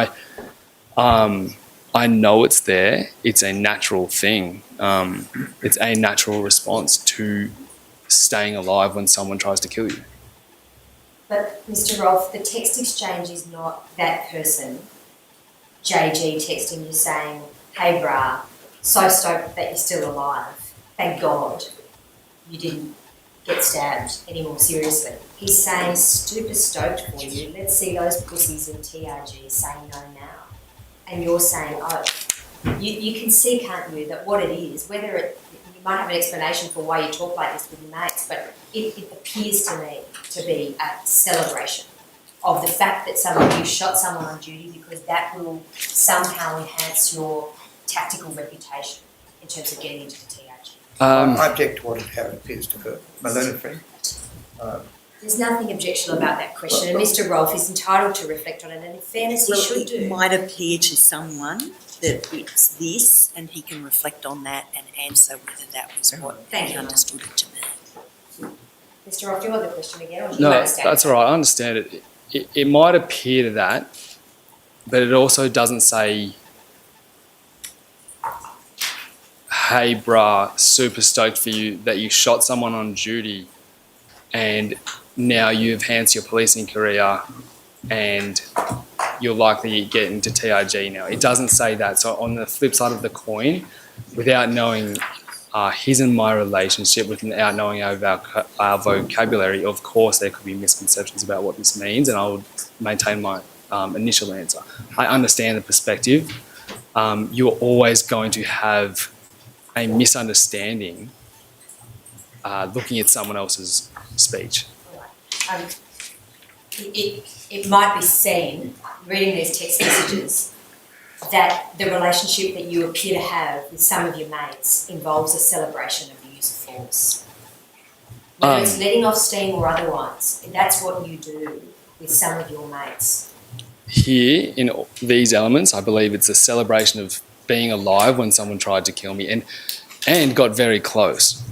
E: I know it's there. It's a natural thing. It's a natural response to staying alive when someone tries to kill you.
C: But Mr. Rolfe, the text exchange is not that person, JG, texting you saying, hey brah, so stoked that you're still alive. Thank God you didn't get stabbed any more seriously. He's saying, super stoked for you. Let's see those pussies in TRG saying no now. And you're saying, oh, you can see, can't you, that what it is, whether it, you might have an explanation for why you talk like this with your mates, but it appears to me to be a celebration of the fact that you shot someone on duty, because that will somehow enhance your tactical reputation in terms of getting into the TRG.
F: I object to how it appears to her. My learned friend.
C: There's nothing objectionable about that question, and Mr. Rolfe is entitled to reflect on it, and in fairness, he should do.
D: It might appear to someone that it's this, and he can reflect on that and answer whether that was what he understood it to be.
C: Mr. Rolfe, do you want the question again, or do you
E: No,
C: understand?
E: that's all right. I understand it. It might appear to that, but it also doesn't say, hey, brah, super stoked for you that you shot someone on duty and now you enhance your policing career and you're likely to get into TRG now. It doesn't say that. So on the flip side of the coin, without knowing his and my relationship, without knowing our vocabulary, of course there could be misconceptions about what this means, and I would maintain my initial answer. I understand the perspective. You're always going to have a misunderstanding looking at someone else's speech.
C: It might be seen, reading these text messages, that the relationship that you appear to have with some of your mates involves a celebration of the use of force. Whether it's letting off steam or otherwise, that's what you do with some of your mates.
E: Here, in these elements, I believe it's a celebration of being alive when someone tried to kill me and got very close.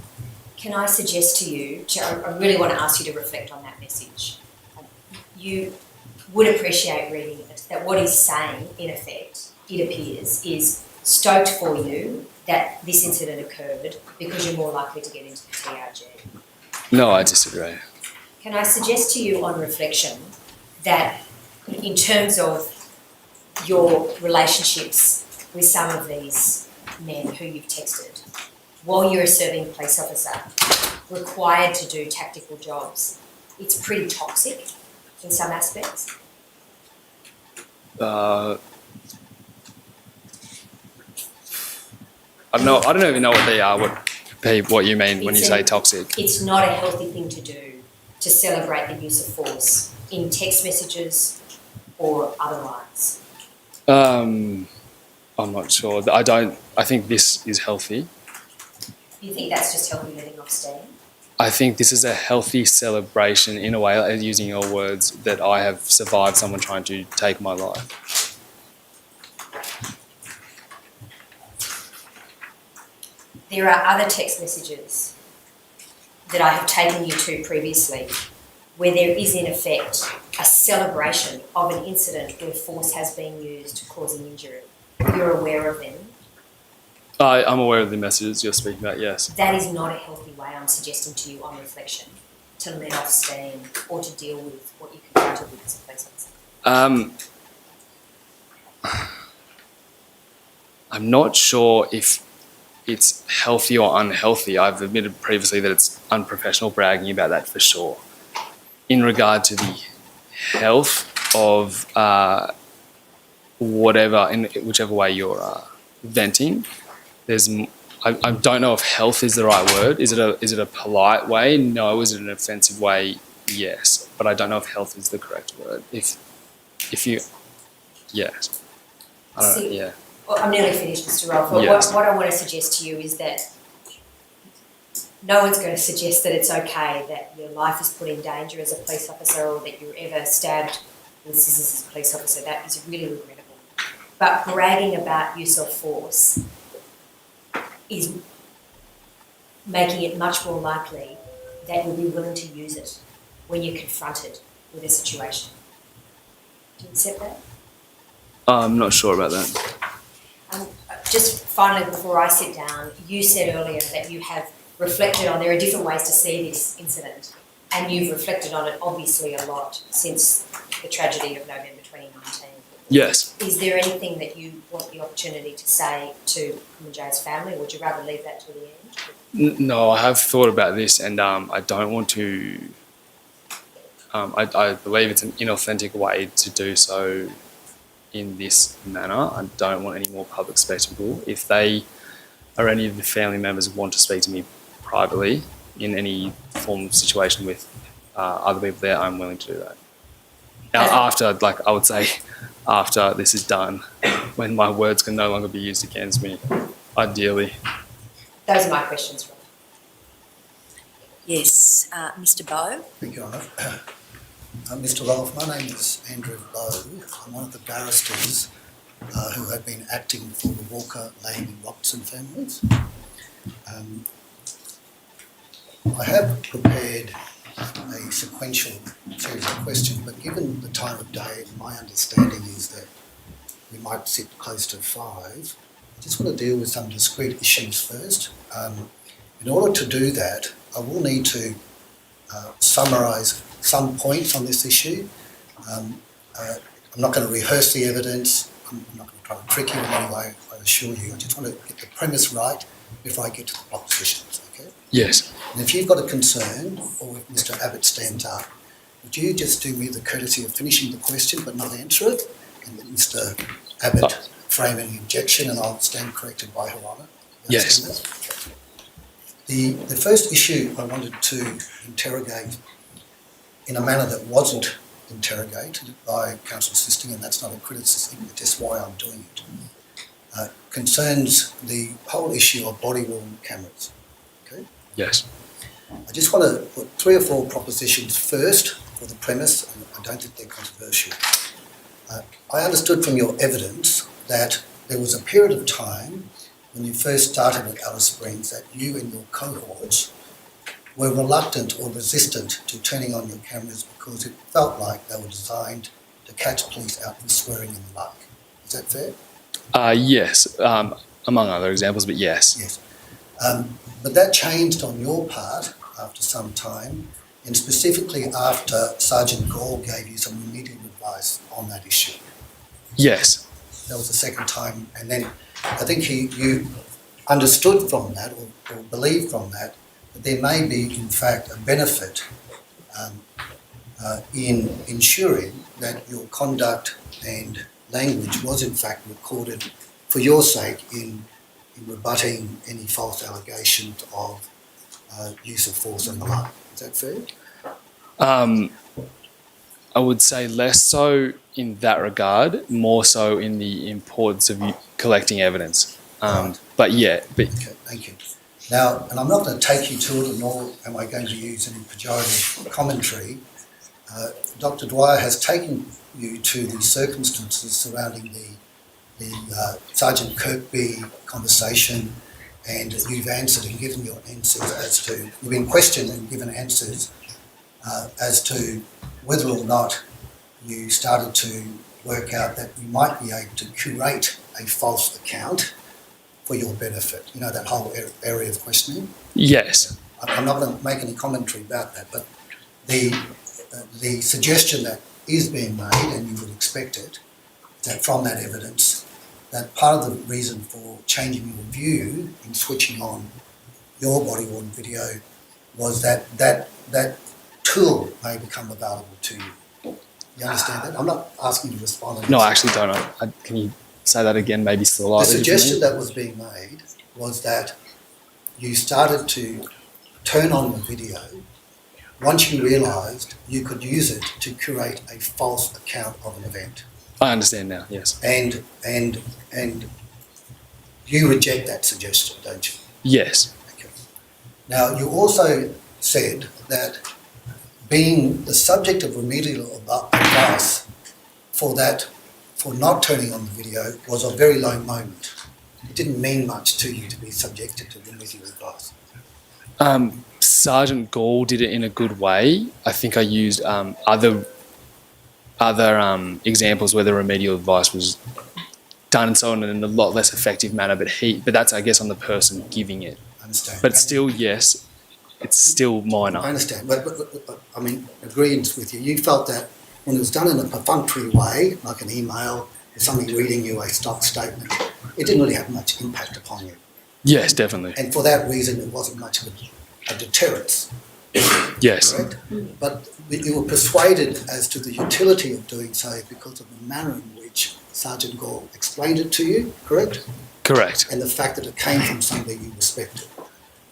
C: Can I suggest to you, I really want to ask you to reflect on that message. You would appreciate reading it, that what he's saying, in effect, it appears, is stoked for you that this incident occurred because you're more likely to get into the TRG.
E: No, I disagree.
C: Can I suggest to you on reflection that in terms of your relationships with some of these men who you've texted, while you're a serving police officer, required to do tactical jobs, it's pretty toxic in some aspects?
E: I don't even know what they are. What you mean when you say toxic?
C: It's not a healthy thing to do to celebrate the use of force in text messages or otherwise.
E: I'm not sure. I think this is healthy.
C: You think that's just healthy letting off steam?
E: I think this is a healthy celebration, in a way, using your words, that I have survived someone trying to take my life.
C: There are other text messages that I have taken you to previously where there is, in effect, a celebration of an incident where force has been used to cause an injury. You're aware of them?
E: I'm aware of the messages you're speaking about, yes.
C: That is not a healthy way, I'm suggesting to you on reflection, to let off steam or to deal with what you confronted with as a police officer.
E: I'm not sure if it's healthy or unhealthy. I've admitted previously that it's unprofessional bragging about that for sure. In regard to the health of whatever, in whichever way you're venting, I don't know if health is the right word. Is it a polite way? No. Is it an offensive way? Yes. But I don't know if health is the correct word. If you, yes. I don't know, yeah.
C: Well, I'm nearly finished, Mr. Rolfe, but
E: yes.
C: what I want to suggest to you is that no one's going to suggest that it's okay that your life is put in danger as a police officer or that you're ever stabbed with scissors as a police officer. That is really regrettable. But bragging about use of force is making it much more likely that you'll be willing to use it when you're confronted with a situation. Do you accept that?
E: I'm not sure about that.
C: Just finally, before I sit down, you said earlier that you have reflected on, there are different ways to see this incident, and you've reflected on it obviously a lot since the tragedy of November 2019.
E: Yes.
C: Is there anything that you want the opportunity to say to Kumanjayi's family, or would you rather leave that to the end?
E: No, I have thought about this, and I don't want to. I believe it's an inauthentic way to do so in this manner. I don't want any more public spectacle. If they or any of the family members want to speak to me privately in any form of situation with other people there, I'm willing to do that. After, like I would say, after this is done, when my words can no longer be used against me, ideally.
C: Those are my questions, Rob.
D: Yes, Mr. Bowe.
H: Thank you, Honour. Mr. Rolfe, my name is Andrew Bowe. I'm one of the barristers who have been acting for the Walker, Lane and Robertson families. I have prepared a sequential series of questions, but given the time of day, my understanding is that we might sit close to 5. I just want to deal with some discrete issues first. In order to do that, I will need to summarise some points on this issue. I'm not going to rehearse the evidence. I'm not going to try to trick you in any way, I assure you. I just want to get the premise right before I get to the propositions, okay?
E: Yes.
H: And if you've got a concern, or if Mr. Abbott stands up, would you just do me the courtesy of finishing the question but not answer it? And then Mr. Abbott frame any objection and I'll stand corrected by Her Honour.
E: Yes.
H: The first issue I wanted to interrogate in a manner that wasn't interrogated by counsel assisting, and that's not a criticism, it's just why I'm doing it, concerns the whole issue of body-worn cameras. Okay?
E: Yes.
H: I just want to put 3 or 4 propositions first for the premise, and I don't think they're controversial. I understood from your evidence that there was a period of time when you first started at Alice Springs that you and your cohorts were reluctant or resistant to turning on your cameras because it felt like they were designed to catch police out for swearing in the like. Is that fair?
E: Yes, among other examples, but yes.
H: Yes. But that changed on your part after some time, and specifically after Sergeant Gall gave you some remedial advice on that issue.
E: Yes.
H: That was the second time, and then I think you understood from that or believed from that there may be in fact a benefit in ensuring that your conduct and language was in fact recorded for your sake in rebutting any false allegations of use of force and the like. Is that fair?
E: I would say less so in that regard, more so in the importance of collecting evidence.
H: Right.
E: But yeah.
H: Okay, thank you. Now, and I'm not going to take you to it, nor am I going to use any pejorative commentary. Dr. Dwyer has taken you to the circumstances surrounding the Sergeant Kirkby conversation, and you've answered and given your answers as to, you've been questioned and given answers as to whether or not you started to work out that you might be able to curate a false account for your benefit. You know, that whole area of questioning?
E: Yes.
H: I'm not going to make any commentary about that, but the suggestion that is being made, and you would expect it, that from that evidence, that part of the reason for changing your view in switching on your body-worn video was that tool may become available to you. You understand that? I'm not asking you to respond.
E: No, I actually don't. Can you say that again, maybe slightly?
H: The suggestion that was being made was that you started to turn on the video once you realised you could use it to curate a false account of an event.
E: I understand now, yes.
H: And you reject that suggestion, don't you?
E: Yes.
H: Okay. Now, you also said that being the subject of remedial advice for not turning on the video was a very low moment. It didn't mean much to you to be subjected to remedial advice.
E: Sergeant Gall did it in a good way. I think I used other examples where the remedial advice was done and so on in a lot less effective manner. But that's, I guess, on the person giving it.
H: I understand.
E: But still, yes, it's still minor.
H: I understand, but I mean, agreeing with you, you felt that when it was done in a perfunctory way, like an email or somebody reading you a stock statement, it didn't really have much impact upon you.
E: Yes, definitely.
H: And for that reason, it wasn't much of a deterrence.
E: Yes.
H: Correct? But you were persuaded as to the utility of doing so because of the manner in which Sergeant Gall explained it to you, correct?
E: Correct.
H: And the fact that it came from somebody you respected.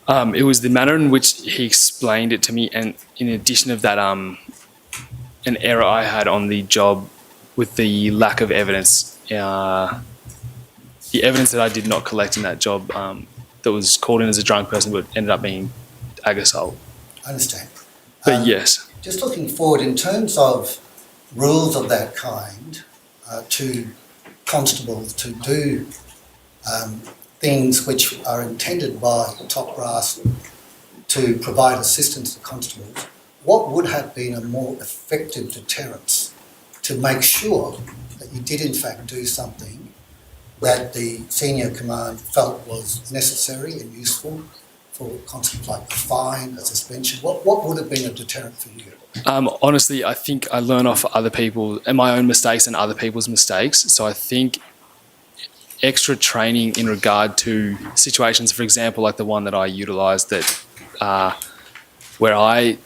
E: It was the manner in which he explained it to me, and in addition of that, an error I had on the job with the lack of evidence. The evidence that I did not collect in that job that was called in as a drunk person but ended up being ag assault.
H: I understand.
E: But yes.
H: Just looking forward, in terms of rules of that kind, to constables to do things which are intended by top brass to provide assistance to constables, what would have been a more effective deterrence to make sure that you did in fact do something that the senior command felt was necessary and useful for constables, like a fine, a suspension? What would have been a deterrent for you?
E: Honestly, I think I learn off other people and my own mistakes and other people's mistakes. So I think extra training in regard to situations, for example, like the one that I utilised, that where I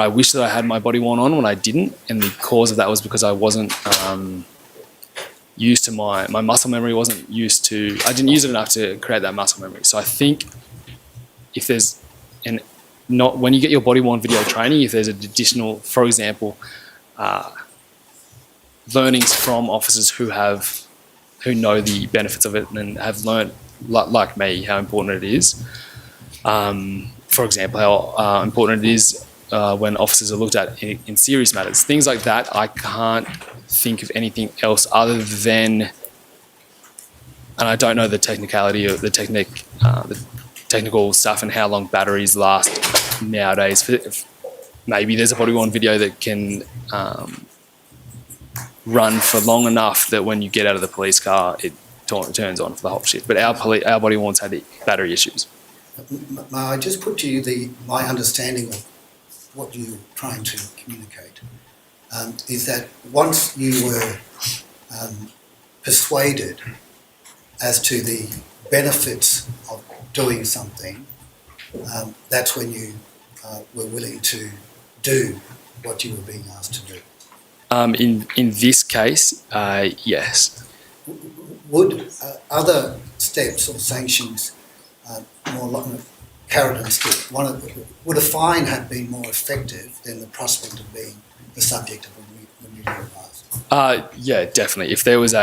E: wished that I had my body worn on when I didn't, and the cause of that was because I wasn't used to my muscle memory wasn't used to. I didn't use it enough to create that muscle memory. So I think if there's when you get your body worn video training, if there's an additional, for example, learnings from officers who know the benefits of it and have learned, like me, how important it is. For example, how important it is when officers are looked at in serious matters. Things like that, I can't think of anything else other than, and I don't know the technicality of the technical stuff and how long batteries last nowadays. Maybe there's a body-worn video that can run for long enough that when you get out of the police car, it turns on for the whole shift. But our body-worns had battery issues.
H: May I just put to you my understanding of what you're trying to communicate, is that once you were persuaded as to the benefits of doing something, that's when you were willing to do what you were being asked to do.
E: In this case, yes.
H: Would other steps or sanctions, more like carrot and stick, would a fine have been more effective than the prospect of being the subject of remedial advice?
E: Yeah, definitely. If there was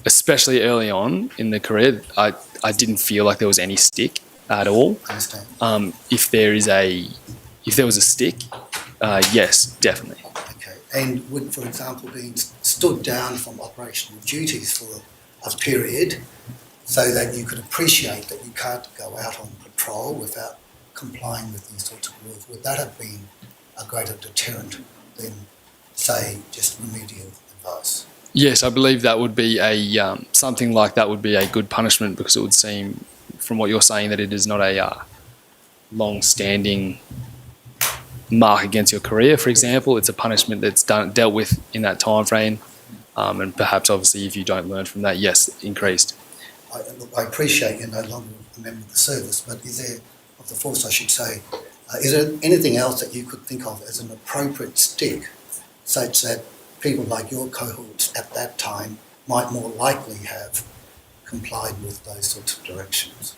E: especially early on in the career, I didn't feel like there was any stick at all.
H: I understand.
E: If there was a stick, yes, definitely.
H: Okay. And would, for example, being stood down from operational duties for a period so that you could appreciate that you can't go out on patrol without complying with these sorts of rules, would that have been a greater deterrent than, say, just remedial advice?
E: Yes, I believe that would be something like that would be a good punishment, because it would seem, from what you're saying, that it is not a long-standing mark against your career, for example. It's a punishment that's dealt with in that time frame, and perhaps, obviously, if you don't learn from that, yes, increased.
H: I appreciate you're no longer a member of the service, but is there, of the force I should say, is there anything else that you could think of as an appropriate stick, such that people like your cohorts at that time might more likely have complied with those sorts of directions?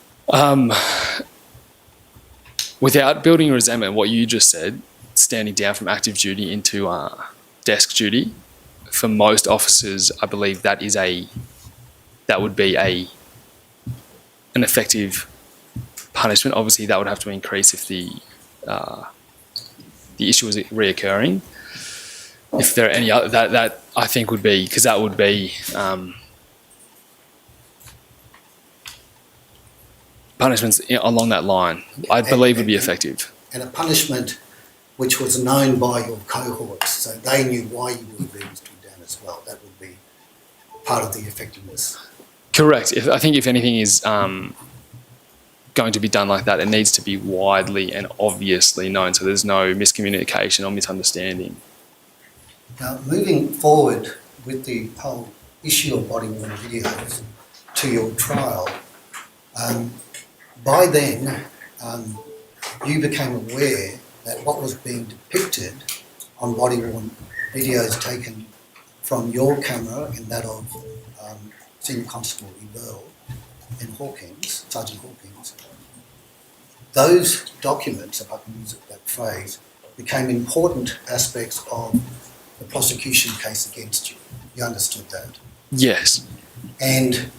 E: Without building resentment, what you just said, standing down from active duty into desk duty, for most officers, I believe that would be an effective punishment. Obviously, that would have to increase if the issue was reoccurring. If there are any other, that I think would be, because that would be punishments along that line, I believe would be effective.
H: And a punishment which was known by your cohorts, so they knew why you were being stood down as well. That would be part of the effectiveness.
E: Correct. I think if anything is going to be done like that, it needs to be widely and obviously known, so there's no miscommunication or misunderstanding.
H: Now, moving forward with the whole issue of body-worn videos to your trial, by then you became aware that what was being depicted on body-worn videos taken from your camera and that of Senior Constable Earl and Hawkins, Sergeant Hawkins, those documents, if I can use that phrase, became important aspects of the prosecution case against you. You understood that?
E: Yes.
H: And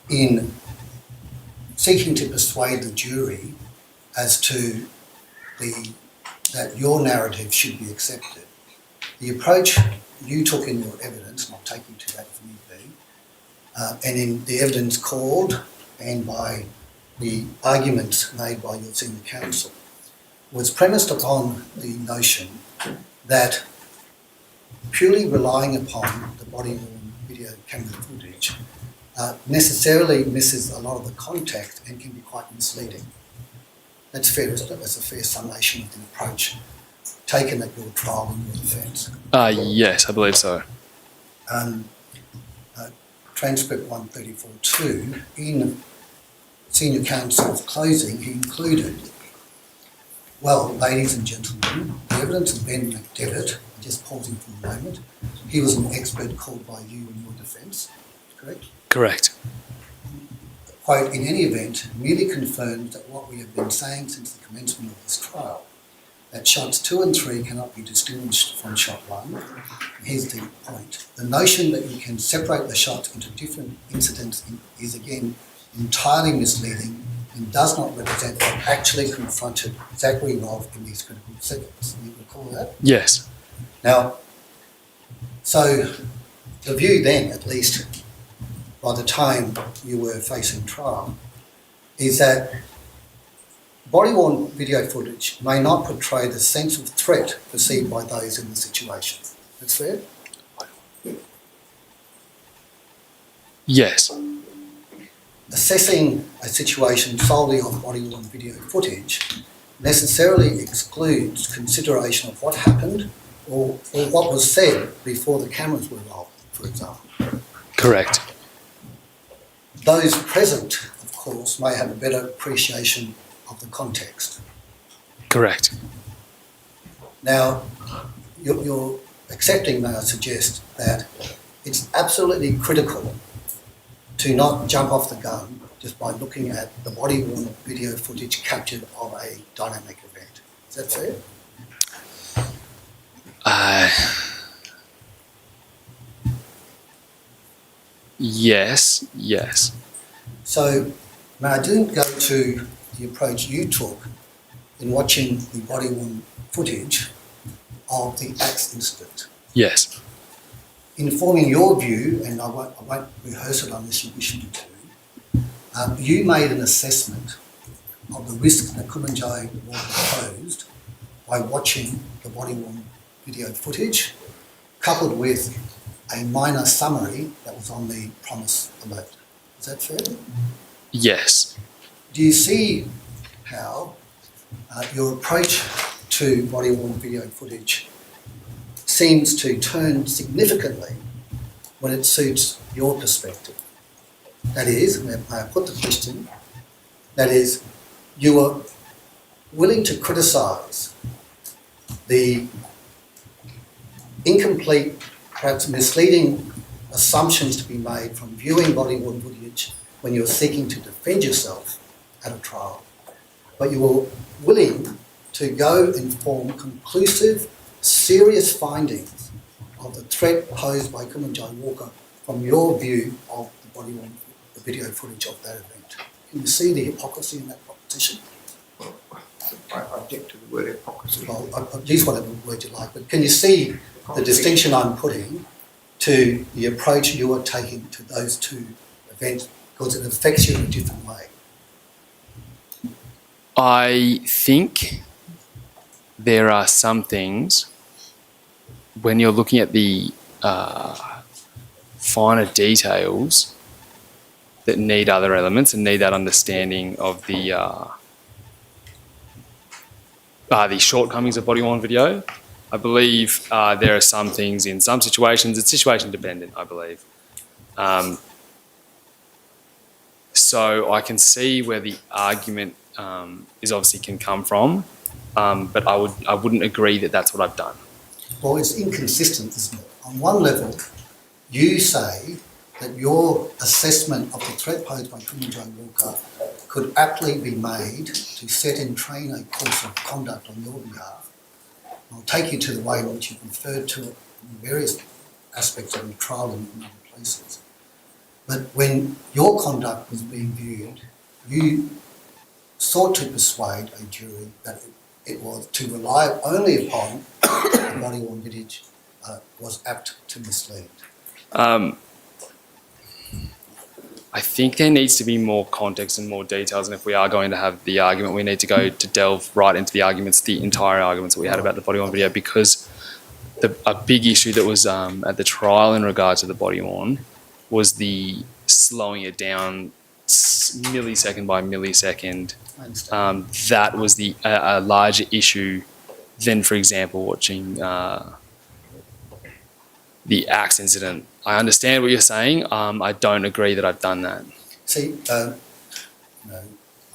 H: in seeking to persuade the jury as to that your narrative should be accepted, the approach you took in your evidence, and I'll take you to that if need be, and in the evidence called and by the arguments made by your senior counsel, was premised upon the notion that purely relying upon the body-worn video camera footage necessarily misses a lot of the context and can be quite misleading. That's fair, isn't it? That's a fair summation of the approach taken at your trial in your defence.
E: Yes, I believe so.
H: Transcript 134.2, in Senior Counsel's closing, he included, well, ladies and gentlemen, the evidence of Ben McDevitt, just pausing for a moment, he was an expert called by you in your defence, correct?
E: Correct.
H: Quote, in any event, merely confirms that what we have been saying since the commencement of this trial, that shots 2 and 3 cannot be distinguished from shot 1. Here's the point. The notion that you can separate the shots into different incidents is again entirely misleading and does not represent what actually confronted Zachary Rolfe in these critical seconds. You recall that?
E: Yes.
H: Now, so the view then, at least by the time you were facing trial, is that body-worn video footage may not portray the sense of threat perceived by those in the situation. That's fair?
E: Yes.
H: Assessing a situation solely on body-worn video footage necessarily excludes consideration of what happened or what was said before the cameras were rolled, for example.
E: Correct.
H: Those present, of course, may have a better appreciation of the context.
E: Correct.
H: Now, you're accepting, may I suggest, that it's absolutely critical to not jump off the gun just by looking at the body-worn video footage captured of a dynamic event. Is that fair?
E: Yes, yes.
H: So, now I didn't go to the approach you took in watching the body-worn footage of the axe incident.
E: Yes.
H: In forming your view, and I won't rehearse it unless you wish me to, you made an assessment of the risk that Kumanjayi posed by watching the body-worn video footage, coupled with a minor summary that was on the promise alert. Is that fair?
E: Yes.
H: Do you see how your approach to body-worn video footage seems to turn significantly when it suits your perspective? That is, may I put the question, that is, you are willing to criticise the incomplete, perhaps misleading assumptions to be made from viewing body-worn footage when you're seeking to defend yourself at a trial, but you were willing to go and form conclusive, serious findings of the threat posed by Kumanjayi Walker from your view of the body-worn video footage of that event. Can you see the hypocrisy in that proposition?
F: I object to the word hypocrisy.
H: Well, I'll use whatever word you like, but can you see the distinction I'm putting to the approach you are taking to those two events because it affects you in a different way.
E: I think there are some things when you're looking at the finer details that need other elements and need that understanding of the shortcomings of body-worn video. I believe there are some things in some situations, it's situation dependent, I believe. So I can see where the argument is obviously can come from, but I wouldn't agree that that's what I've done.
H: Well, it's inconsistent, isn't it? On one level, you say that your assessment of the threat posed by Kumanjayi Walker could aptly be made to set and train a course of conduct on your behalf. I'll take you to the way in which you've referred to it in various aspects of the trial and in other places. But when your conduct was being viewed, you sought to persuade a jury that it was to rely only upon the body-worn footage was apt to mislead.
E: I think there needs to be more context and more details, and if we are going to have the argument, we need to go to delve right into the arguments, the entire arguments that we had about the body-worn video, because a big issue that was at the trial in regard to the body-worn was the slowing it down millisecond by millisecond.
H: I understand.
E: That was a larger issue than, for example, watching the axe incident. I understand what you're saying. I don't agree that I've done that.
H: See,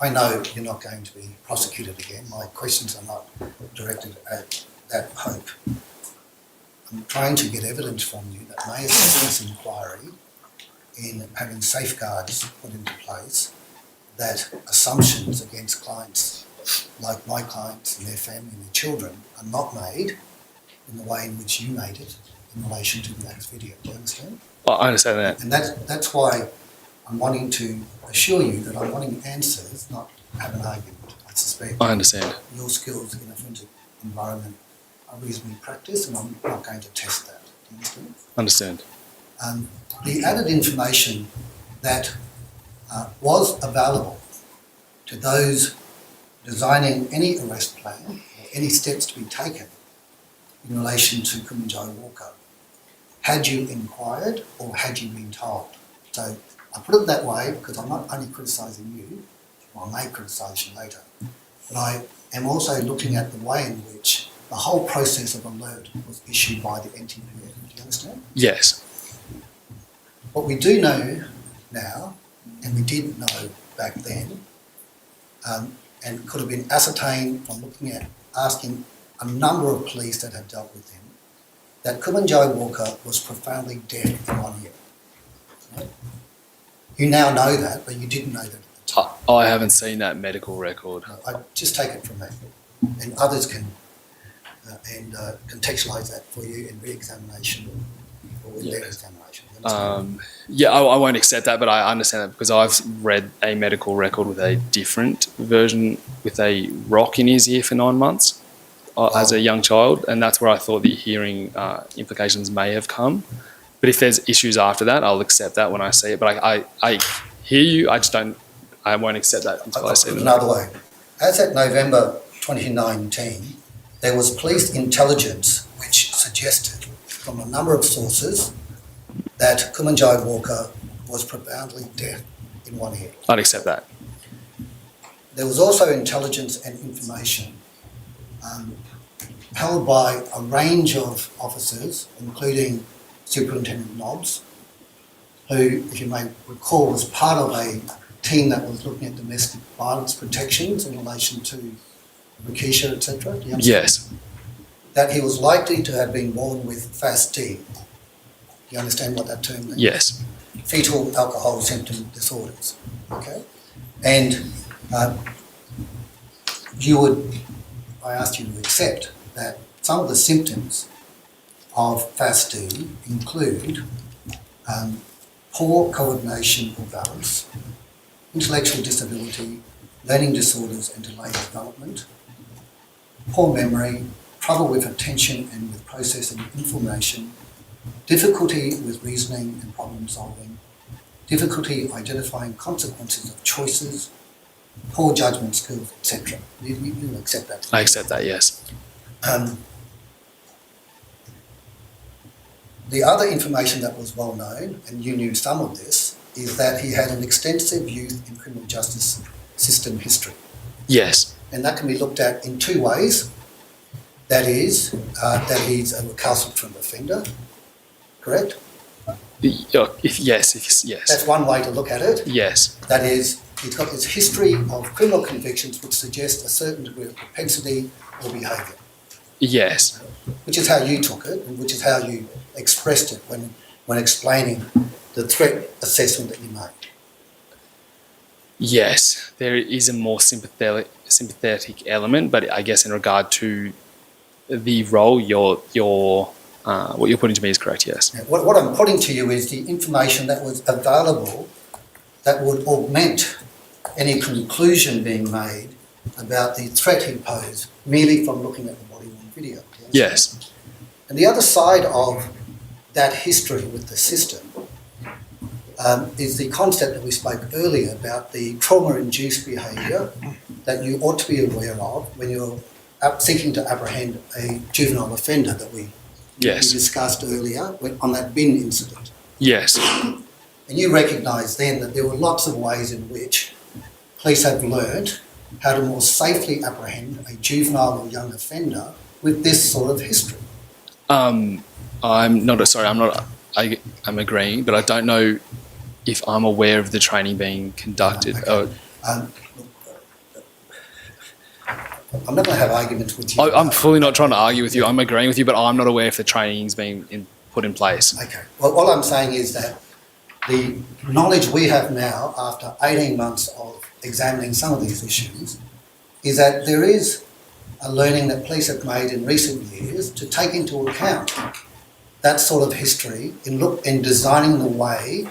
H: I know you're not going to be prosecuted again. My questions are not directed at that hope. I'm trying to get evidence from you that may assist this inquiry in having safeguards put into place, that assumptions against clients like my clients and their family and their children are not made in the way in which you made it in relation to the axe video. Do you understand?
E: Well, I understand that.
H: And that's why I'm wanting to assure you that I'm wanting answers, not have an argument. I suspect
E: I understand.
H: your skills in a forensic environment are reasonably practiced, and I'm not going to test that. Do you understand?
E: Understand.
H: The added information that was available to those designing any arrest plan or any steps to be taken in relation to Kumanjayi Walker, had you inquired or had you been told? So I put it that way because I'm not only criticising you, well, I may criticise you later, but I am also looking at the way in which the whole process of alert was issued by the NTPF. Do you understand?
E: Yes.
H: What we do know now, and we did know back then, and could have been ascertained from looking at asking a number of police that had dealt with him, that Kumanjayi Walker was profoundly deaf in one ear. Right? You now know that, but you didn't know that at the time.
E: I haven't seen that medical record.
H: I just take it from that, and others can contextualise that for you in re-examination or with their examination.
E: Yeah, I won't accept that, but I understand that because I've read a medical record with a different version with a rock in his ear for 9 months as a young child, and that's where I thought the hearing implications may have come. But if there's issues after that, I'll accept that when I see it. But I hear you, I won't accept that until I see it.
H: Another way. As at November 2019, there was police intelligence which suggested from a number of sources that Kumanjayi Walker was profoundly deaf in one ear.
E: I'd accept that.
H: There was also intelligence and information held by a range of officers, including Superintendent Nobbs, who, if you may recall, was part of a team that was looking at domestic violence protections in relation to Rikisha, etc. Do you understand?
E: Yes.
H: That he was likely to have been born with FASD. Do you understand what that term means?
E: Yes.
H: Fetal alcohol symptom disorders. Okay? And I asked you to accept that some of the symptoms of FASD include poor coordination or balance, intellectual disability, learning disorders and delayed development, poor memory, trouble with attention and with processing information, difficulty with reasoning and problem solving, difficulty identifying consequences of choices, poor judgment skills, etc. You accept that?
E: I accept that, yes.
H: The other information that was well known, and you knew some of this, is that he had an extensive youth in criminal justice system history.
E: Yes.
H: And that can be looked at in two ways. That is, that he's a recalcitrant offender, correct?
E: Yes.
H: That's one way to look at it.
E: Yes.
H: That is, he's got this history of criminal convictions which suggest a certain degree of propensity or behaviour.
E: Yes.
H: Which is how you took it, and which is how you expressed it when explaining the threat assessment that you made.
E: Yes, there is a more sympathetic element, but I guess in regard to the role, what you're putting to me is correct. Yes.
H: Now, what I'm putting to you is the information that was available that would augment any conclusion being made about the threat he posed merely from looking at the body-worn video.
E: Yes.
H: And the other side of that history with the system is the concept that we spoke earlier about the trauma-induced behaviour that you ought to be aware of when you're seeking to apprehend a juvenile offender that we discussed earlier on that bin incident.
E: Yes.
H: And you recognised then that there were lots of ways in which police have learnt how to more safely apprehend a juvenile or young offender with this sort of history.
E: I'm agreeing, but I don't know if I'm aware of the training being conducted.
H: Okay. I'm not going to have arguments with you.
E: I'm fully not trying to argue with you. I'm agreeing with you, but I'm not aware if the training's being put in place.
H: Okay. Well, all I'm saying is that the knowledge we have now, after 18 months of examining some of these issues, is that there is a learning that police have made in recent years to take into account that sort of history in designing the way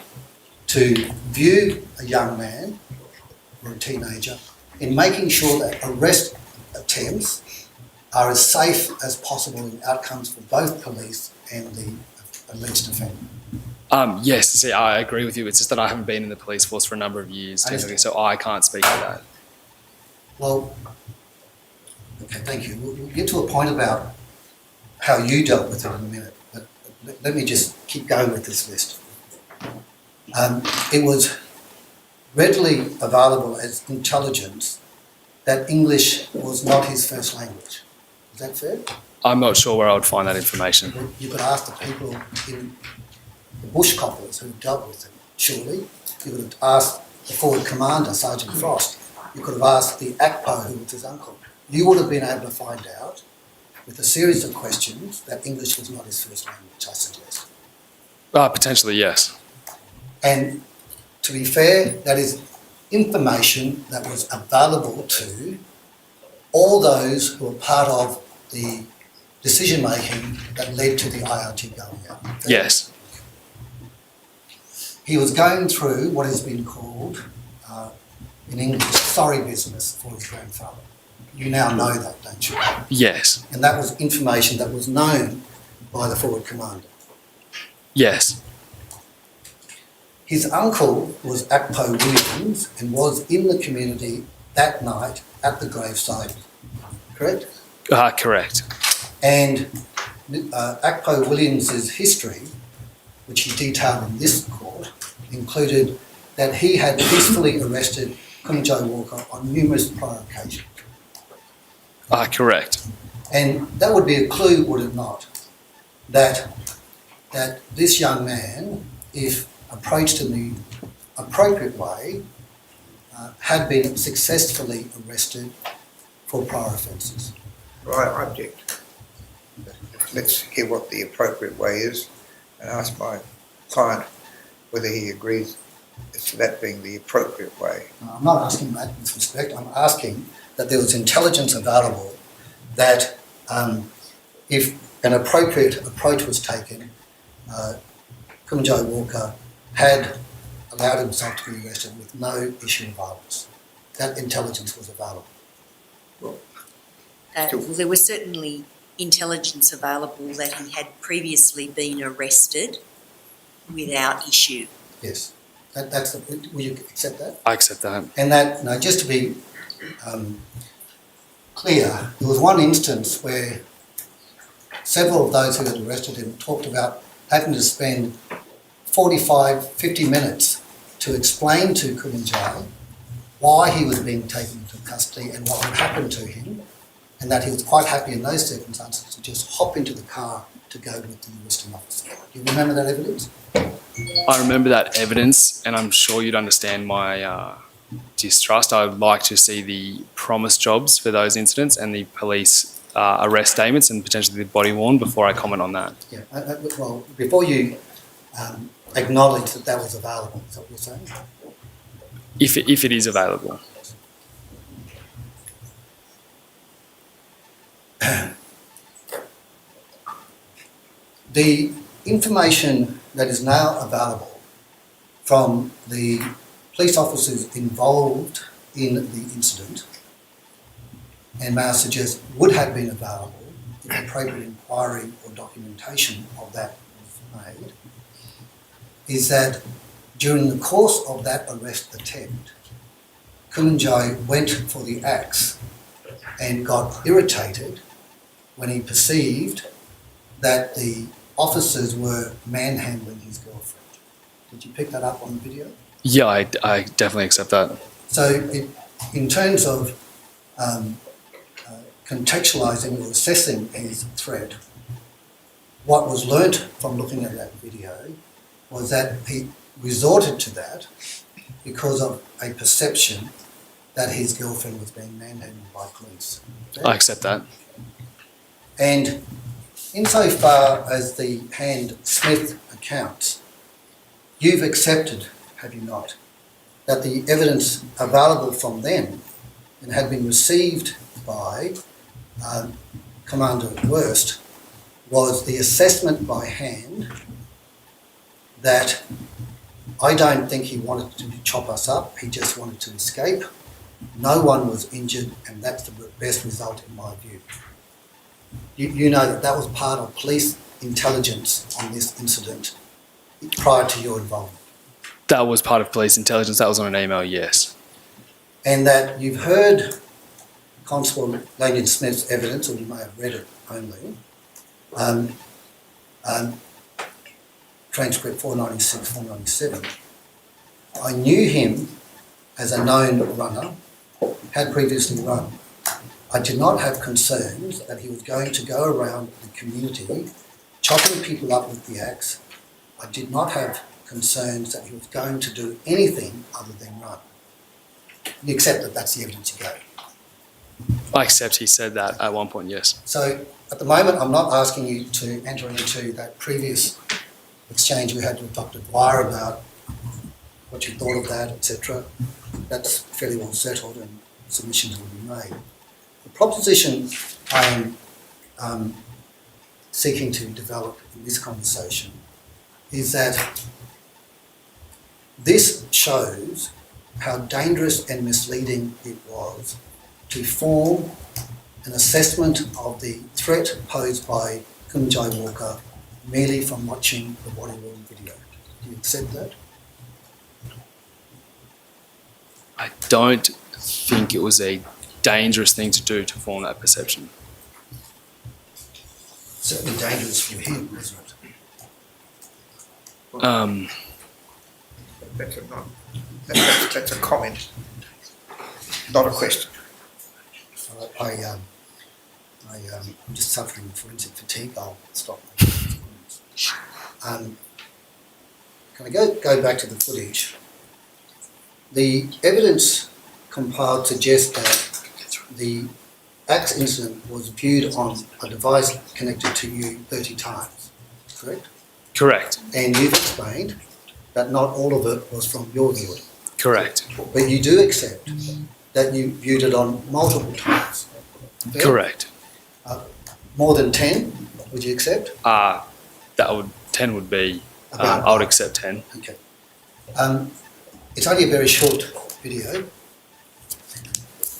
H: to view a young man or a teenager, in making sure that arrest attempts are as safe as possible in outcomes for both police and the alleged offender.
E: Yes, see, I agree with you. It's just that I haven't been in the police force for a number of years, technically, so I can't speak to that.
H: Well, okay, thank you. We'll get to a point about how you dealt with it in a minute, but let me just keep going with this list. It was readily available as intelligence that English was not his first language. Is that fair?
E: I'm not sure where I would find that information.
H: Well, you could ask the people in the bush coppers who dealt with him, surely. You could have asked the forward commander, Sergeant Frost. You could have asked the ACPO, who was his uncle. You would have been able to find out, with a series of questions, that English was not his first language, I suggest.
E: Potentially, yes.
H: And to be fair, that is information that was available to all those who were part of the decision-making that led to the IRT going out.
E: Yes.
H: He was going through what has been called, in English, sorry business for his grandfather. You now know that, don't you?
E: Yes.
H: And that was information that was known by the forward commander.
E: Yes.
H: His uncle was ACPO Williams and was in the community that night at the graveside, correct?
E: Correct.
H: And ACPO Williams's history, which he detailed in this court, included that he had peacefully arrested Kumanjayi Walker on numerous prior occasions.
E: Correct.
H: And that would be a clue, would it not, that this young man, if approached in the appropriate way, had been successfully arrested for prior offences.
F: Right, I object. Let's hear what the appropriate way is and ask my client whether he agrees as to that being the appropriate way.
H: I'm not asking that with respect. I'm asking that there was intelligence available that if an appropriate approach was taken, Kumanjayi Walker had allowed himself to be arrested with no issue of violence. That intelligence was available.
D: Well, there was certainly intelligence available that he had previously been arrested without issue.
H: Yes, Will you accept that?
E: I accept that.
H: And that, no, just to be clear, there was one instance where several of those who had arrested him talked about having to spend 45, 50 minutes to explain to Kumanjayi why he was being taken into custody and what would happen to him, and that he was quite happy in those circumstances to just hop into the car to go with the arresting officer. Do you remember that evidence?
E: I remember that evidence, and I'm sure you'd understand my distrust. I would like to see the promise jobs for those incidents and the police arrest statements and potentially the body worn before I comment on that.
H: Yeah. Well, before you acknowledge that that was available, is that what you're saying?
E: If it is available.
H: The information that is now available from the police officers involved in the incident, and may I suggest would have been available if appropriate inquiry or documentation of that was made, is that during the course of that arrest attempt, Kumanjayi went for the axe and got irritated when he perceived that the officers were manhandling his girlfriend. Did you pick that up on the video?
E: Yeah, I definitely accept that.
H: So in terms of contextualising or assessing his threat, what was learnt from looking at that video was that he resorted to that because of a perception that his girlfriend was being manhandled by police.
E: I accept that.
H: And insofar as the Hand Smith accounts, you've accepted, have you not, that the evidence available from them and had been received by Commander at Worst was the assessment by Hand that I don't think he wanted to chop us up, he just wanted to escape. No one was injured, and that's the best result in my view. You know that that was part of police intelligence on this incident prior to your involvement.
E: That was part of police intelligence. That was on an email, yes.
H: And that you've heard Constable Lanyon Smith's evidence, or you may have read it only, transcript 496, 497. I knew him as a known runner, had previously run. I did not have concerns that he was going to go around the community chopping people up with the axe. I did not have concerns that he was going to do anything other than run. You accept that that's the evidence you gave?
E: I accept he said that at one point, yes.
H: So at the moment, I'm not asking you to enter into that previous exchange we had with Dr. Dwyer about what you thought of that, etc. That's fairly well settled and submissions will be made. The proposition I am seeking to develop in this conversation is that this shows how dangerous and misleading it was to form an assessment of the threat posed by Kumanjayi Walker merely from watching the body-worn video. Do you accept that?
E: I don't think it was a dangerous thing to do to form that perception.
H: Certainly dangerous for him, wasn't it?
F: That's a comment, not a question.
H: I'm just suffering forensic fatigue. I'll stop. Can I go back to the footage? The evidence compiled suggests that the axe incident was viewed on a device connected to you 30 times, correct?
E: Correct.
H: And you've explained that not all of it was from your viewing.
E: Correct.
H: But you do accept that you viewed it on multiple times. Fair?
E: Correct.
H: More than 10, would you accept?
E: 10 would be,
H: About
E: I would accept 10.
H: Okay. It's only a very short video.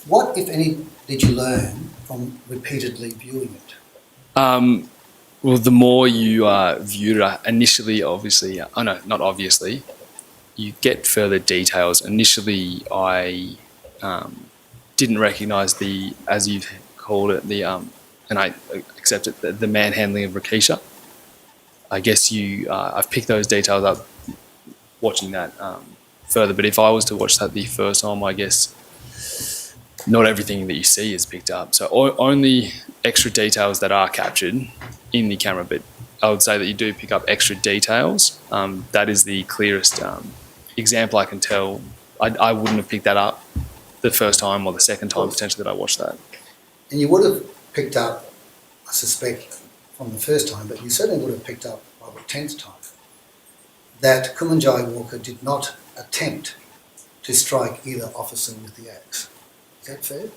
H: What, if any, did you learn from repeatedly viewing it?
E: Well, the more you viewed it initially, obviously, not obviously, you get further details. Initially, I didn't recognise the, as you've called it, the and I accept it, the manhandling of Rakisha. I guess I've picked those details up watching that further. But if I was to watch that the first time, I guess not everything that you see is picked up. So only extra details that are captured in the camera. But I would say that you do pick up extra details. That is the clearest example I can tell. I wouldn't have picked that up the first time or the second time potentially that I watched that.
H: And you would have picked up, I suspect, from the first time, but you certainly would have picked up by the 10th time, that Kumanjayi Walker did not attempt to strike either officer with the axe. Is that fair?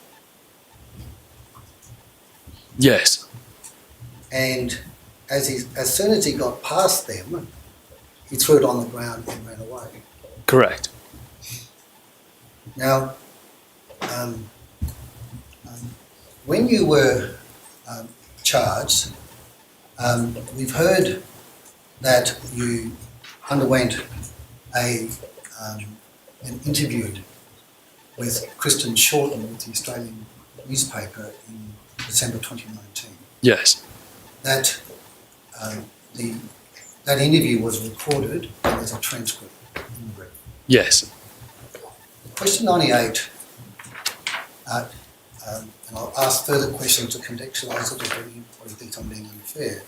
E: Yes.
H: And as soon as he got past them, he threw it on the ground and ran away.
E: Correct.
H: Now, when you were charged, we've heard that you underwent an interview with Kristen Shorten with the Australian newspaper in December 2019.
E: Yes.
H: That that interview was recorded and there's a transcript in the record.
E: Yes.
H: Question 98, and I'll ask further questions to contextualise it if anybody thinks I'm being unfair.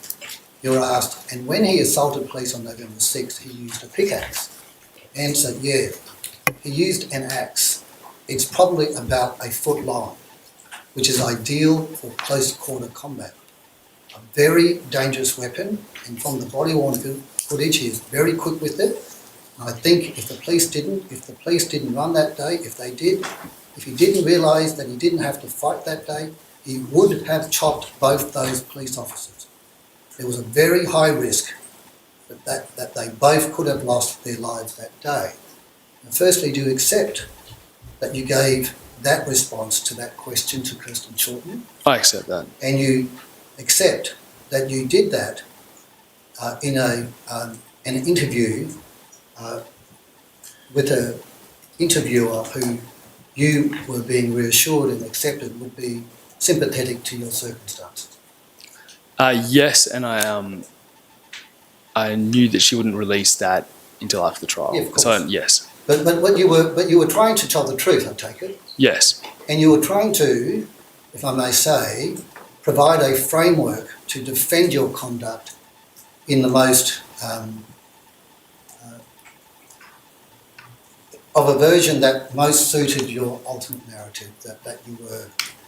H: You were asked, and when he assaulted police on November 6th, he used a pickaxe? Answer, yeah. He used an axe. It's probably about 1 foot long, which is ideal for close quarter combat. A very dangerous weapon, and from the body-worn footage, he is very quick with it. And I think if the police didn't run that day, if he didn't realise that he didn't have to fight that day, he would have chopped both those police officers. There was a very high risk that they both could have lost their lives that day. And firstly, do you accept that you gave that response to that question to Kirsten Shorten?
E: I accept that.
H: And you accept that you did that in an interview with an interviewer who you were being reassured and accepted would be sympathetic to your circumstances?
E: Yes, and I knew that she wouldn't release that until after the trial.
H: Yeah, of course.
E: So yes.
H: But you were trying to tell the truth, I take it.
E: Yes.
H: And you were trying to, if I may say, provide a framework to defend your conduct in the most of a version that most suited your ultimate narrative, that you were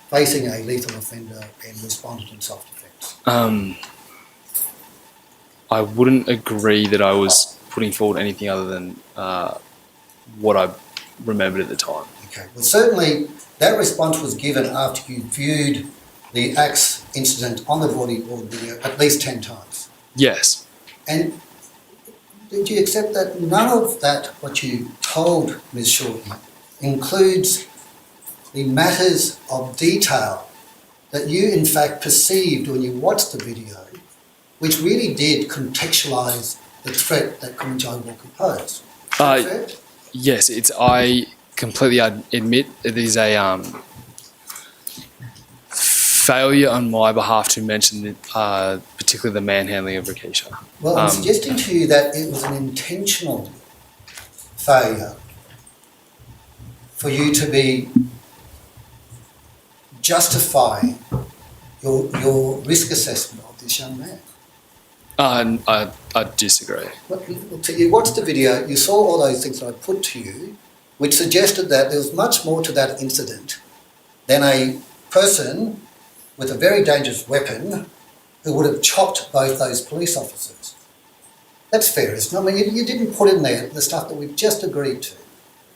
H: facing a lethal offender and responded in self-defence.
E: I wouldn't agree that I was putting forward anything other than what I remembered at the time.
H: Okay, well certainly that response was given after you viewed the axe incident on the bodyboard video at least 10 times.
E: Yes.
H: And did you accept that none of that, what you told Ms. Shorten, includes the matters of detail that you in fact perceived when you watched the video, which really did contextualise the threat that Kumanjayi Walker posed?
E: Yes, I completely admit it is a failure on my behalf to mention particularly the manhandling of Rakisha.
H: Well, I'm suggesting to you that it was an intentional failure for you to be justifying your risk assessment of this young man.
E: I disagree.
H: You watched the video, you saw all those things that I put to you, which suggested that there was much more to that incident than a person with a very dangerous weapon who would have chopped both those police officers. That's fair, isn't it? I mean, you didn't put in there the stuff that we've just agreed to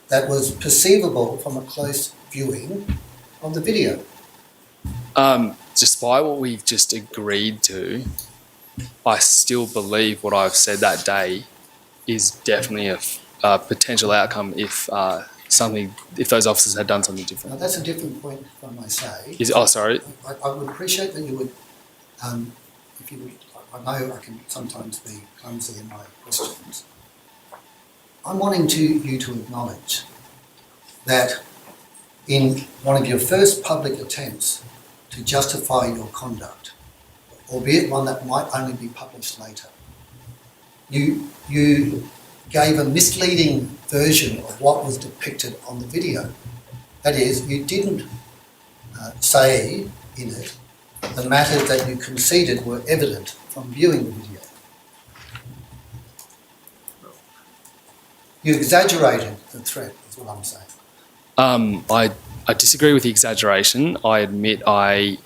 H: that was perceivable from a close viewing of the video.
E: Despite what we've just agreed to, I still believe what I've said that day is definitely a potential outcome if those officers had done something different.
H: Now, that's a different point, if I may say.
E: Sorry.
H: I would appreciate that you would, if you would, I know I can sometimes be clumsy in my questions. I'm wanting you to acknowledge that in one of your first public attempts to justify your conduct, albeit one that might only be published later, you gave a misleading version of what was depicted on the video. That is, you didn't say in it the matters that you conceded were evident from viewing the video. You exaggerated the threat, is what I'm saying.
E: I disagree with the exaggeration. I admit I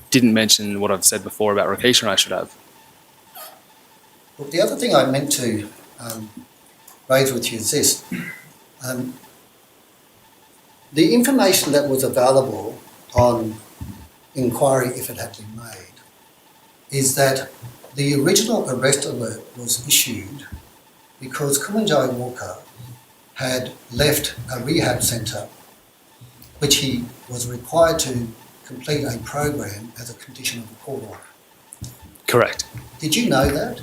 E: didn't mention what I've said before about Rakisha, and I should have.
H: Well, the other thing I meant to raise with you is this. The information that was available on inquiry, if it had been made, is that the original arrest alert was issued because Kumanjayi Walker had left a rehab centre which he was required to complete a program as a condition of the court order.
E: Correct.
H: Did you know that?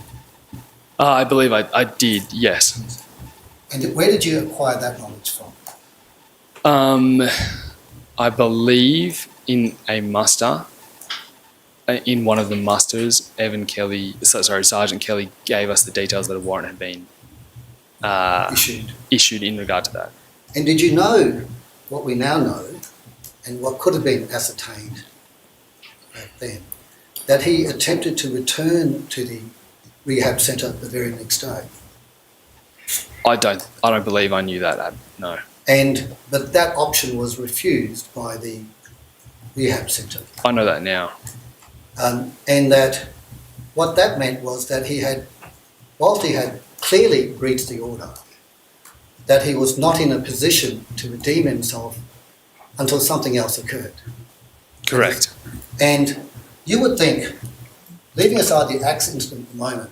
E: I believe I did, yes.
H: And where did you acquire that knowledge from?
E: I believe in a muster. In one of the musters, Sergeant Kelly gave us the details that a warrant had been issued in regard to that.
H: And did you know what we now know and what could have been ascertained back then, that he attempted to return to the rehab centre the very next day?
E: I don't believe I knew that, no.
H: But that option was refused by the rehab centre.
E: I know that now.
H: And that what that meant was that whilst he had clearly breached the order, that he was not in a position to redeem himself until something else occurred.
E: Correct.
H: And you would think, leaving aside the accident at the moment,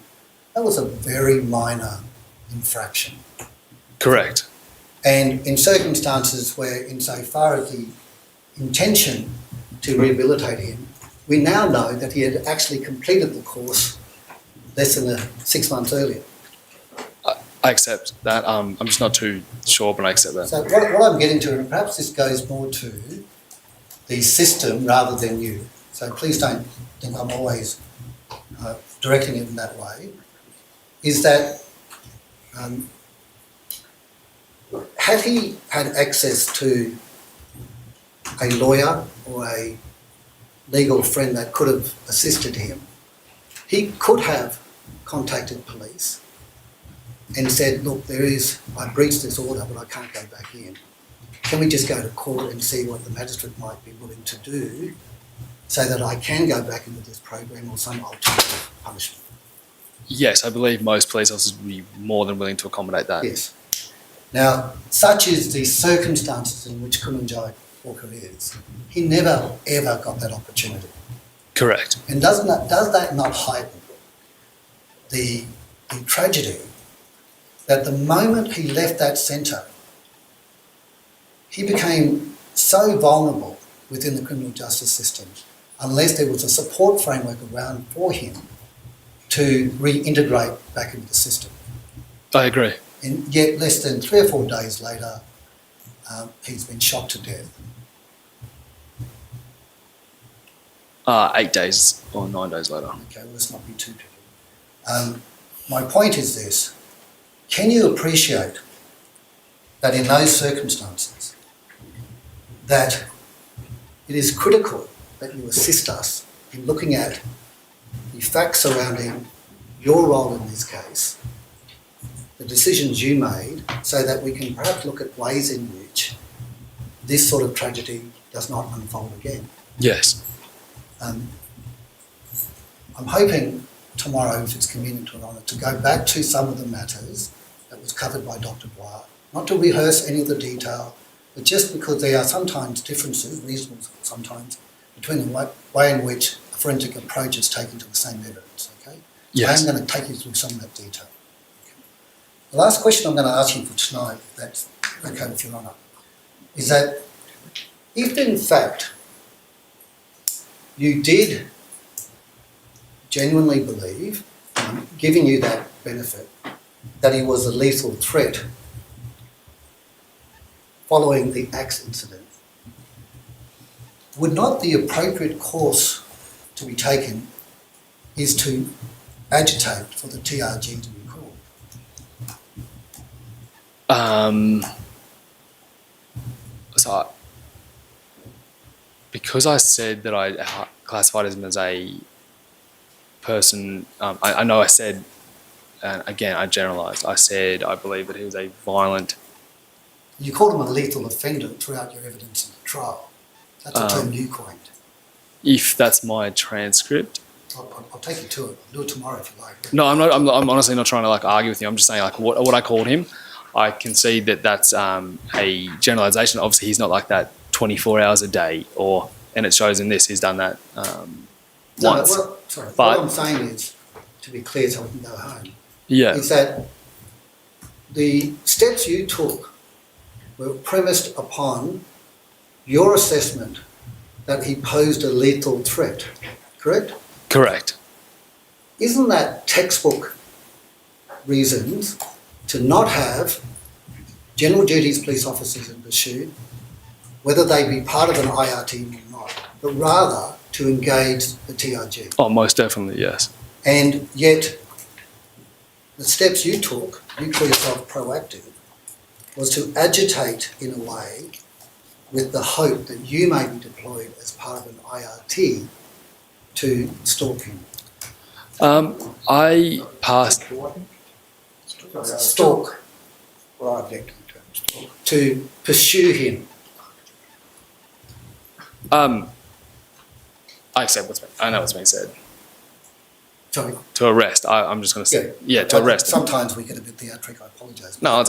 H: that was a very minor infraction.
E: Correct.
H: And in circumstances where, insofar as the intention to rehabilitate him, we now know that he had actually completed the course less than 6 months earlier.
E: I accept that. I'm just not too sure, but I accept that.
H: So what I'm getting to, and perhaps this goes more to the system rather than you, so please don't think I'm always directing it in that way, is that had he had access to a lawyer or a legal friend that could have assisted him, he could have contacted police and said, look, I breached this order, but I can't go back in. Can we just go to court and see what the magistrate might be willing to do so that I can go back into this program or some alternative punishment?
E: Yes, I believe most police officers would be more than willing to accommodate that.
H: Yes. Now, such is the circumstances in which Kumanjayi Walker is. He never, ever got that opportunity.
E: Correct.
H: And does that not heighten the tragedy that the moment he left that centre, he became so vulnerable within the criminal justice system unless there was a support framework around for him to reintegrate back into the system.
E: I agree.
H: And yet less than 3 or 4 days later, he's been shot to death.
E: 8 days or 9 days later.
H: Okay, well, let's not be too picky. My point is this. Can you appreciate that in those circumstances that it is critical that you assist us in looking at the facts surrounding your role in this case, the decisions you made, so that we can perhaps look at ways in which this sort of tragedy does not unfold again?
E: Yes.
H: I'm hoping tomorrow, if it's convenient to honour, to go back to some of the matters that was covered by Dr. Dwyer, not to rehearse any of the detail, but just because there are sometimes differences, reasonable sometimes, between the way in which a forensic approach is taken to the same evidence, okay?
E: Yes.
H: So I'm going to take you through some of that detail. Okay. The last question I'm going to ask you for tonight, if that's okay with Your Honour, is that if in fact you did genuinely believe, giving you that benefit, that he was a lethal threat following the axe incident, would not the appropriate course to be taken is to agitate for the TRG to be called?
E: So, because I said that I classified him as a person, I know I said, and again I generalised, I said I believe that he was a violent.
H: You called him a lethal offender throughout your evidence in the trial. That's a term you coined.
E: If that's my transcript.
H: I'll take you to it. I'll do it tomorrow if you like.
E: No, I'm not. I'm honestly not trying to like argue with you. I'm just saying like what I called him. I concede that that's a generalisation. Obviously, he's not like that 24 hours a day, and it shows in this he's done that once.
H: What I'm saying is, to be clear, so we can go home.
E: Yeah.
H: Is that the steps you took were premised upon your assessment that he posed a lethal threat, correct?
E: Correct.
H: Isn't that textbook reasons to not have general duties police officers in pursuit, whether they be part of an IR team or not, but rather to engage the TRG?
E: Oh, most definitely, yes.
H: And yet, the steps you took, you call yourself proactive, was to agitate in a way with the hope that you may be deployed as part of an IRT to stalk him.
E: I passed.
H: Stalk.
F: Well, I object to the term stalk.
H: To pursue him.
E: I accept I know what's being said.
H: Sorry.
E: To arrest. I'm just going to say. Yeah, to arrest.
H: Sometimes we get a bit theatric, I apologise.
E: No,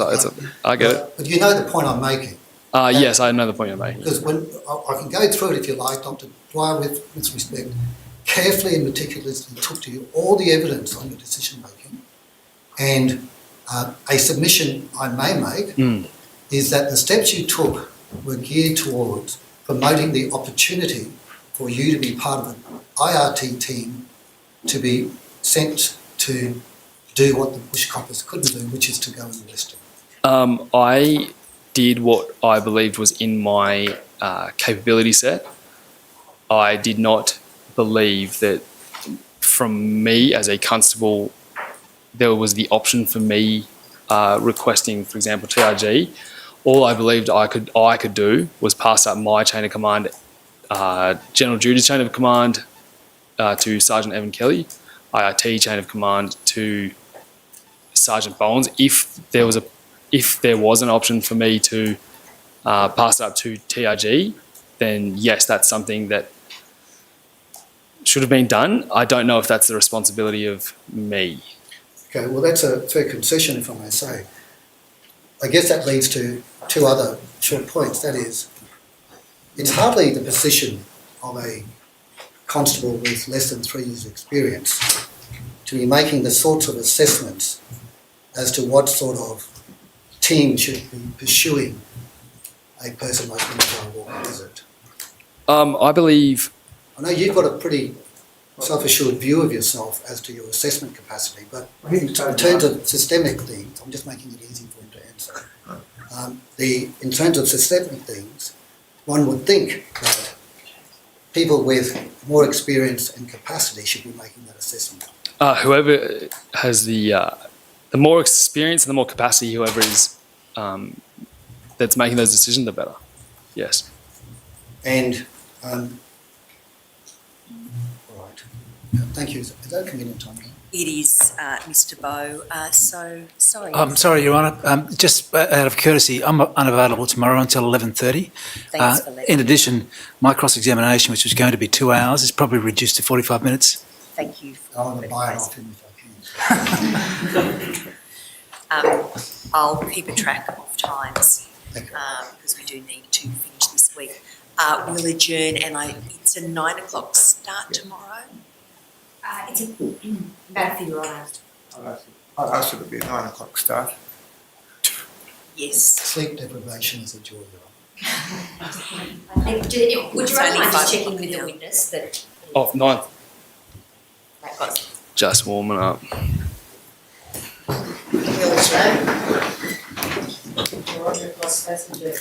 E: I get it.
H: But you know the point I'm making.
E: Yes, I know the point you're making.
H: Because when I can go through it if you like, Dr. Dwyer, with respect, carefully and meticulously took to you all the evidence on your decision making, and a submission I may make is that the steps you took were geared towards promoting the opportunity for you to be part of an IRT team to be sent to do what the bush coppers couldn't do, which is to go and arrest him.
E: I did what I believed was in my capability set. I did not believe that from me as a constable, there was the option for me requesting, for example, TRG. All I believed I could do was pass up my chain of command, general duties chain of command to Sergeant Evan Kelly, IRT chain of command to Sergeant Bones. If there was an option for me to pass it up to TRG, then yes, that's something that should have been done. I don't know if that's the responsibility of me.
H: Okay, well that's a fair concession, if I may say. I guess that leads to two other short points. That is, it's hardly the position of a constable with less than 3 years' experience to be making the sorts of assessments as to what sort of team should be pursuing a person like Kumanjayi Walker, is it?
E: I believe.
H: I know you've got a pretty self-assured view of yourself as to your assessment capacity, but in terms of systemic things, I'm just making it easy for him to answer. In terms of systemic things, one would think that people with more experience and capacity should be making that assessment.
E: Whoever has the more experience and the more capacity, whoever is that's making those decisions, the better. Yes.
H: And all right. Thank you. Is that a convenient time?
D: It is, Mr. Bowe. So, sorry.
J: I'm sorry, Your Honour. Just out of courtesy, I'm unavailable tomorrow until 11:30.
D: Thanks for letting
J: In
D: me.
J: addition, my cross-examination, which was going to be 2 hours, is probably reduced to 45 minutes.
D: Thank you.
H: I want to buy it off him if I can.
D: I'll keep a track of times
H: Thank you.
D: because we do need to finish this week. We'll adjourn, and it's a 9 o'clock start tomorrow.
C: It's about a few hours.
F: I asked it to be a 9 o'clock start.
D: Yes.
H: Sleep deprivation is a joy.
C: Would you
D: It's
C: rather
D: only
C: mind
D: 5
C: just checking
D: o'clock
C: with the
D: now.
C: witness that
E: Oh, 9th.
C: that got
E: Just warming up.
C: we'll
B: stand. Roger, plus passenger.